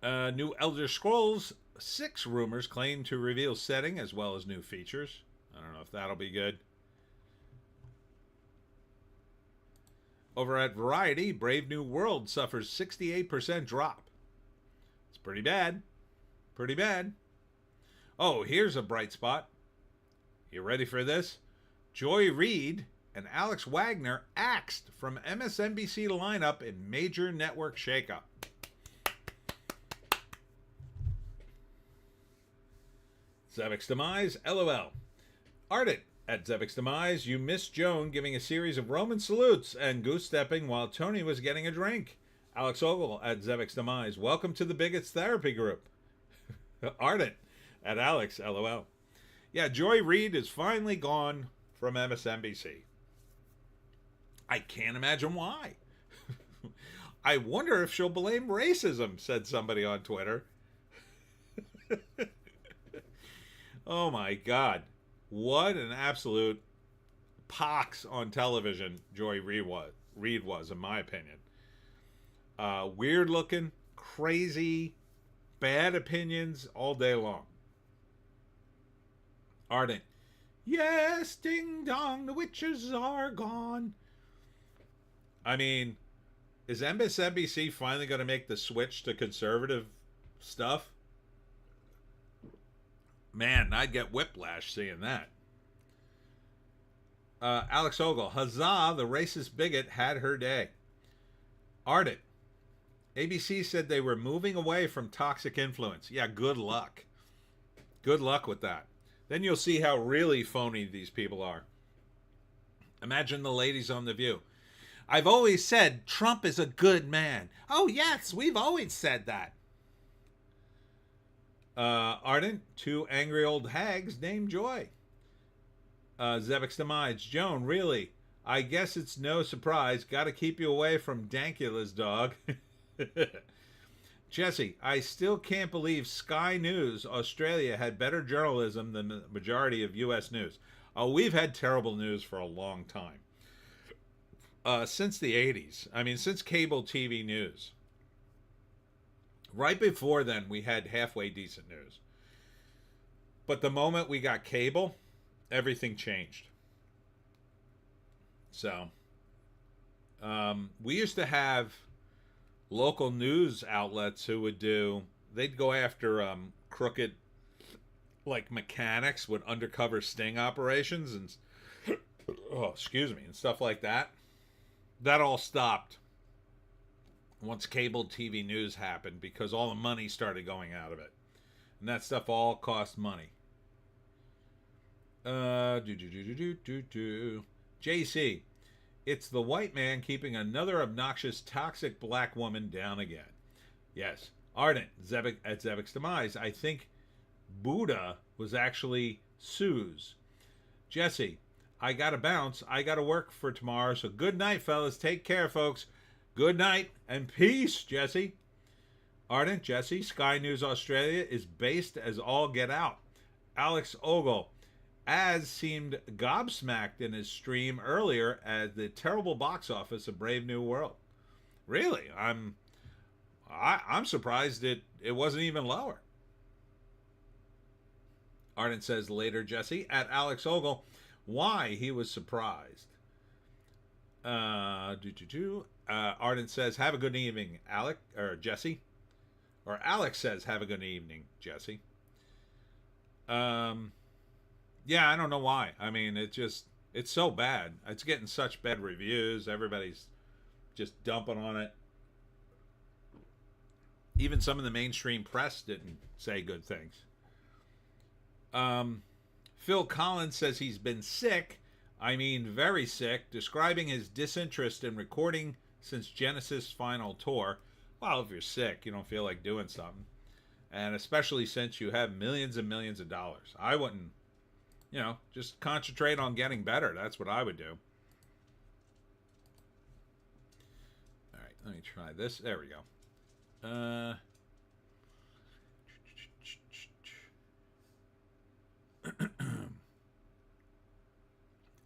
Speaker 1: New Elder Scrolls 6 rumors claim to reveal setting as well as new features. I don't know if that'll be good. Over at Variety, Brave New World suffers 68% drop. It's pretty bad. Pretty bad. Oh, here's a bright spot. You ready for this? Joy Reid and Alex Wagner axed from MSNBC lineup in major network shakeup. Zevek's demise, LOL. Ardent at Zevek's demise, you missed Joan giving a series of Roman salutes and goose-stepping while Tony was getting a drink. Alex Ogle at Zevek's demise, welcome to the Bigots Therapy Group. Ardent at Alex, LOL. Yeah, Joy Reid is finally gone from MSNBC. I can't imagine why. I wonder if she'll blame racism, said somebody on Twitter. Oh my God. What an absolute pox on television Joy Reid was, in my opinion. Weird looking, crazy, bad opinions all day long. Ardent. Yes, ding dong, the witches are gone. I mean, is MSNBC finally going to make the switch to conservative stuff? Man, I'd get whiplash seeing that. Alex Ogle, huzzah, the racist bigot had her day. Ardent. ABC said they were moving away from toxic influence. Yeah, good luck. Good luck with that. Then you'll see how really phony these people are. Imagine the ladies on The View. I've always said Trump is a good man. Oh, yes, we've always said that. Ardent, two angry old hags named Joy. Zevek's demise. Joan, really? I guess it's no surprise. Gotta keep you away from Dankula's dog. Jesse, I still can't believe Sky News Australia had better journalism than the majority of U.S. news. Oh, we've had terrible news for a long time. Since the 80s. I mean, since cable TV news. Right before then, we had halfway decent news. But the moment we got cable, everything changed. So, we used to have local news outlets who would they'd go after crooked, like mechanics with undercover sting operations and, and stuff like that. That all stopped once cable TV news happened because all the money started going out of it. And that stuff all cost money. JC, it's the white man keeping another obnoxious, toxic black woman down again. Yes. Ardent, at Zevek's demise, I think Buddha was actually Sue's. Jesse, I gotta bounce. I gotta work for tomorrow. So good night, fellas. Take care, folks. Good night and peace, Jesse. Ardent, Jesse, Sky News Australia is based as all get out. Alex Ogle, Az seemed gobsmacked in his stream earlier at the terrible box office of Brave New World. Really? I'm surprised it wasn't even lower. Ardent says later, Jesse, at Alex Ogle, why he was surprised. Ardent says, have a good evening, Jesse. Or Alex says, have a good evening, Jesse. Yeah, I don't know why. I mean, it's so bad. It's getting such bad reviews. Everybody's just dumping on it. Even some of the mainstream press didn't say good things. Phil Collins says he's been sick. I mean, very sick, describing his disinterest in recording since Genesis' final tour. Well, if you're sick, you don't feel like doing something. And especially since you have millions and millions of dollars. I wouldn't, just concentrate on getting better. That's what I would do. All right, let me try this. There we go.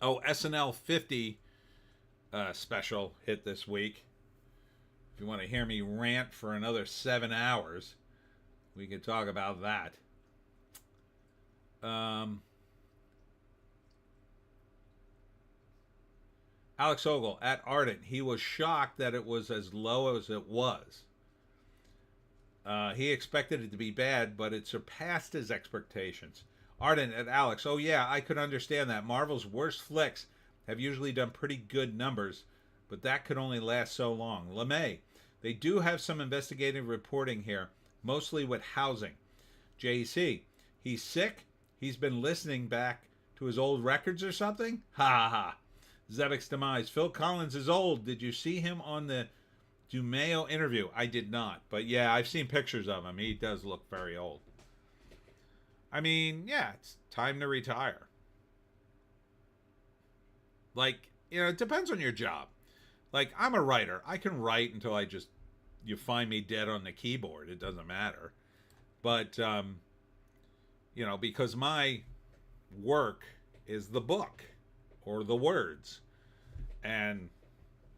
Speaker 1: SNL 50 special hit this week. If you want to hear me rant for another 7 hours, we can talk about that. Alex Ogle at Ardent. He was shocked that it was as low as it was. He expected it to be bad, but it surpassed his expectations. Ardent at Alex. Oh, yeah, I could understand that. Marvel's worst flicks have usually done pretty good numbers, but that could only last so long. LeMay. They do have some investigative reporting here, mostly with housing. JC. He's sick? He's been listening back to his old records or something? Ha ha ha. Zevek's demise. Phil Collins is old. Did you see him on the DiMeo interview? I did not. But yeah, I've seen pictures of him. He does look very old. I mean, yeah, it's time to retire. Like, it depends on your job. Like, I'm a writer. I can write until you find me dead on the keyboard. It doesn't matter. But, because my work is the book or the words. And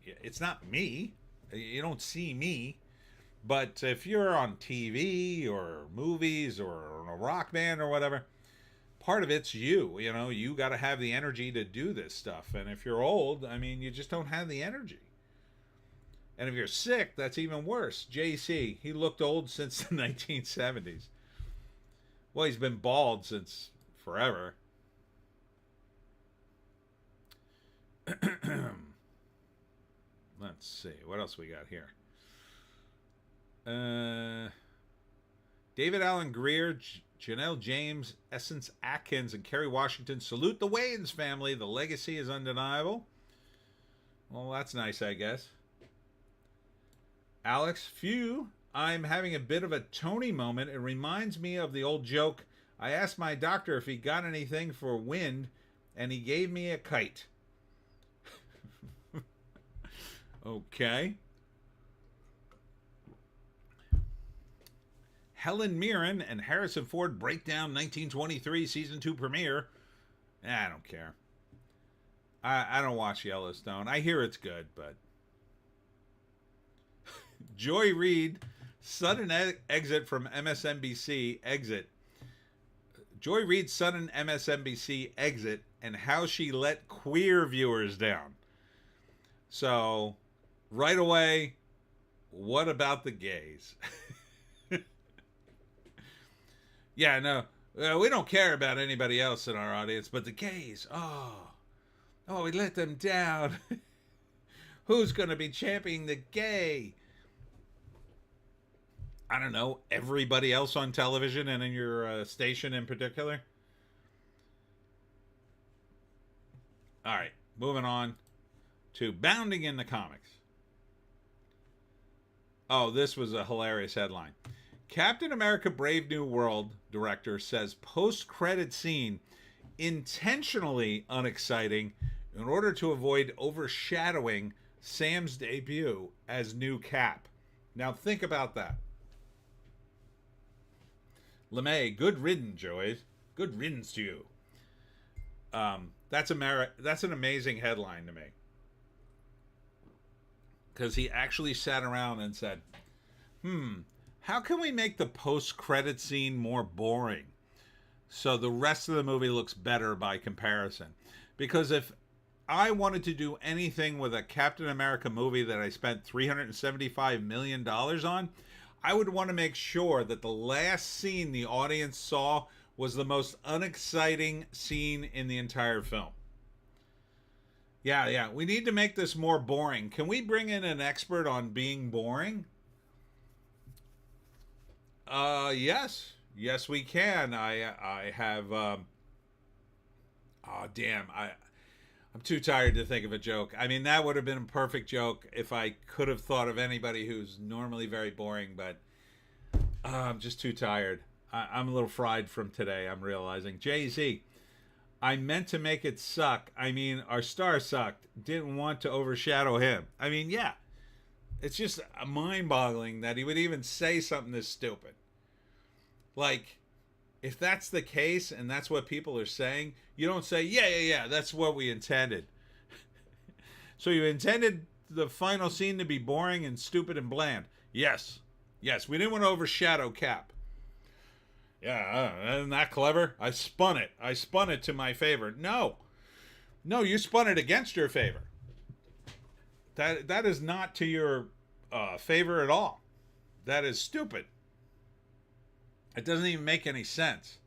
Speaker 1: it's not me. You don't see me. But if you're on TV or movies or in a rock band or whatever, part of it's you. You got to have the energy to do this stuff. And if you're old, you just don't have the energy. And if you're sick, that's even worse. JC, he looked old since the 1970s. Well, he's been bald since forever. Let's see. What else we got here? David Allen Greer, Janelle James, Essence Atkins, and Kerry Washington salute the Wayans family. The legacy is undeniable. Well, that's nice, I guess. Alex, phew, I'm having a bit of a Tony moment. It reminds me of the old joke. I asked my doctor if he got anything for wind, and he gave me a kite. Okay. Helen Mirren and Harrison Ford break down 1923 season 2 premiere. I don't care. I don't watch Yellowstone. I hear it's good, but Joy Reid, sudden exit from MSNBC exit. Joy Reid's sudden MSNBC exit and how she let queer viewers down. So, right away, what about the gays? Yeah, no, we don't care about anybody else in our audience, but the gays, we let them down. Who's going to be championing the gay? I don't know, everybody else on television and in your station in particular? All right, moving on to Bounding in the Comics. Oh, this was a hilarious headline. Captain America Brave New World director says post-credit scene intentionally unexciting in order to avoid overshadowing Sam's debut as new Cap. Now think about that. LeMay, good riddance, Joey. Good riddance to you. That's an amazing headline to me. Because he actually sat around and said, how can we make the post-credit scene more boring so the rest of the movie looks better by comparison? Because if I wanted to do anything with a Captain America movie that I spent $375 million on, I would want to make sure that the last scene the audience saw was the most unexciting scene in the entire film. Yeah, we need to make this more boring. Can we bring in an expert on being boring? Yes, we can. I have. I'm too tired to think of a joke. That would have been a perfect joke if I could have thought of anybody who's normally very boring, but I'm just too tired. I'm a little fried from today, I'm realizing. Jay-Z, I meant to make it suck. Our star sucked. Didn't want to overshadow him. Yeah. It's just mind-boggling that he would even say something this stupid. Like, if that's the case and that's what people are saying, you don't say, yeah, that's what we intended. So you intended the final scene to be boring and stupid and bland. Yes, we didn't want to overshadow Cap. Yeah, isn't that clever? I spun it to my favor. No, you spun it against your favor. That is not to your favor at all. That is stupid. It doesn't even make any sense.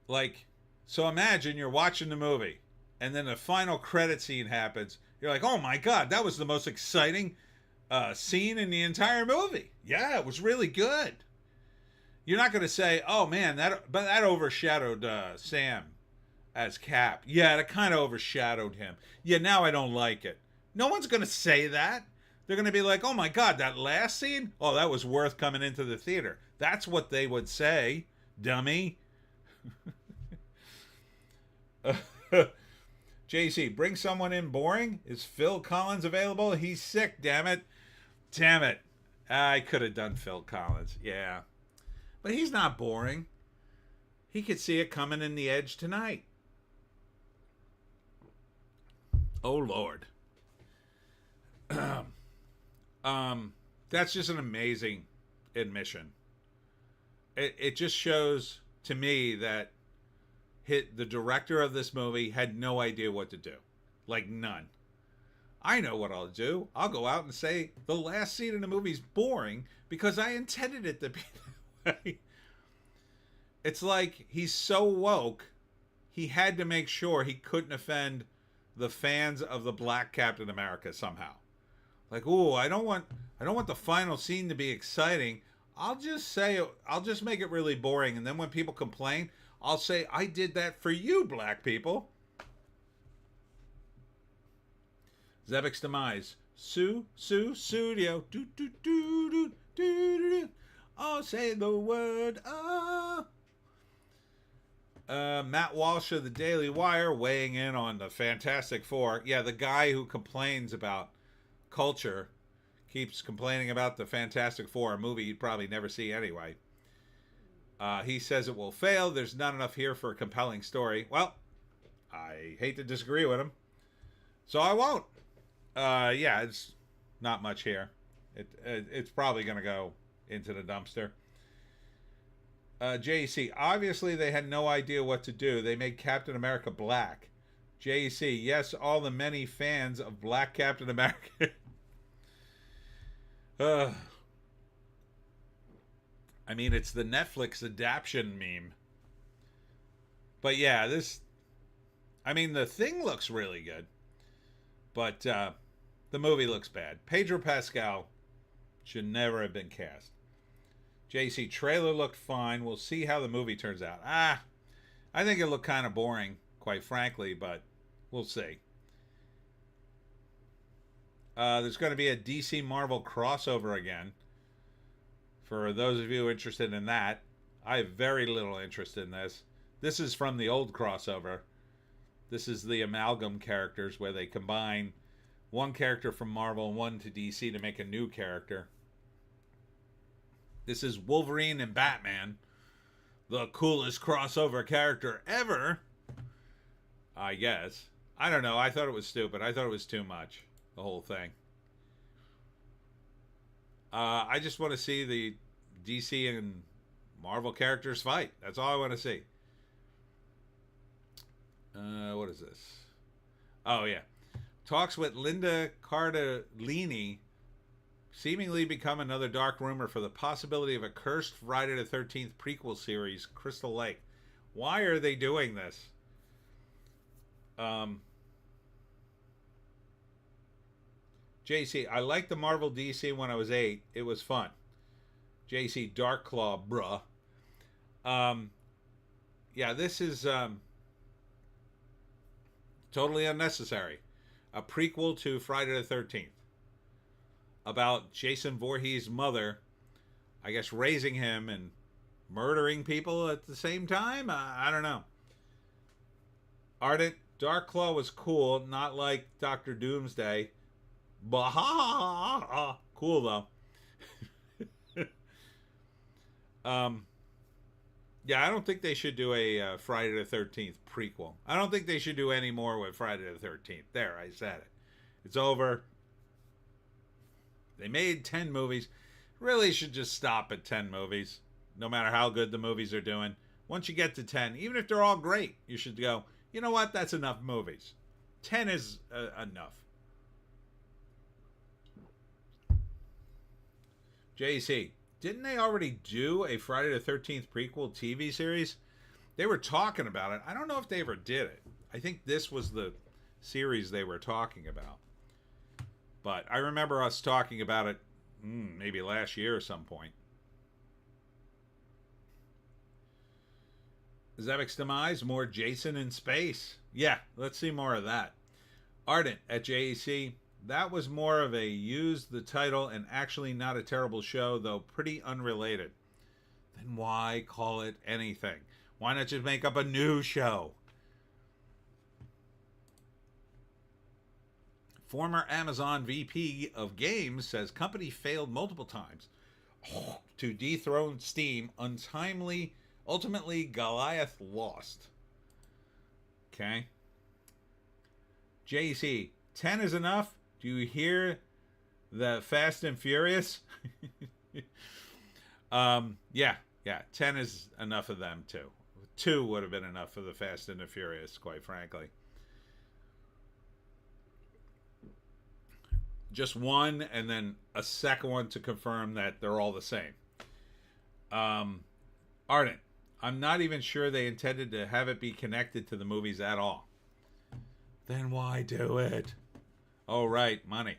Speaker 1: Like, so imagine you're watching the movie, and then the final credit scene happens. You're like, oh my god, that was the most exciting scene in the entire movie. Yeah, it was really good. You're not going to say, oh man, that overshadowed Sam as Cap. Yeah, that kind of overshadowed him. Yeah, now I don't like it. No one's going to say that. They're going to be like, oh my god, that last scene? Oh, that was worth coming into the theater. That's what they would say, dummy. JC, bring someone in boring? Is Phil Collins available? He's sick, damn it. Damn it. I could have done Phil Collins. Yeah. But he's not boring. He could see it coming in the Edge tonight. Oh, Lord. That's just an amazing admission. It just shows to me that the director of this movie had no idea what to do. Like, none. I know what I'll do. I'll go out and say the last scene in the movie's boring because I intended it to be that way. It's like he's so woke, he had to make sure he couldn't offend the fans of the Black Captain America somehow. Like, ooh, I don't want the final scene to be exciting. I'll just make it really boring, and then when people complain, I'll say, I did that for you, black people. Zebek's demise. Studio. Do, do, do, do, do, do. Oh, say the word. Matt Walsh of the Daily Wire weighing in on the Fantastic Four. Yeah, the guy who complains about culture keeps complaining about the Fantastic Four, a movie you'd probably never see anyway. He says it will fail. There's not enough here for a compelling story. Well, I hate to disagree with him, so I won't. Yeah, it's not much here. It's probably going to go into the dumpster. JC, obviously they had no idea what to do. They made Captain America black. JC, yes, all the many fans of Black Captain America. I mean, it's the Netflix adaptation meme. But yeah, the Thing looks really good. But the movie looks bad. Pedro Pascal should never have been cast. JC, trailer looked fine. We'll see how the movie turns out. I think it looked kind of boring, quite frankly, but we'll see. There's going to be a DC Marvel crossover again. For those of you interested in that, I have very little interest in this. This is from the old crossover. This is the amalgam characters where they combine one character from Marvel and one to DC to make a new character. This is Wolverine and Batman, the coolest crossover character ever, I guess. I don't know. I thought it was stupid. I thought it was too much, the whole thing. I just want to see the DC and Marvel characters fight. That's all I want to see. What is this? Oh, yeah. Talks with Linda Cardellini seemingly become another dark rumor for the possibility of a cursed Friday the 13th prequel series, Crystal Lake. Why are they doing this? JC, I liked the Marvel DC when I was 8. It was fun. JC, Dark Claw, bruh. Yeah, this is totally unnecessary. A prequel to Friday the 13th. About Jason Voorhees' mother, I guess, raising him and murdering people at the same time? I don't know. Ardent, Dark Claw was cool, not like Dr. Doomsday. Bah, cool though. Yeah, I don't think they should do a Friday the 13th prequel. I don't think they should do any more with Friday the 13th. There, I said it. It's over. They made 10 movies. Really should just stop at 10 movies, no matter how good the movies are doing. Once you get to 10, even if they're all great, you should go, you know what, that's enough movies. 10 is enough. JC, didn't they already do a Friday the 13th prequel TV series? They were talking about it. I don't know if they ever did it. I think this was the series they were talking about. But I remember us talking about it maybe last year or some point. Zevek's demise, more Jason in space. Yeah, let's see more of that. Ardent at JEC, that was more of a use the title and actually not a terrible show, though pretty unrelated. Then why call it anything? Why not just make up a new show? Former Amazon VP of Games says company failed multiple times to dethrone Steam. Ultimately, Goliath lost. Okay. JC, 10 is enough? Do you hear the Fast and Furious? Yeah, 10 is enough of them too. 2 would have been enough for the Fast and the Furious, quite frankly. Just 1 and then a second one to confirm that they're all the same. Ardent, I'm not even sure they intended to have it be connected to the movies at all. Then why do it? Oh, right, money.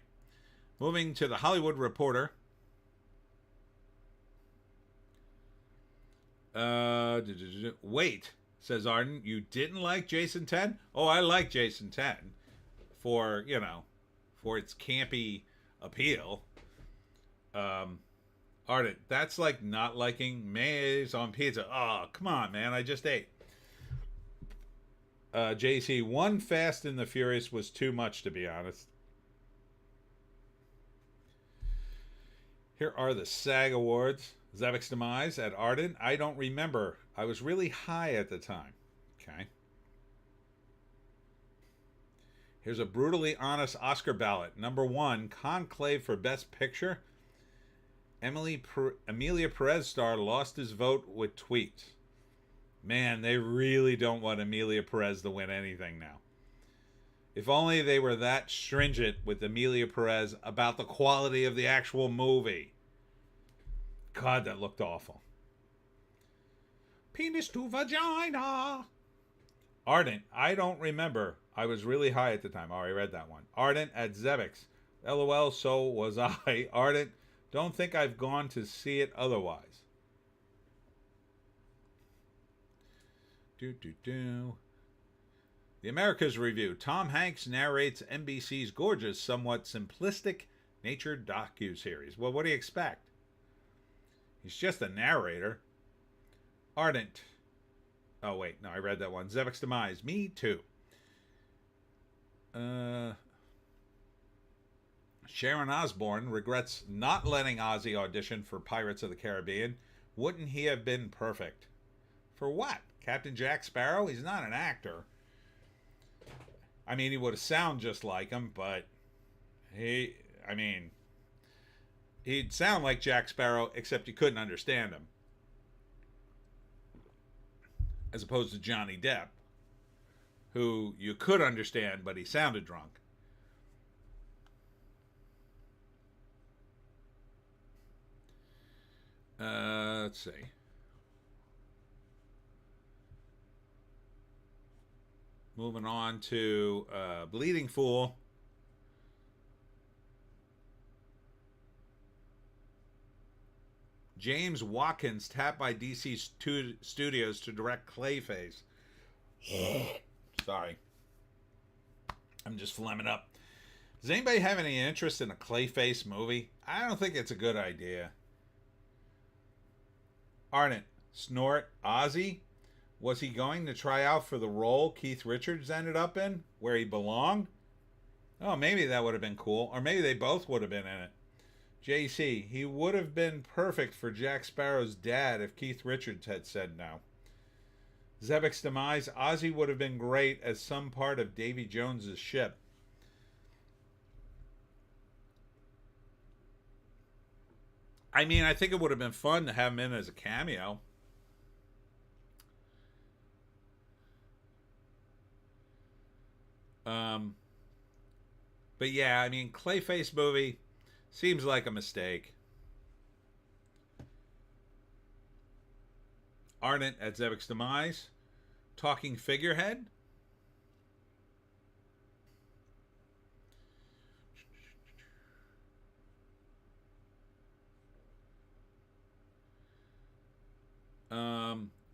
Speaker 1: Moving to the Hollywood Reporter. Wait, says Arden, you didn't like Jason 10? Oh, I like Jason 10 for, for its campy appeal. Ardent, that's like not liking mayonnaise on pizza. Oh, come on, man, I just ate. JC, 1 Fast and the Furious was too much, to be honest. Here are the SAG Awards. Zavek's demise at Arden. I don't remember. I was really high at the time. Okay. Here's a brutally honest Oscar ballot. Number 1, Conclave for Best Picture. Emilia Perez star lost his vote with tweets. Man, they really don't want Emilia Perez to win anything now. If only they were that stringent with Emilia Perez about the quality of the actual movie. God, that looked awful. Penis to vagina. Ardent, I don't remember. I was really high at the time. I read that one. Ardent at Zevix. LOL, so was I. Ardent, don't think I've gone to see it otherwise. The Americas Review. Tom Hanks narrates NBC's gorgeous, somewhat simplistic nature docu-series. Well, what do you expect? He's just a narrator. Ardent. Oh, wait. No, I read that one. Zevek's demise. Me too. Sharon Osbourne regrets not letting Ozzy audition for Pirates of the Caribbean. Wouldn't he have been perfect? For what? Captain Jack Sparrow? He's not an actor. I mean, he would have sounded just like him, but he'd sound like Jack Sparrow, except you couldn't understand him. As opposed to Johnny Depp, who you could understand, but he sounded drunk. Let's see. Moving on to Bleeding Fool. James Watkins tapped by DC Studios to direct Clayface. Sorry. I'm just phlegming up. Does anybody have any interest in a Clayface movie? I don't think it's a good idea. Ardent, Snort, Ozzy? Was he going to try out for the role Keith Richards ended up in, where he belonged? Oh, maybe that would have been cool. Or maybe they both would have been in it. JC, he would have been perfect for Jack Sparrow's dad if Keith Richards had said no. Zebek's demise, Ozzy would have been great as some part of Davy Jones's ship. I mean, I think it would have been fun to have him in as a cameo. But yeah, I mean, Clayface movie seems like a mistake. Ardent at Zebek's Demise. Talking Figurehead.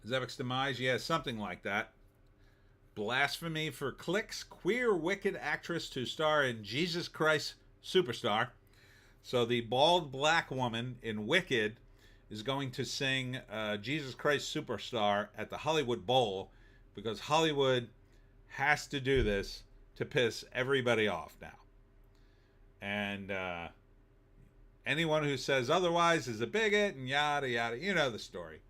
Speaker 1: Zebek's Demise, yeah, something like that. Blasphemy for Clicks. Queer wicked actress to star in Jesus Christ Superstar. So the bald black woman in Wicked is going to sing Jesus Christ Superstar at the Hollywood Bowl because Hollywood has to do this to piss everybody off now. And anyone who says otherwise is a bigot and yada yada. You know the story.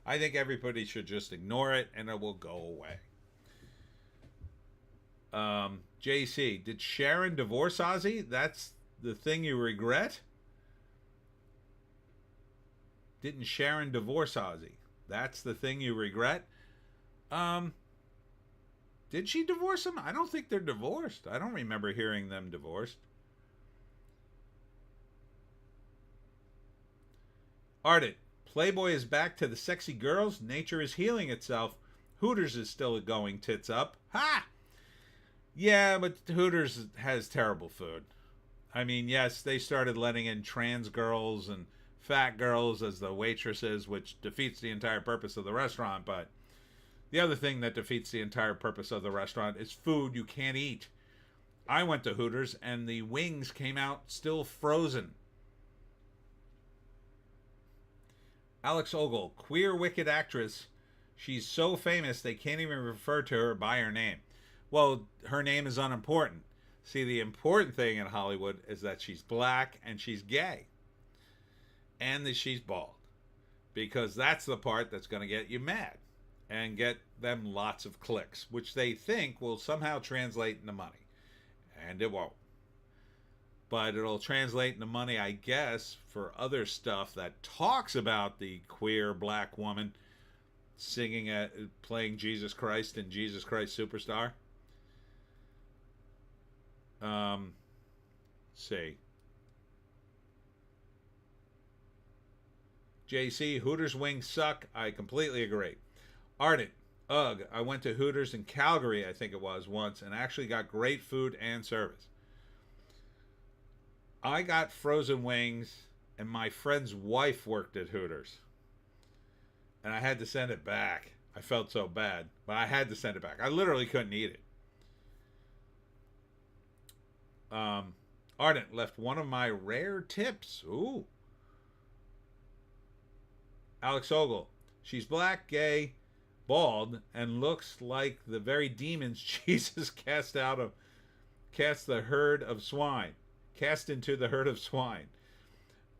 Speaker 1: I think everybody should just ignore it and it will go away. JC, did Sharon divorce Ozzy? That's the thing you regret? Didn't Sharon divorce Ozzy? That's the thing you regret? Did she divorce him? I don't think they're divorced. I don't remember hearing them divorced. Ardent, Playboy is back to the sexy girls. Nature is healing itself. Hooters is still going tits up. Ha! Yeah, but Hooters has terrible food. I mean, yes, they started letting in trans girls and fat girls as the waitresses, which defeats the entire purpose of the restaurant. But the other thing that defeats the entire purpose of the restaurant is food you can't eat. I went to Hooters and the wings came out still frozen. Alex Ogle, queer wicked actress. She's so famous they can't even refer to her by her name. Well, her name is unimportant. See, the important thing in Hollywood is that she's black and she's gay. And that she's bald. Because that's the part that's going to get you mad. And get them lots of clicks. Which they think will somehow translate into money. And it won't. But it'll translate into money, I guess, for other stuff that talks about the queer black woman singing playing Jesus Christ in Jesus Christ Superstar. See. JC, Hooters wings suck. I completely agree. Ardent, ugh, I went to Hooters in Calgary, I think it was, once, and actually got great food and service. I got frozen wings, and my friend's wife worked at Hooters. And I had to send it back. I felt so bad, but I had to send it back. I literally couldn't eat it. Ardent left one of my rare tips. Ooh. Alex Ogle. She's black, gay, bald, and looks like the very demons Jesus cast the herd of swine. Cast into the herd of swine.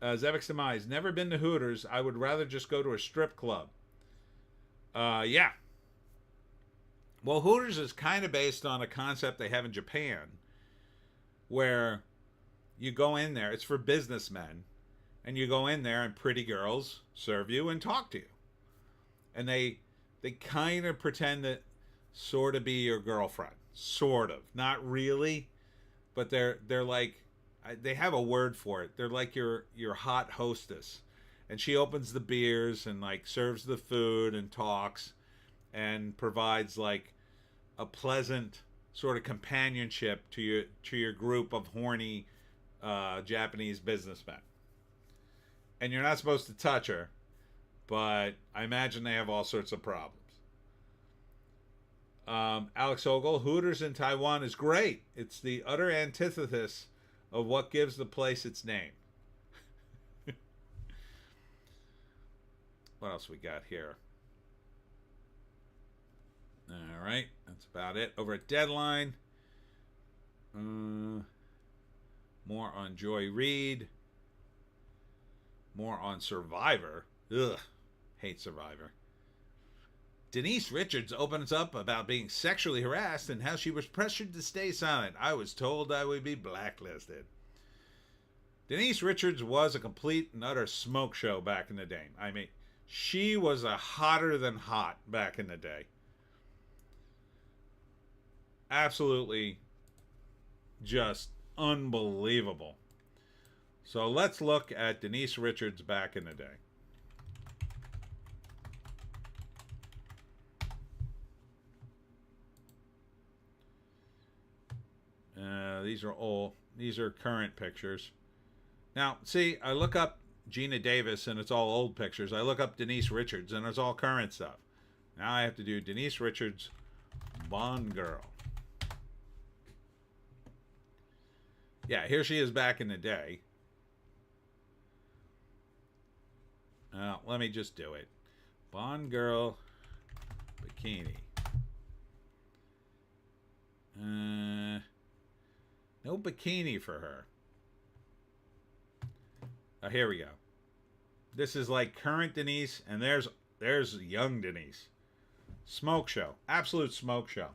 Speaker 1: Zebek's Demise. Never been to Hooters. I would rather just go to a strip club. Yeah. Well, Hooters is kind of based on a concept they have in Japan where you go in there. It's for businessmen. And you go in there and pretty girls serve you and talk to you. And they kind of pretend to sort of be your girlfriend. Sort of. Not really. But they're like... They have a word for it. They're like your hot hostess. And she opens the beers and like serves the food and talks and provides like a pleasant sort of companionship to your group of horny Japanese businessmen. And you're not supposed to touch her, but I imagine they have all sorts of problems. Alex Ogle, Hooters in Taiwan is great. It's the utter antithesis of what gives the place its name. What else we got here? All right, that's about it. Over at Deadline, more on Joy Reid, more on Survivor. Ugh, hate Survivor. Denise Richards opens up about being sexually harassed and how she was pressured to stay silent. I was told I would be blacklisted. Denise Richards was a complete and utter smoke show back in the day. I mean, she was a hotter than hot back in the day. Absolutely just unbelievable. So let's look at Denise Richards back in the day. these are old. These are current pictures. Now, see, I look up Gina Davis and it's all old pictures. I look up Denise Richards and it's all current stuff. Now I have to do Denise Richards, Bond girl. Yeah, here she is back in the day. Let me just do it. Bond girl, bikini. No bikini for her. Oh, here we go. This is like current Denise, and there's young Denise. Smoke show. Absolute smoke show.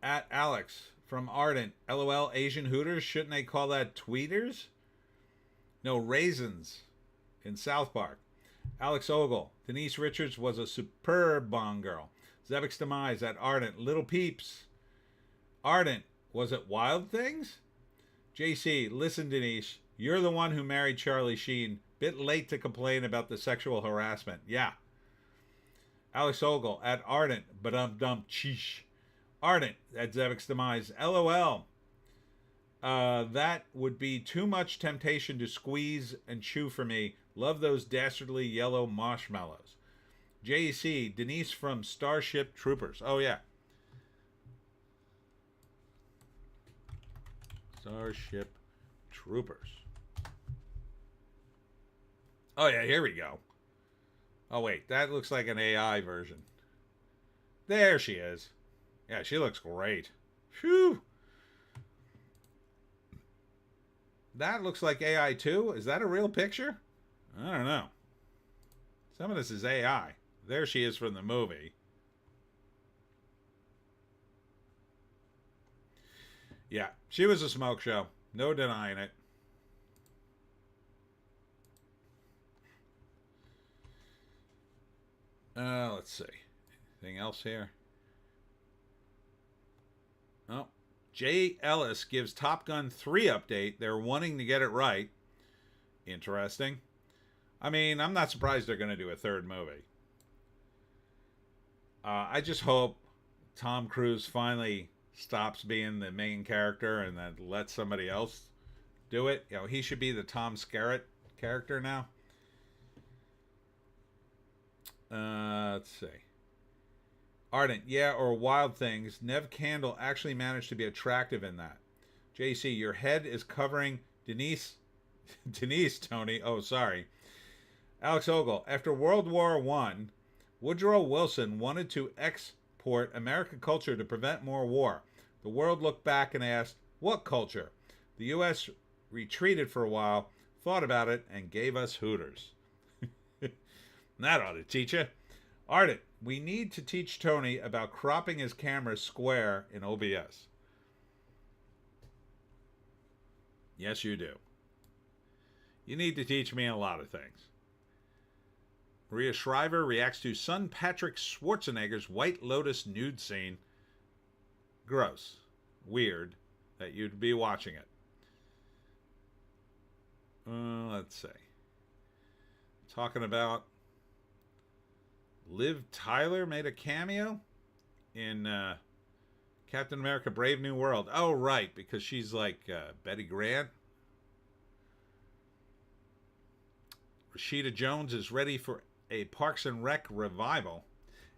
Speaker 1: At Alex from Ardent. LOL, Asian Hooters. Shouldn't they call that tweeters? No, raisins in South Park. Alex Ogle. Denise Richards was a superb Bond girl. Zevix Demise at Ardent. Little Peeps. Ardent. Was it Wild Things? JC. Listen, Denise. You're the one who married Charlie Sheen. Bit late to complain about the sexual harassment. Yeah. Alex Ogle at Ardent. Ba-dum-dum. Cheesh. Ardent at Zevix Demise. LOL. That would be too much temptation to squeeze and chew for me. Love those dastardly yellow marshmallows. JC. Denise from Starship Troopers. Oh, yeah. Starship Troopers. Oh, yeah, here we go. Oh, wait, that looks like an AI version. There she is. Yeah, she looks great. Phew. That looks like AI too. Is that a real picture? I don't know. Some of this is AI. There she is from the movie. Yeah, she was a smoke show. No denying it. Let's see. Anything else here? Oh, Jay Ellis gives Top Gun 3 update. They're wanting to get it right. Interesting. I mean, I'm not surprised they're going to do a third movie. I just hope Tom Cruise finally stops being the main character and then lets somebody else do it. You know, he should be the Tom Skerritt character now. Let's see. Ardent, yeah, or Wild Things. Nev Campbell actually managed to be attractive in that. JC, your head is covering Denise, Tony. Oh, sorry. Alex Ogle, after World War I, Woodrow Wilson wanted to export American culture to prevent more war. The world looked back and asked, what culture? The U.S. retreated for a while, thought about it, and gave us Hooters. That ought to teach you. Ardent, we need to teach Tony about cropping his camera square in OBS. Yes, you do. You need to teach me a lot of things. Maria Shriver reacts to son Patrick Schwarzenegger's White Lotus nude scene. Gross. Weird that you'd be watching it. Let's see. Talking about Liv Tyler made a cameo in Captain America Brave New World. Oh, right, because she's like Betty Grant. Rashida Jones is ready for a Parks and Rec revival.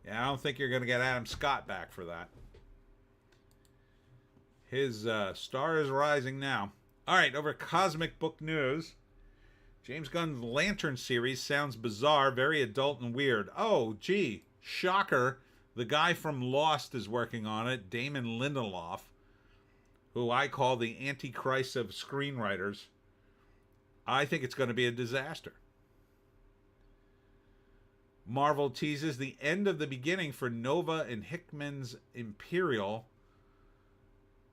Speaker 1: Yeah, I don't think you're going to get Adam Scott back for that. His star is rising now. All right, over Cosmic Book News. James Gunn's Lantern series sounds bizarre, very adult and weird. Oh, gee, shocker. The guy from Lost is working on it, Damon Lindelof, who I call the Antichrist of screenwriters. I think it's going to be a disaster. Marvel teases the end of the beginning for Nova and Hickman's Imperial.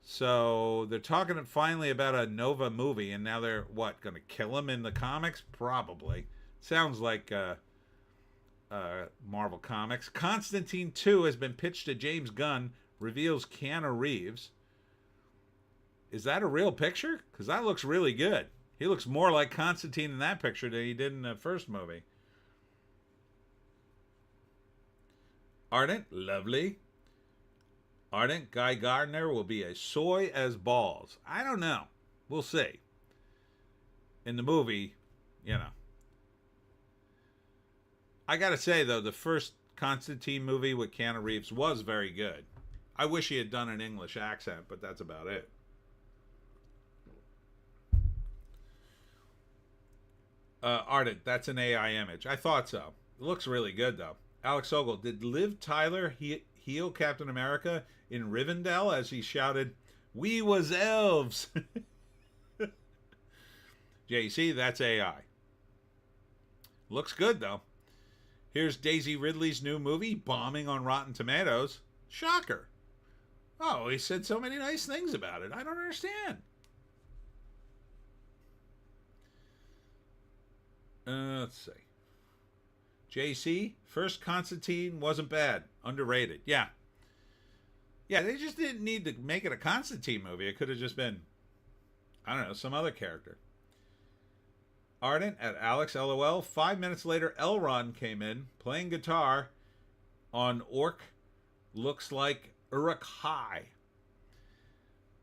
Speaker 1: So they're talking finally about a Nova movie, and now they're, what, going to kill him in the comics? Probably. Sounds like Marvel Comics. Constantine 2 has been pitched to James Gunn, reveals Keanu Reeves. Is that a real picture? Because that looks really good. He looks more like Constantine in that picture than he did in the first movie. Ardent, lovely. Ardent, Guy Gardner will be as soy as balls. I don't know. We'll see. In the movie, you know. I gotta say, though, the first Constantine movie with Keanu Reeves was very good. I wish he had done an English accent, but that's about it. Ardent, that's an AI image. I thought so. It looks really good, though. Alex Ogle, did Liv Tyler heal Captain America in Rivendell as he shouted, "We was elves"? JC, that's AI. Looks good, though. Here's Daisy Ridley's new movie, bombing on Rotten Tomatoes. Shocker. Oh, he said so many nice things about it. I don't understand. Let's see. JC, first Constantine wasn't bad. Underrated. Yeah. Yeah, they just didn't need to make it a Constantine movie. It could have just been, I don't know, some other character. Ardent at Alex LOL. 5 minutes later, Elrond came in playing guitar on Orc Looks Like Uruk High.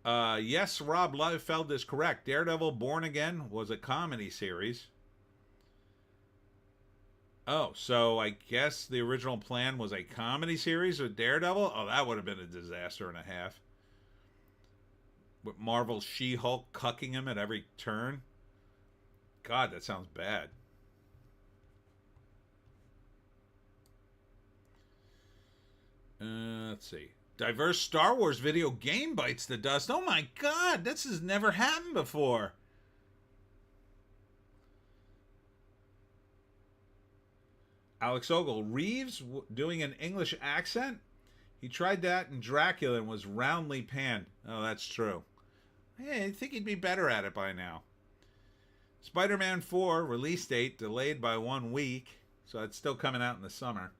Speaker 1: Yes, Rob Liefeld is correct. Daredevil Born Again was a comedy series. Oh, so I guess the original plan was a comedy series with Daredevil? Oh, that would have been a disaster and a half. With Marvel's She-Hulk cucking him at every turn. God, that sounds bad. Let's see. Diverse Star Wars video game bites the dust. Oh my God, this has never happened before. Alex Ogle, Reeves doing an English accent? He tried that in Dracula and was roundly panned. Oh, that's true. Hey, I think he'd be better at it by now. Spider-Man 4 release date delayed by 1 week, so it's still coming out in the summer.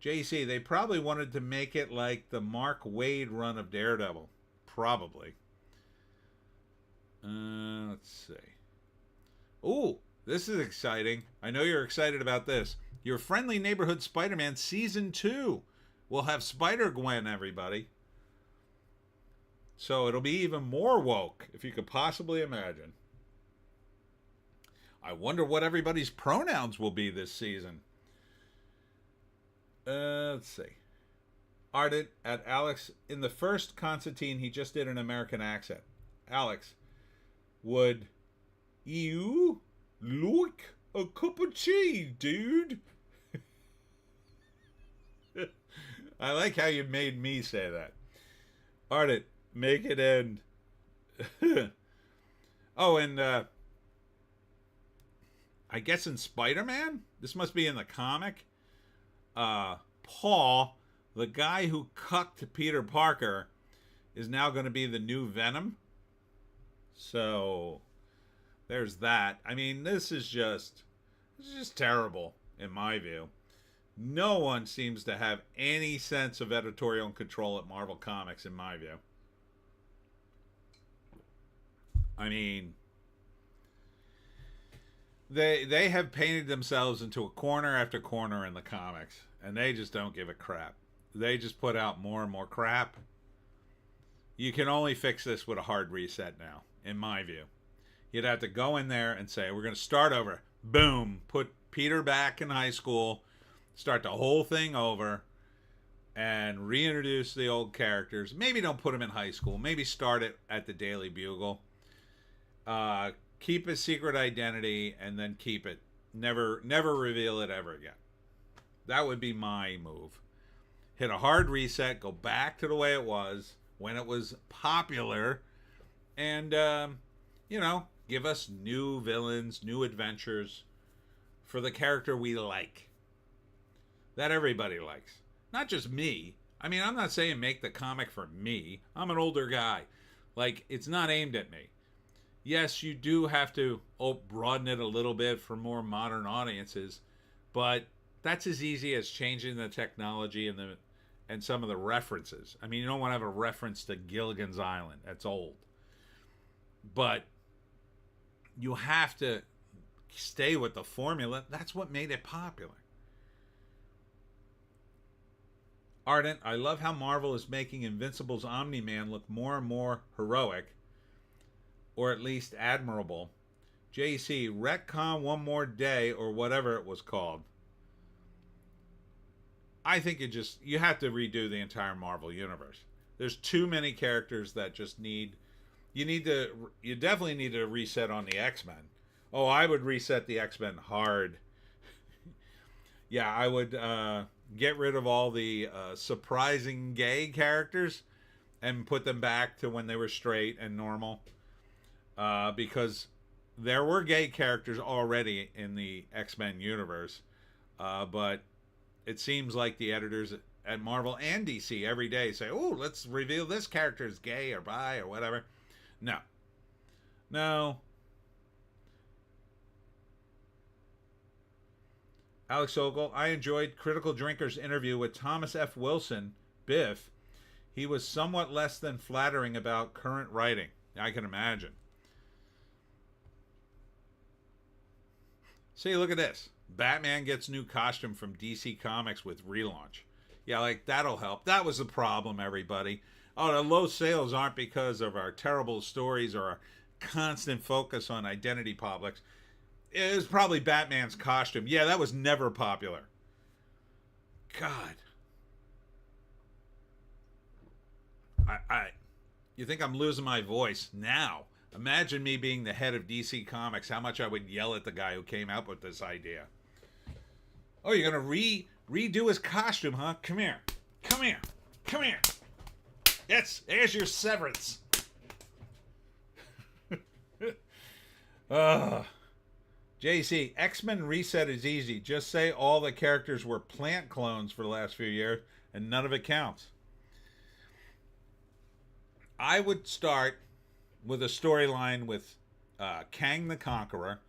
Speaker 1: JC, they probably wanted to make it like the Mark Waid run of Daredevil. Probably. Let's see. Ooh, this is exciting. I know you're excited about this. Your Friendly Neighborhood Spider-Man Season 2 will have Spider-Gwen, everybody. So it'll be even more woke, if you could possibly imagine. I wonder what everybody's pronouns will be this season. Let's see. Ardent at Alex. In the first Constantine, he just did an American accent. Alex, would you like a cup of tea, dude? I like how you made me say that. Ardent, make it end. Oh, and I guess in Spider-Man? This must be in the comic. Paul, the guy who cucked Peter Parker, is now going to be the new Venom. So there's that. I mean, this is just terrible in my view. No one seems to have any sense of editorial control at Marvel Comics in my view. I mean, they have painted themselves into a corner after corner in the comics, and they just don't give a crap. They just put out more and more crap. You can only fix this with a hard reset now, in my view. You'd have to go in there and say, we're going to start over. Boom. Put Peter back in high school. Start the whole thing over. And reintroduce the old characters. Maybe don't put them in high school. Maybe start it at the Daily Bugle. Keep a secret identity and then keep it. Never reveal it ever again. That would be my move. Hit a hard reset. Go back to the way it was when it was popular. And, give us new villains, new adventures for the character we like. That everybody likes. Not just me. I mean, I'm not saying make the comic for me. I'm an older guy. Like, it's not aimed at me. Yes, you do have to broaden it a little bit for more modern audiences, but that's as easy as changing the technology and some of the references. I mean, you don't want to have a reference to Gilligan's Island. That's old. But you have to stay with the formula. That's what made it popular. Ardent, I love how Marvel is making Invincible's Omni-Man look more and more heroic, or at least admirable. JC, retcon one more day, or whatever it was called. I think you have to redo the entire Marvel universe. There's too many characters that just you definitely need to reset on the X-Men. Oh, I would reset the X-Men hard. Yeah, I would get rid of all the surprising gay characters and put them back to when they were straight and normal. Because there were gay characters already in the X-Men universe. But it seems like the editors at Marvel and DC every day say, oh, let's reveal this character is gay or bi or whatever. No. Alex Ogle, I enjoyed Critical Drinker's interview with Thomas F. Wilson, Biff. He was somewhat less than flattering about current writing. I can imagine. See, look at this. Batman gets new costume from DC Comics with relaunch. Yeah, like, that'll help. That was the problem, everybody. Oh, the low sales aren't because of our terrible stories or our constant focus on identity politics. It was probably Batman's costume. Yeah, that was never popular. God. You think I'm losing my voice now? Imagine me being the head of DC Comics, how much I would yell at the guy who came up with this idea. Oh, you're going to redo his costume, huh? Come here. Come here. Come here. There's your severance. JC, X-Men reset is easy. Just say all the characters were plant clones for the last few years, and none of it counts. I would start with a storyline with Kang the Conqueror.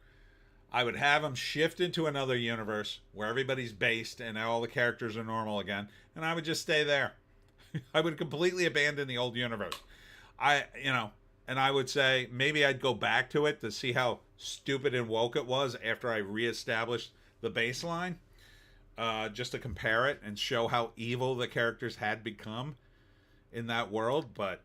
Speaker 1: I would have him shift into another universe where everybody's based and all the characters are normal again, and I would just stay there. I would completely abandon the old universe. And I would say maybe I'd go back to it to see how stupid and woke it was after I reestablished the baseline, just to compare it and show how evil the characters had become in that world. But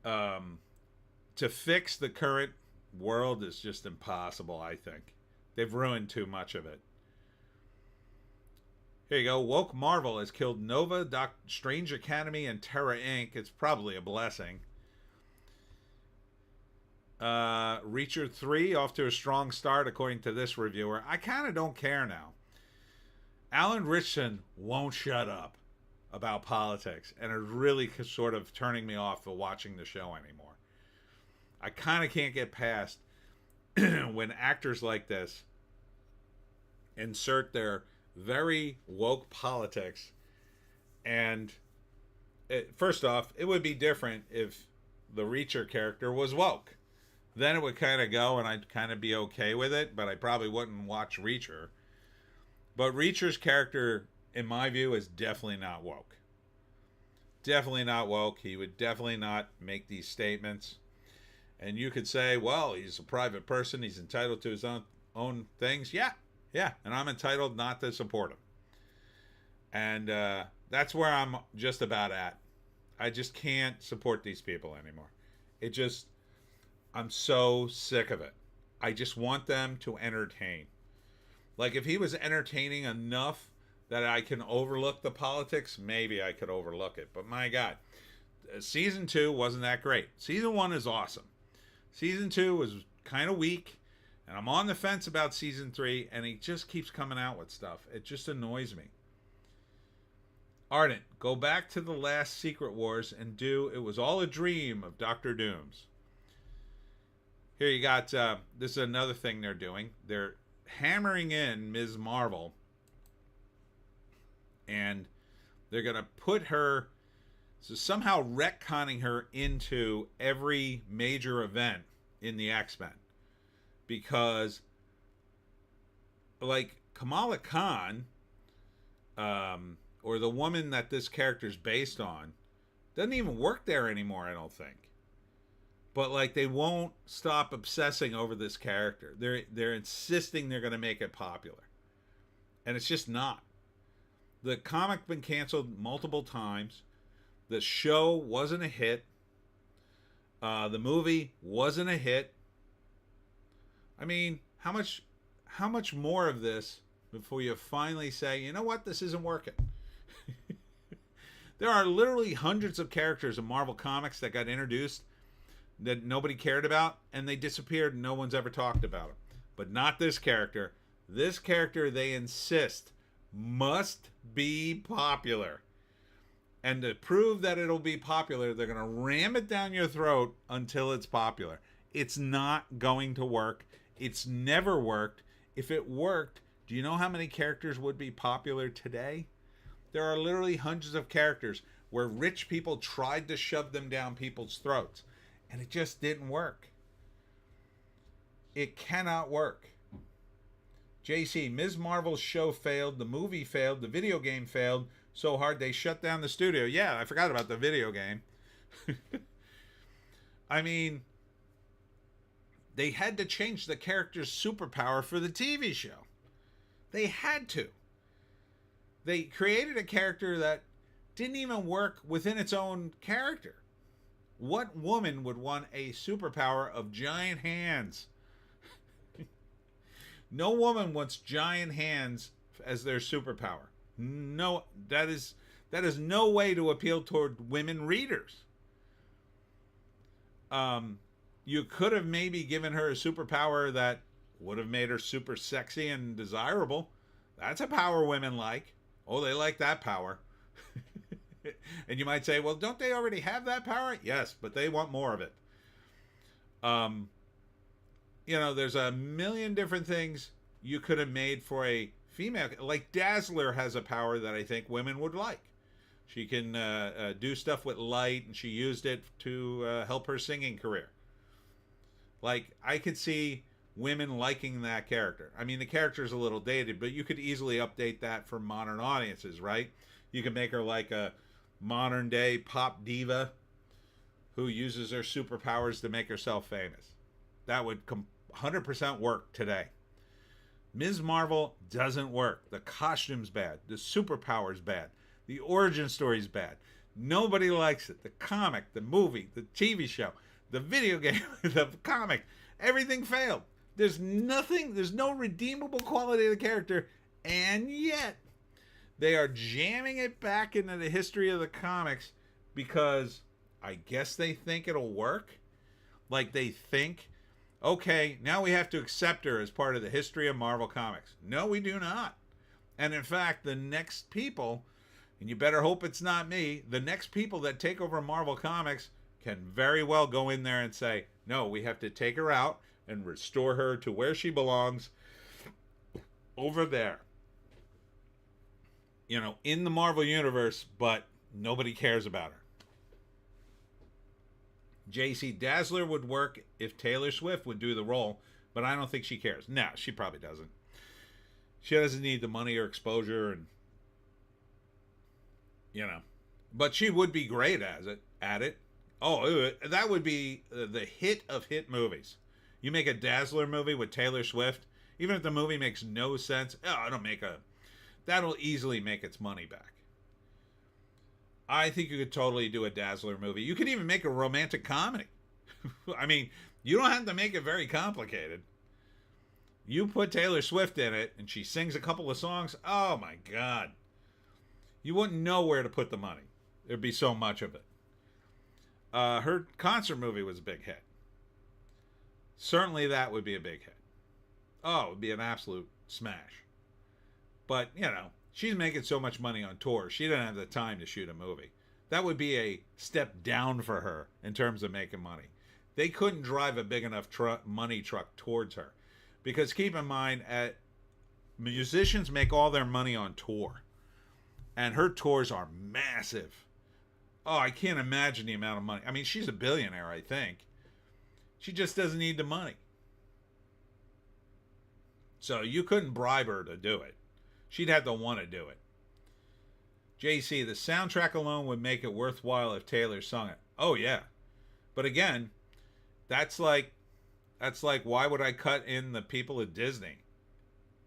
Speaker 1: to fix the current world is just impossible, I think. They've ruined too much of it. Here you go. Woke Marvel has killed Nova, Strange Academy, and Terra Inc. It's probably a blessing. Reacher 3 off to a strong start according to this reviewer. I kind of don't care now. Alan Richardson won't shut up about politics, and it's really sort of turning me off of watching the show anymore. I kind of can't get past when actors like this insert their very woke politics. And first off, it would be different if the Reacher character was woke. Then it would kind of go and I'd kind of be okay with it, but I probably wouldn't watch Reacher. But Reacher's character, in my view, is definitely not woke. Definitely not woke. He would definitely not make these statements. And you could say, well, he's a private person. He's entitled to his own things. Yeah. And I'm entitled not to support him. And that's where I'm just about at. I just can't support these people anymore. I'm so sick of it. I just want them to entertain. Like, if he was entertaining enough that I can overlook the politics, maybe I could overlook it. But my God, season 2 wasn't that great. Season 1 is awesome. Season 2 was kind of weak, and I'm on the fence about season 3, and he just keeps coming out with stuff. It just annoys me. Ardent, go back to the last Secret Wars and do It Was All a Dream of Dr. Doom's. Here you got, this is another thing they're doing. They're hammering in Ms. Marvel, and they're going to put her, so somehow retconning her into every major event in the X-Men. Because, like, Kamala Khan, or the woman that this character's based on, doesn't even work there anymore, I don't think. But, like, they won't stop obsessing over this character. They're insisting they're going to make it popular. And it's just not. The comic been canceled multiple times. The show wasn't a hit. The movie wasn't a hit. I mean, how much more of this before you finally say, you know what, this isn't working? There are literally hundreds of characters in Marvel Comics that got introduced that nobody cared about, and they disappeared and no one's ever talked about them. But not this character. This character, they insist, must be popular. And to prove that it'll be popular, they're going to ram it down your throat until it's popular. It's not going to work. It's never worked. If it worked, do you know how many characters would be popular today? There are literally hundreds of characters where rich people tried to shove them down people's throats, and it just didn't work. It cannot work. JC, Ms. Marvel's show failed, the movie failed, the video game failed so hard they shut down the studio. Yeah, I forgot about the video game. I mean, they had to change the character's superpower for the TV show. They had to. They created a character that didn't even work within its own character. What woman would want a superpower of giant hands? No woman wants giant hands as their superpower. No, that is no way to appeal toward women readers. You could have maybe given her a superpower that would have made her super sexy and desirable. That's a power women like. Oh, they like that power. And you might say, well, don't they already have that power? Yes, but they want more of it. There's a million different things you could have made for a female. Like Dazzler has a power that I think women would like. She can do stuff with light, and she used it to help her singing career. Like, I could see women liking that character. I mean, the character's a little dated, but you could easily update that for modern audiences, right? You can make her like a modern day pop diva who uses her superpowers to make herself famous. That would 100% work today. Ms. Marvel doesn't work. The costume's bad. The superpower's bad. The origin story's bad. Nobody likes it. The comic, the movie, the TV show, the video game, the comic, everything failed. There's no redeemable quality of the character, and yet they are jamming it back into the history of the comics because I guess they think it'll work. Like they think, okay, now we have to accept her as part of the history of Marvel Comics. No, we do not. And in fact, the next people, and you better hope it's not me, the next people that take over Marvel Comics can very well go in there and say, no, we have to take her out and restore her to where she belongs over there. In the Marvel Universe, but nobody cares about her. JC, Dazzler would work if Taylor Swift would do the role, but I don't think she cares. No, she probably doesn't. She doesn't need the money or exposure, and but she would be great at it. Oh, that would be the hit of hit movies. You make a Dazzler movie with Taylor Swift, even if the movie makes no sense, that'll easily make its money back. I think you could totally do a Dazzler movie. You could even make a romantic comedy. I mean, you don't have to make it very complicated. You put Taylor Swift in it, and she sings a couple of songs. Oh, my God. You wouldn't know where to put the money. There'd be so much of it. Her concert movie was a big hit. Certainly that would be a big hit. Oh, it would be an absolute smash. But, she's making so much money on tour, she doesn't have the time to shoot a movie. That would be a step down for her in terms of making money. They couldn't drive a big enough money truck towards her. Because keep in mind, musicians make all their money on tour. And her tours are massive. Oh, I can't imagine the amount of money. I mean, she's a billionaire, I think. She just doesn't need the money. So you couldn't bribe her to do it. She'd have to want to do it. JC, the soundtrack alone would make it worthwhile if Taylor sung it. Oh, yeah. But again, that's like, why would I cut in the people at Disney?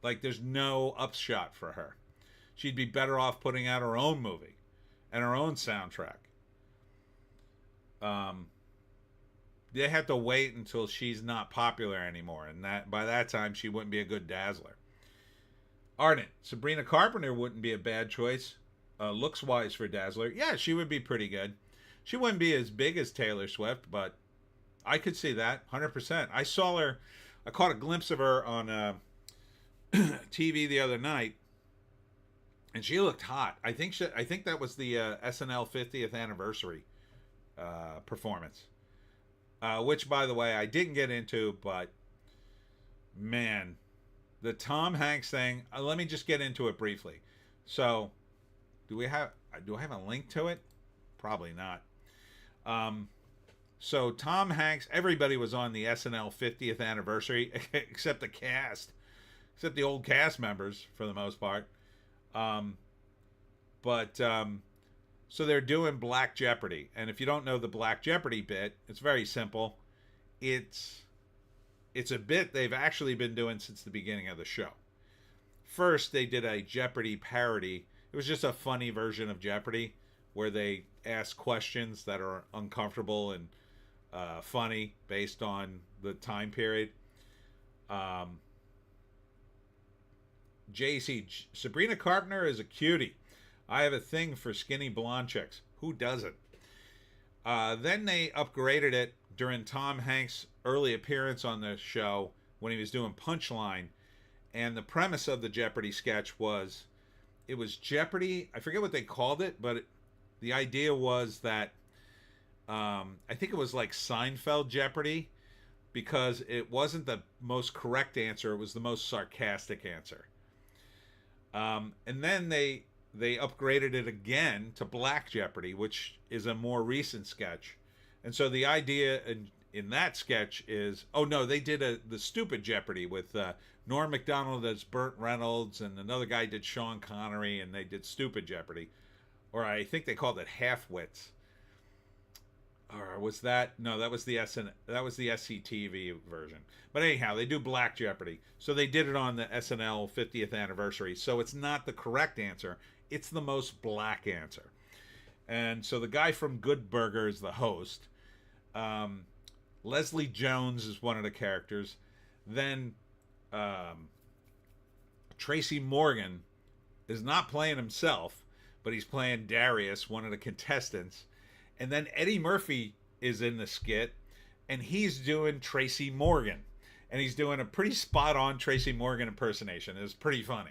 Speaker 1: Like, there's no upshot for her. She'd be better off putting out her own movie and her own soundtrack. They have to wait until she's not popular anymore, and that by that time she wouldn't be a good Dazzler. Ardent, Sabrina Carpenter wouldn't be a bad choice, looks wise for Dazzler. Yeah, she would be pretty good. She wouldn't be as big as Taylor Swift, but I could see that 100%. I saw her. I caught a glimpse of her on TV the other night, and she looked hot. I think that was the SNL 50th anniversary performance, which, by the way, I didn't get into, but man, the Tom Hanks thing. Let me just get into it briefly. So, do I have a link to it? Probably not. So Tom Hanks, everybody was on the SNL 50th anniversary except the cast, except the old cast members for the most part. So they're doing Black Jeopardy, and if you don't know the Black Jeopardy bit, it's very simple. It's a bit they've actually been doing since the beginning of the show. First, they did a Jeopardy parody. It was just a funny version of Jeopardy where they ask questions that are uncomfortable and funny based on the time period. JC, Sabrina Carpenter is a cutie. I have a thing for skinny blonde chicks. Who doesn't? Then they upgraded it during Tom Hanks' early appearance on the show when he was doing Punchline. And the premise of the Jeopardy sketch was, it was Jeopardy. I forget what they called it, but the idea was that I think it was like Seinfeld Jeopardy, because it wasn't the most correct answer. It was the most sarcastic answer. And then they upgraded it again to Black Jeopardy, which is a more recent sketch. And so the idea in that sketch is, oh no, they did the Stupid Jeopardy with Norm Macdonald as Burt Reynolds, and another guy did Sean Connery, and they did Stupid Jeopardy. Or I think they called it Half-Wits. Or was that? No, that was the SCTV version. But anyhow, they do Black Jeopardy. So they did it on the SNL 50th anniversary. So it's not the correct answer. It's the most black answer. And so the guy from Good Burger is the host. Leslie Jones is one of the characters. Then Tracy Morgan is not playing himself, but he's playing Darius, one of the contestants. And then Eddie Murphy is in the skit, and he's doing Tracy Morgan. And he's doing a pretty spot-on Tracy Morgan impersonation. It's pretty funny.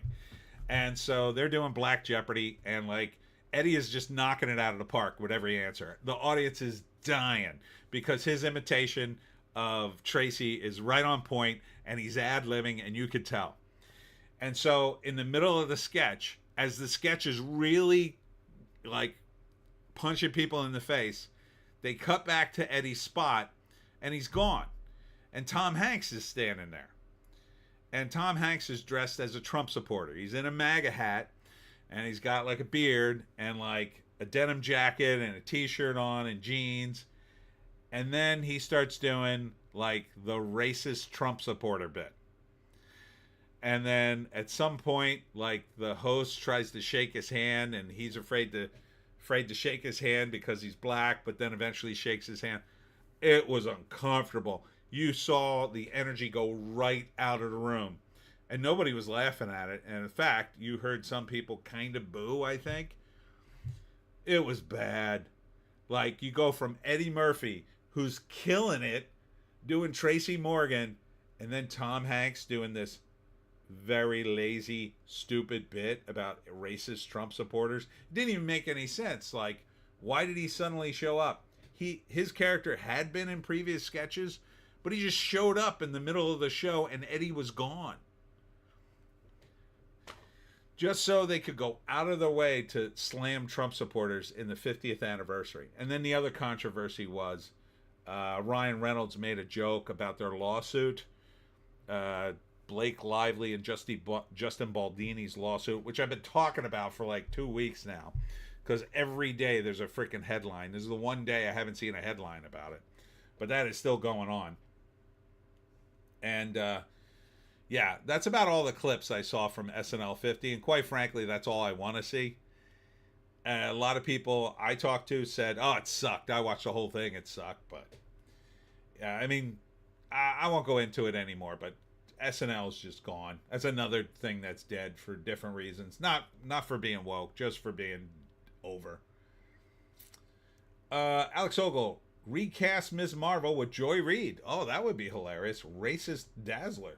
Speaker 1: And so they're doing Black Jeopardy, and like Eddie is just knocking it out of the park with every answer. The audience is dying because his imitation of Tracy is right on point, and he's ad-libbing, and you could tell. And so in the middle of the sketch, as the sketch is really like punching people in the face, they cut back to Eddie's spot, and he's gone. And Tom Hanks is standing there. And Tom Hanks is dressed as a Trump supporter. He's in a MAGA hat, and he's got like a beard and like a denim jacket and a t-shirt on and jeans. And then he starts doing like the racist Trump supporter bit. And then at some point, like the host tries to shake his hand, and he's afraid to shake his hand because he's black, but then eventually shakes his hand. It was uncomfortable. You saw the energy go right out of the room, and nobody was laughing at it. And in fact, you heard some people kind of boo, I think. It was bad. Like, you go from Eddie Murphy, who's killing it, doing Tracy Morgan, and then Tom Hanks doing this very lazy, stupid bit about racist Trump supporters. It didn't even make any sense. Like, why did he suddenly show up? His character had been in previous sketches, but he just showed up in the middle of the show, and Eddie was gone. Just so they could go out of their way to slam Trump supporters in the 50th anniversary. And then the other controversy was Ryan Reynolds made a joke about their lawsuit. Blake Lively and Justin Baldini's lawsuit, which I've been talking about for like 2 weeks now, because every day there's a freaking headline. This is the one day I haven't seen a headline about it, but that is still going on. And Yeah, that's about all the clips I saw from SNL 50, and quite frankly, that's all I want to see. A lot of people I talked to said, "Oh, it sucked. I watched the whole thing. It sucked." But yeah, I mean, I won't go into it anymore. But SNL is just gone. That's another thing that's dead for different reasons. Not for being woke, just for being over. Alex Ogle recast Ms. Marvel with Joy Reid. Oh, that would be hilarious. Racist Dazzler.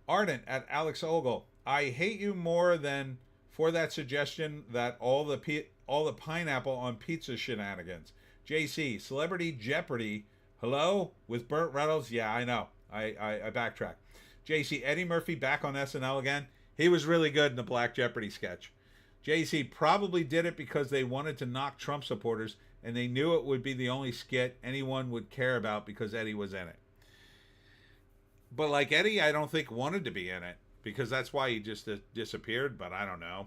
Speaker 1: Ardent at Alex Ogle. I hate you more than for that suggestion that all the pineapple on pizza shenanigans. JC, Celebrity Jeopardy. Hello? With Burt Reynolds? Yeah, I know. I backtrack. JC, Eddie Murphy back on SNL again. He was really good in the Black Jeopardy sketch. JC probably did it because they wanted to knock Trump supporters and they knew it would be the only skit anyone would care about because Eddie was in it. But like Eddie, I don't think wanted to be in it because that's why he just disappeared, but I don't know.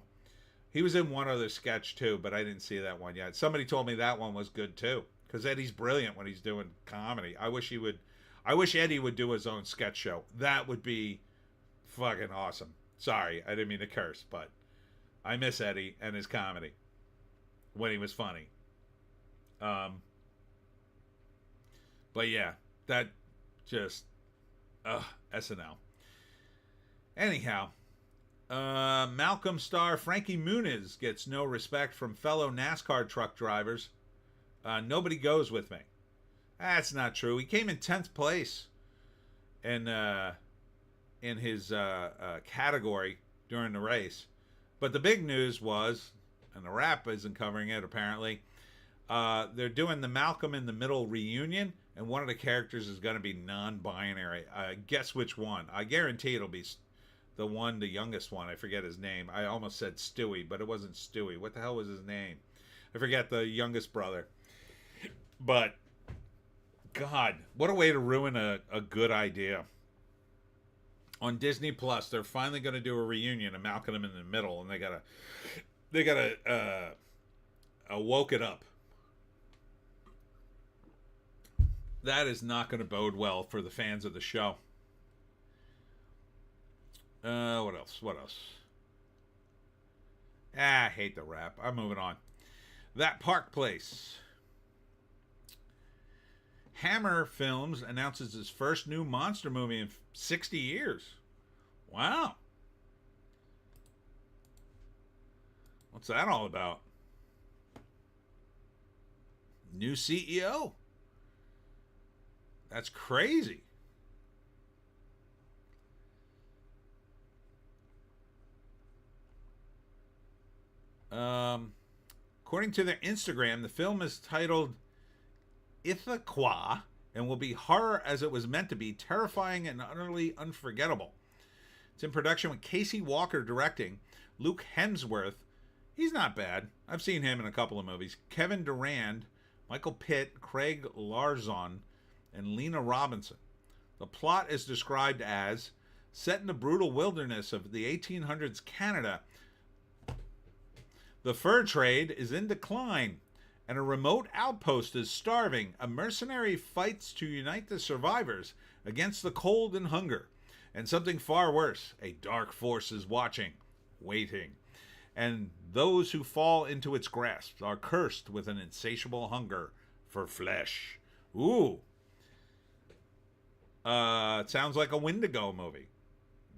Speaker 1: He was in one other sketch too, but I didn't see that one yet. Somebody told me that one was good too because Eddie's brilliant when he's doing comedy. I wish Eddie would do his own sketch show. That would be fucking awesome. Sorry, I didn't mean to curse, but I miss Eddie and his comedy when he was funny. But yeah, that just SNL. Anyhow, Malcolm star Frankie Muniz gets no respect from fellow NASCAR truck drivers. Nobody goes with me. That's not true. He came in 10th place in his category during the race. But the big news was, and the Wrap isn't covering it apparently, they're doing the Malcolm in the Middle reunion, and one of the characters is going to be non-binary. Guess which one? I guarantee it'll be the youngest one. I forget his name. I almost said Stewie, but it wasn't Stewie. What the hell was his name? I forget the youngest brother. But, God, what a way to ruin a good idea. On Disney Plus, they're finally going to do a reunion of Malcolm in the Middle, and they gotta woke it up. That is not going to bode well for the fans of the show. What else? I hate the Wrap. I'm moving on. That Park Place. Hammer Films announces its first new monster movie in 60 years. Wow. What's that all about? New CEO. That's crazy. According to their Instagram, the film is titled Ithaquah and will be horror as it was meant to be, terrifying and utterly unforgettable. It's in production with Casey Walker directing, Luke Hemsworth. He's not bad. I've seen him in a couple of movies. Kevin Durand, Michael Pitt, Craig Larzon, and Lena Robinson. The plot is described as set in the brutal wilderness of the 1800s Canada. The fur trade is in decline, and a remote outpost is starving. A mercenary fights to unite the survivors against the cold and hunger. And something far worse, a dark force is watching, waiting. And those who fall into its grasp are cursed with an insatiable hunger for flesh. Ooh. It sounds like a Wendigo movie.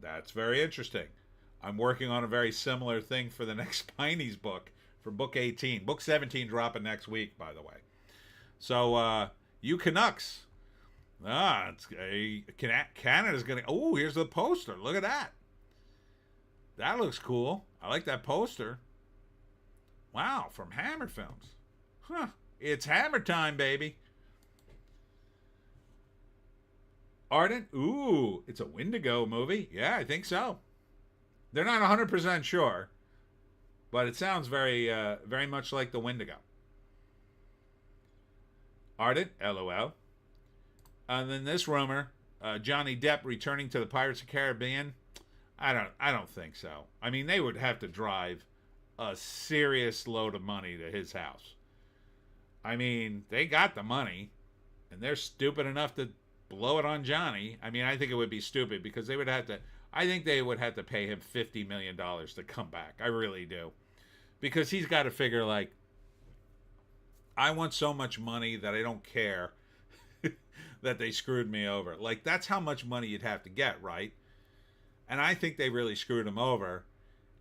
Speaker 1: That's very interesting. I'm working on a very similar thing for the next Pineys book, for book 18. Book 17 dropping next week, by the way. So, you Canucks. Canada's going to... Oh, here's the poster. Look at that. That looks cool. I like that poster. Wow, from Hammer Films. Huh. It's Hammer time, baby. Ardent? Ooh, it's a Wendigo movie. Yeah, I think so. They're not 100% sure, but it sounds very much like the Wendigo. Ardent? LOL. And then this rumor, Johnny Depp returning to the Pirates of the Caribbean. I don't think so. I mean, they would have to drive a serious load of money to his house. I mean, they got the money, and they're stupid enough to blow it on Johnny. I mean, I think it would be stupid because they would have to... I think they would have to pay him $50 million to come back. I really do. Because he's got to figure, like, I want so much money that I don't care that they screwed me over. Like, that's how much money you'd have to get, right? And I think they really screwed him over.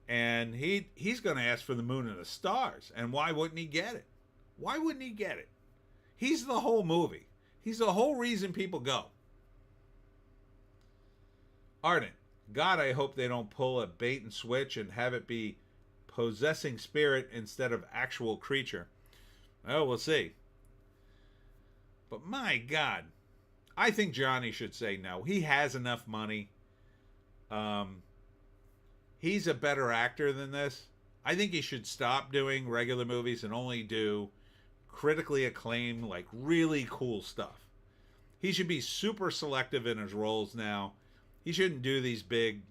Speaker 1: And he's going to ask for the moon and the stars. And why wouldn't he get it? Why wouldn't he get it? He's the whole movie. He's the whole reason people go. Ardent. God, I hope they don't pull a bait and switch and have it be possessing spirit instead of actual creature. Oh, we'll see. But my God, I think Johnny should say no. He has enough money. He's a better actor than this. I think he should stop doing regular movies and only do critically acclaimed, like really cool stuff. He should be super selective in his roles now. He shouldn't do these big,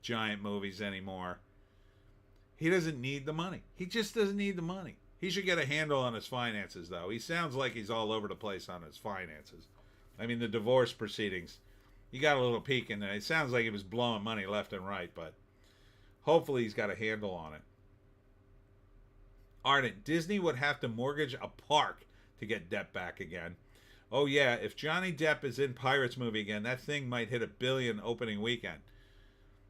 Speaker 1: giant movies anymore. He doesn't need the money. He just doesn't need the money. He should get a handle on his finances, though. He sounds like he's all over the place on his finances. I mean, the divorce proceedings, you got a little peek in there. It sounds like he was blowing money left and right, but hopefully he's got a handle on it. Ardent, Disney would have to mortgage a park to get Depp back again. Oh yeah, if Johnny Depp is in Pirates movie again, that thing might hit $1 billion opening weekend.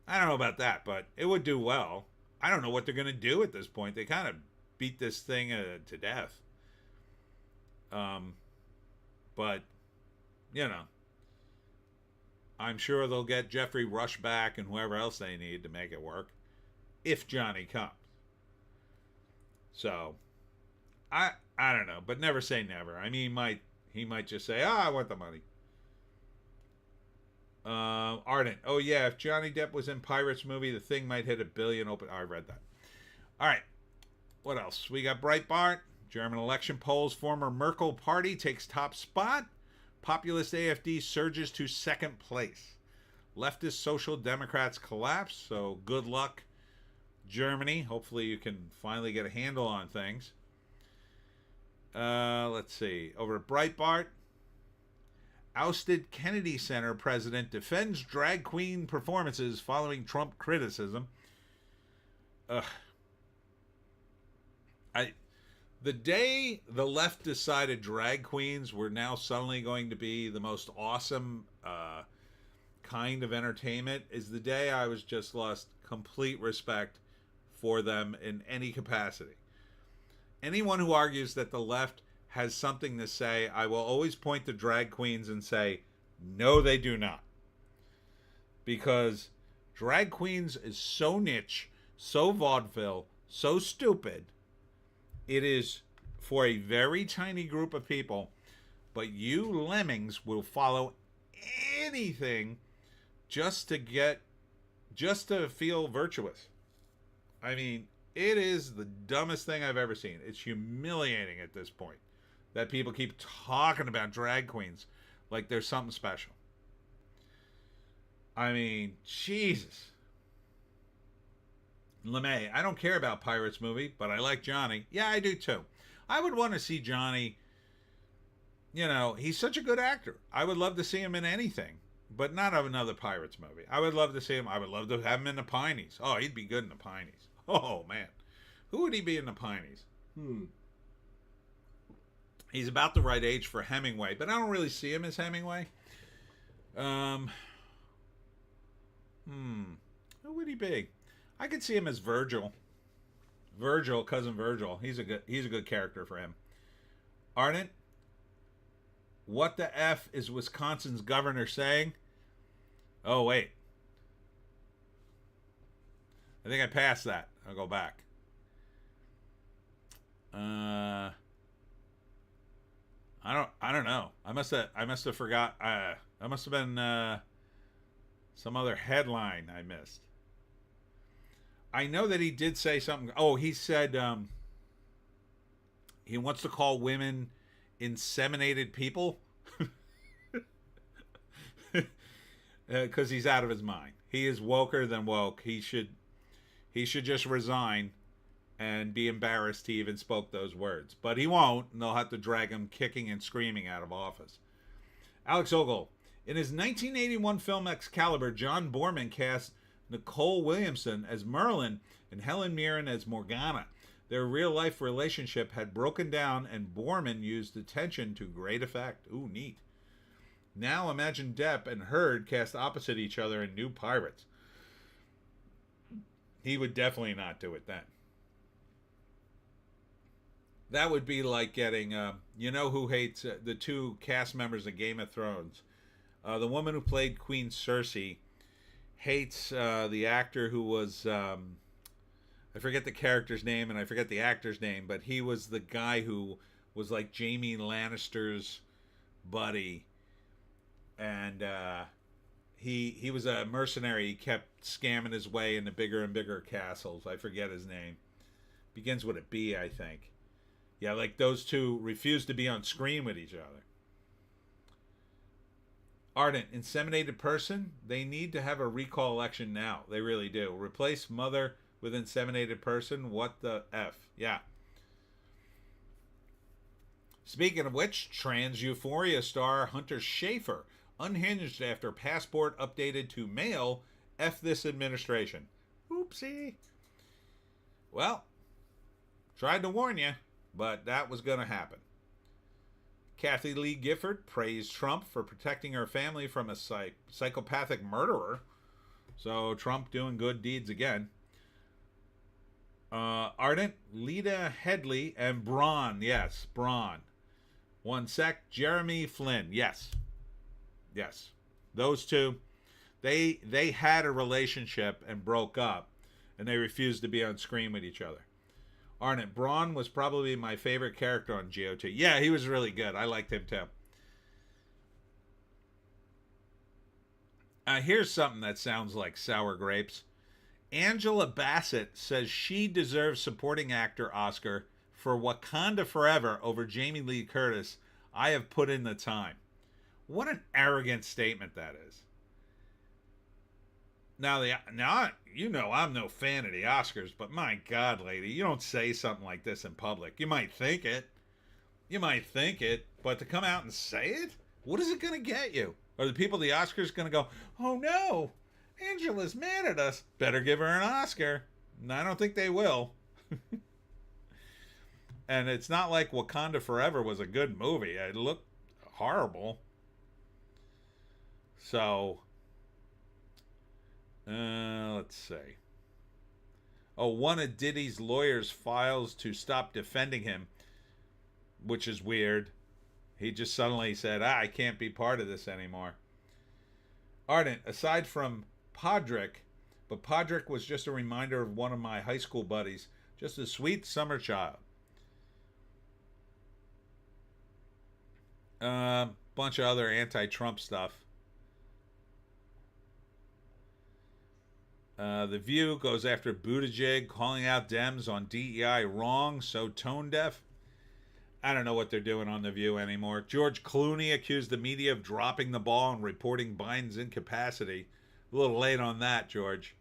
Speaker 1: I don't know about that, but it would do well. I don't know what they're going to do at this point. They kind of beat this thing to death. But, you know, I'm sure they'll get Jeffrey Rush back and whoever else they need to make it work, if Johnny comes. So, I don't know, but never say never. I mean, he might just say, I want the money. Ardent, oh yeah, if Johnny Depp was in Pirates movie, the thing might hit $1 billion open. Oh, I read that. All right, what else? We got Breitbart. German election polls, former Merkel party takes top spot. Populist AFD surges to second place. Leftist Social Democrats collapse, so good luck, Germany. Hopefully you can finally get a handle on things. Let's see. Over at Breitbart, ousted Kennedy Center president defends drag queen performances following Trump criticism. The day the left decided drag queens were now suddenly going to be the most awesome kind of entertainment is the day I was just lost complete respect for them in any capacity. Anyone who argues that the left has something to say, I will always point to drag queens and say, no, they do not. Because drag queens is so niche, so vaudeville, so stupid. It is for a very tiny group of people, but you lemmings will follow anything just to feel virtuous. I mean, it is the dumbest thing I've ever seen. It's humiliating at this point that people keep talking about drag queens like there's something special. I mean, Jesus. LeMay, I don't care about Pirates movie, but I like Johnny. Yeah, I do too. I would want to see Johnny. You know, he's such a good actor. I would love to see him in anything, but not of another Pirates movie. I would love to see him. I would love to have him in the Pineys. Oh, he'd be good in the Pineys. Oh, man. Who would he be in the Pineys? He's about the right age for Hemingway, but I don't really see him as Hemingway. Who would he be? I could see him as Virgil. Cousin Virgil. He's a good character for him. Ardent, what the F is Wisconsin's governor saying? Oh, wait. I think I passed that. I'll go back. I don't know. I must have forgot. I must have been some other headline I missed. I know that he did say something. Oh, he said he wants to call women inseminated people because he's out of his mind. He is woker than woke. He should just resign and be embarrassed he even spoke those words. But he won't, and they'll have to drag him kicking and screaming out of office. Alex Ogle, In his 1981 film Excalibur, John Boorman cast Nicole Williamson as Merlin and Helen Mirren as Morgana. Their real-life relationship had broken down, and Boorman used the tension to great effect. Ooh, neat. Now imagine Depp and Heard cast opposite each other in New Pirates. He would definitely not do it then. That would be like getting, you know who hates the two cast members of Game of Thrones? The woman who played Queen Cersei hates the actor who was, I forget the character's name and I forget the actor's name, but he was the guy who was like Jaime Lannister's buddy. And he was a mercenary. He kept scamming his way into bigger and bigger castles. I forget his name. Begins with a B, I think. Yeah, like those two refused to be on screen with each other. Ardent, inseminated person, they need to have a recall election now. They really do. Replace mother with inseminated person. What the F? Yeah. Speaking of which, Trans Euphoria star Hunter Schafer unhinged after passport updated to male. F this administration. Oopsie. Well, tried to warn you, but that was going to happen. Kathy Lee Gifford praised Trump for protecting her family from a psychopathic murderer. So Trump doing good deeds again. Ardent, Lita Headley, and Braun. Yes, Braun. One sec. Jeremy Flynn. Yes. Yes. Those two, they had a relationship and broke up, and they refused to be on screen with each other. Arnett Braun was probably my favorite character on GOT. Yeah, he was really good. I liked him too. Here's something that sounds like sour grapes. Angela Bassett says she deserves supporting actor Oscar for Wakanda Forever over Jamie Lee Curtis. I have put in the time. What an arrogant statement that is. Now, you know I'm no fan of the Oscars, but my God, lady, you don't say something like this in public. You might think it. But to come out and say it? What is it going to get you? Are the people of the Oscars going to go, oh no, Angela's mad at us. Better give her an Oscar. And I don't think they will. And it's not like Wakanda Forever was a good movie. It looked horrible. So... let's see. Oh, one of Diddy's lawyers files to stop defending him, which is weird. He just suddenly said, I can't be part of this anymore. Ardent, aside from Podrick, but Podrick was just a reminder of one of my high school buddies, just a sweet summer child. Bunch of other anti-Trump stuff. The View goes after Buttigieg, calling out Dems on DEI wrong, so tone deaf. I don't know what they're doing on The View anymore. George Clooney accused the media of dropping the ball and reporting Biden's incapacity. A little late on that, George.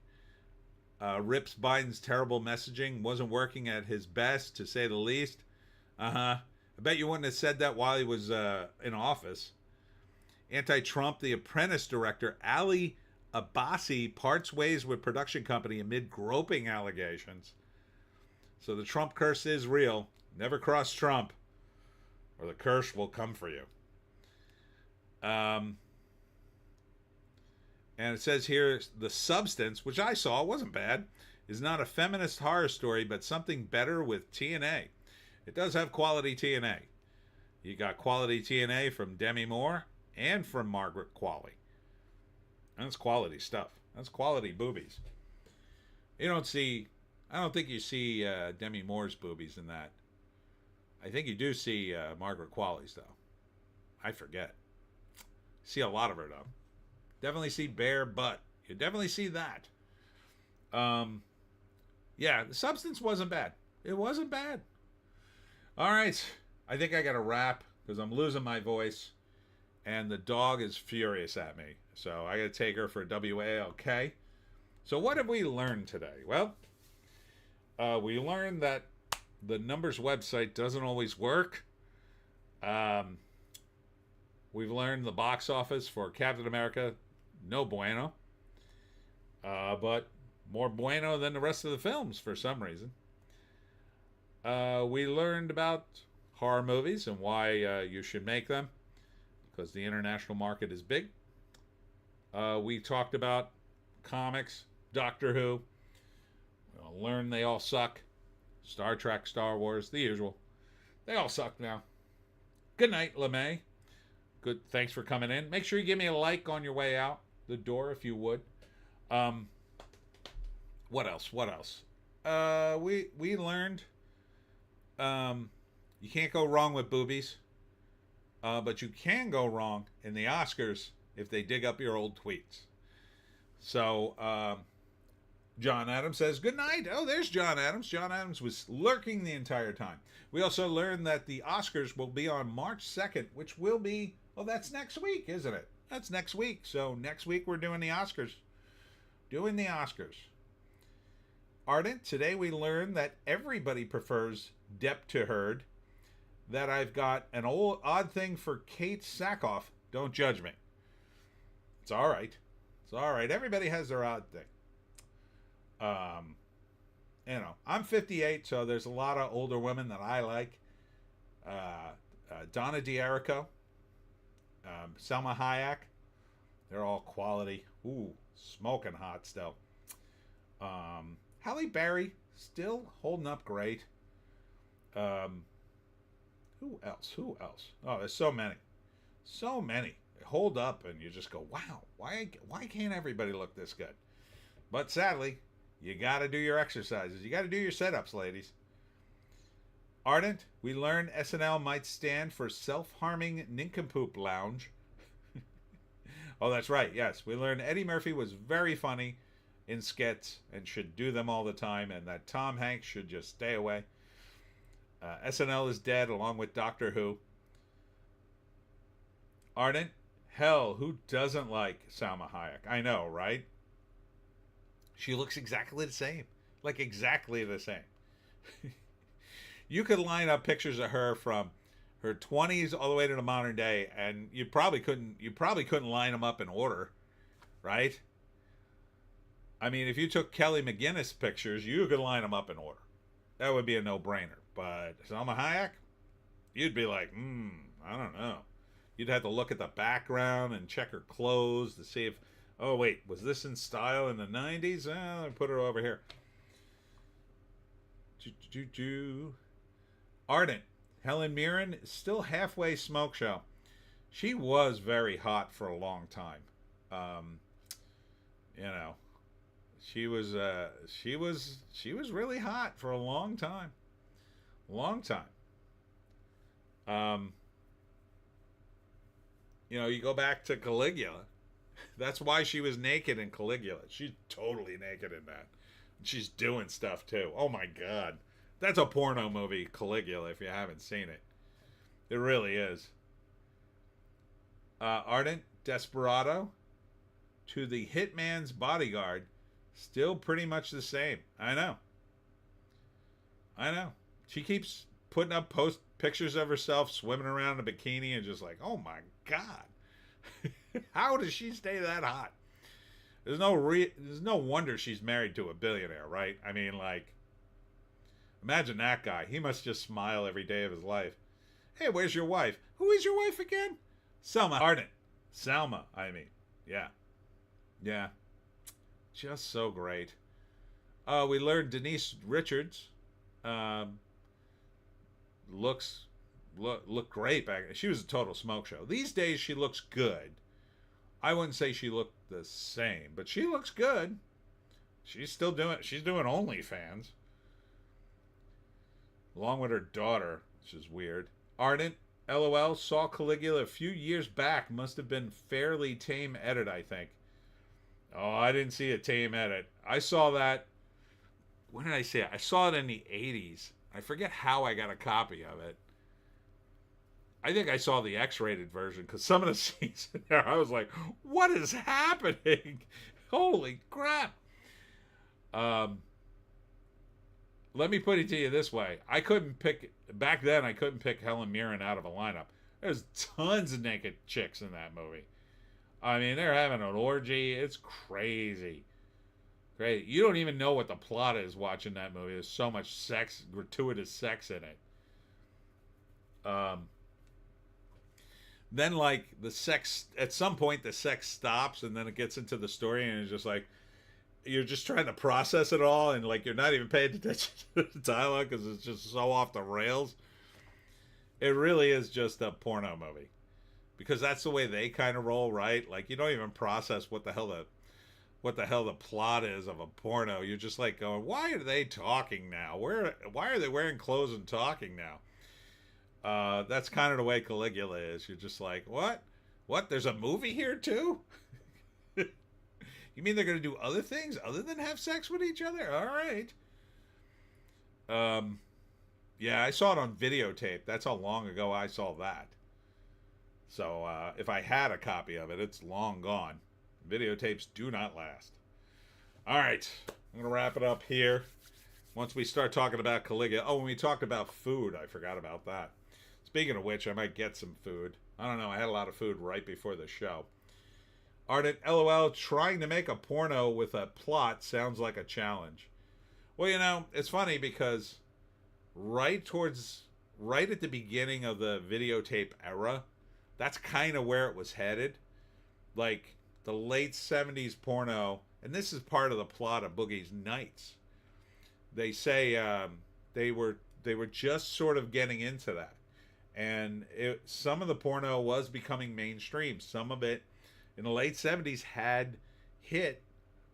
Speaker 1: Rips Biden's terrible messaging. Wasn't working at his best, to say the least. I bet you wouldn't have said that while he was in office. Anti-Trump, The Apprentice director Ali Abbasi parts ways with production company amid groping allegations. So the Trump curse is real. Never cross Trump, or the curse will come for you. And it says here, The Substance, which I saw, wasn't bad, is not a feminist horror story, but something better with TNA. It does have quality TNA. You got quality TNA from Demi Moore and from Margaret Qualley. That's quality stuff. That's quality boobies. I don't think you see Demi Moore's boobies in that. I think you do see Margaret Qualley's, though. I forget. See a lot of her, though. Definitely see bare butt. You definitely see that. Yeah, The Substance wasn't bad. It wasn't bad. All right. I think I got to wrap because I'm losing my voice. And the dog is furious at me. So I got to take her for WALK. So what have we learned today? Well, we learned that the numbers website doesn't always work. We've learned the box office for Captain America, no bueno. But more bueno than the rest of the films for some reason. We learned about horror movies and why you should make them, because the international market is big. We talked about comics, Doctor Who. Learned they all suck. Star Trek, Star Wars, the usual. They all suck now. Good night, LeMay. Good. Thanks for coming in. Make sure you give me a like on your way out the door if you would. What else? What else? We learned you can't go wrong with boobies. But you can go wrong in the Oscars if they dig up your old tweets. So, John Adams says, good night. Oh, there's John Adams. John Adams was lurking the entire time. We also learned that the Oscars will be on March 2nd, which will be, well, that's next week, isn't it? That's next week. So next week we're doing the Oscars. Doing the Oscars. Ardent, today we learned that everybody prefers Depp to Heard. That I've got an odd thing for Kate Sackhoff. Don't judge me. It's all right. It's all right. Everybody has their odd thing. I'm 58, so there's a lot of older women that I like. Donna D'Errico, Selma Hayek. They're all quality. Ooh, smoking hot still. Halle Berry, still holding up great. Who else? Oh, there's so many. So many. They hold up and you just go, wow, why can't everybody look this good? But sadly, you got to do your exercises. You got to do your sit-ups, ladies. Ardent, we learned SNL might stand for Self-Harming Nincompoop Lounge. Oh, that's right. Yes, we learned Eddie Murphy was very funny in skits and should do them all the time, and that Tom Hanks should just stay away. SNL is dead along with Doctor Who. Ardent, hell, who doesn't like Salma Hayek? I know, right? She looks exactly the same. Like exactly the same. You could line up pictures of her from her 20s all the way to the modern day, and you probably couldn't line them up in order, right? I mean, if you took Kelly McGinnis pictures, you could line them up in order. That would be a no-brainer. But Salma Hayek, you'd be like, I don't know. You'd have to look at the background and check her clothes to see if, oh, wait, was this in style in the 90s? Let me put her over here. Ardent, Helen Mirren is still halfway smoke show. She was very hot for a long time. She was really hot for a long time. You go back to Caligula. That's why she was naked in Caligula. She's totally naked in that. She's doing stuff too. Oh my God. That's a porno movie, Caligula, if you haven't seen it. It really is. Ardent, Desperado to the Hitman's Bodyguard. Still pretty much the same. I know. She keeps putting up pictures of herself swimming around in a bikini and just like, oh my God. How does she stay that hot? There's no wonder she's married to a billionaire, right? I mean, like, imagine that guy. He must just smile every day of his life. Hey, where's your wife? Who is your wife again? Selma Ardent. Salma, I mean. Yeah. Yeah. Just so great. We learned Denise Richards looked great back. She was a total smoke show. These days she looks good. I wouldn't say she looked the same, but she looks good. She's doing OnlyFans. Along with her daughter, which is weird. Ardent, LOL, saw Caligula a few years back. Must have been fairly tame edit, I think. Oh, I didn't see a tame edit. I saw that. When did I see it? I saw it in the 80s. I forget how I got a copy of it. I think I saw the X-rated version because some of the scenes in there, I was like, what is happening? Holy crap. Let me put it to you this way. Back then, I couldn't pick Helen Mirren out of a lineup. There's tons of naked chicks in that movie. I mean, they're having an orgy. It's crazy. Great. You don't even know what the plot is watching that movie. There's so much sex, gratuitous sex in it. Then, like, the sex, at some point, the sex stops and then it gets into the story and it's just like, you're just trying to process it all and, like, you're not even paying attention to the dialogue because it's just so off the rails. It really is just a porno movie because that's the way they kind of roll, right? Like, you don't even process what the hell the plot is of a porno. You're just like going, why are they talking now? Why are they wearing clothes and talking now? That's kind of the way Caligula is. You're just like, what? There's a movie here too? You mean they're going to do other things other than have sex with each other? All right. Yeah, I saw it on videotape. That's how long ago I saw that. So if I had a copy of it, it's long gone. Videotapes do not last. All right. I'm going to wrap it up here. Once we start talking about Caligula. Oh, when we talked about food, I forgot about that. Speaking of which, I might get some food. I don't know. I had a lot of food right before the show. Ardent, LOL, trying to make a porno with a plot sounds like a challenge. Well, you know, it's funny because right at the beginning of the videotape era, that's kind of where it was headed. Like the late 70s porno, and this is part of the plot of Boogie's Nights. They say they were just sort of getting into that. And some of the porno was becoming mainstream. Some of it in the late 70s had hit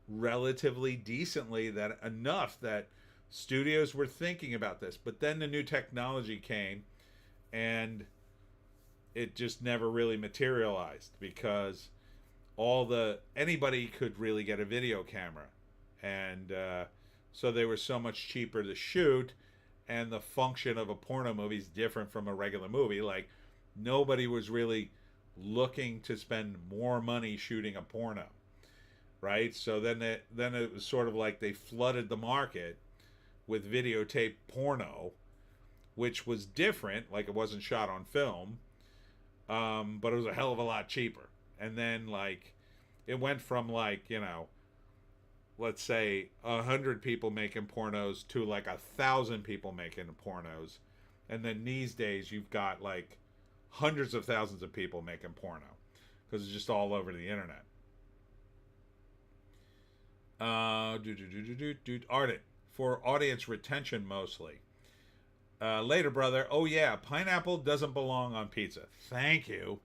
Speaker 1: relatively decently, that enough that studios were thinking about this. But then the new technology came and it just never really materialized because anybody could really get a video camera. And so they were so much cheaper to shoot, and the function of a porno movie is different from a regular movie. Like, nobody was really looking to spend more money shooting a porno, right? So then it was sort of like they flooded the market with videotape porno, which was different. Like, it wasn't shot on film, but it was a hell of a lot cheaper. And then, like, it went from, like, you know, let's say 100 people making pornos to like 1,000 people making pornos. And then these days you've got like hundreds of thousands of people making porno because it's just all over the internet. Ardent, for audience retention mostly. Later, brother. Oh yeah, pineapple doesn't belong on pizza. Thank you.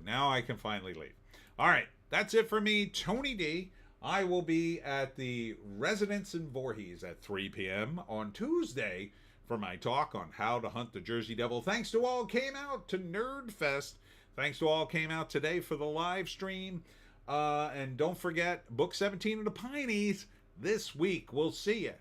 Speaker 1: Now I can finally leave. All right, that's it for me, Tony D. I will be at the Residence in Voorhees at 3 p.m. on Tuesday for my talk on how to hunt the Jersey Devil. Thanks to all came out to Nerdfest. Thanks to all came out today for the live stream. And don't forget, Book 17 of the Pineys this week. We'll see you.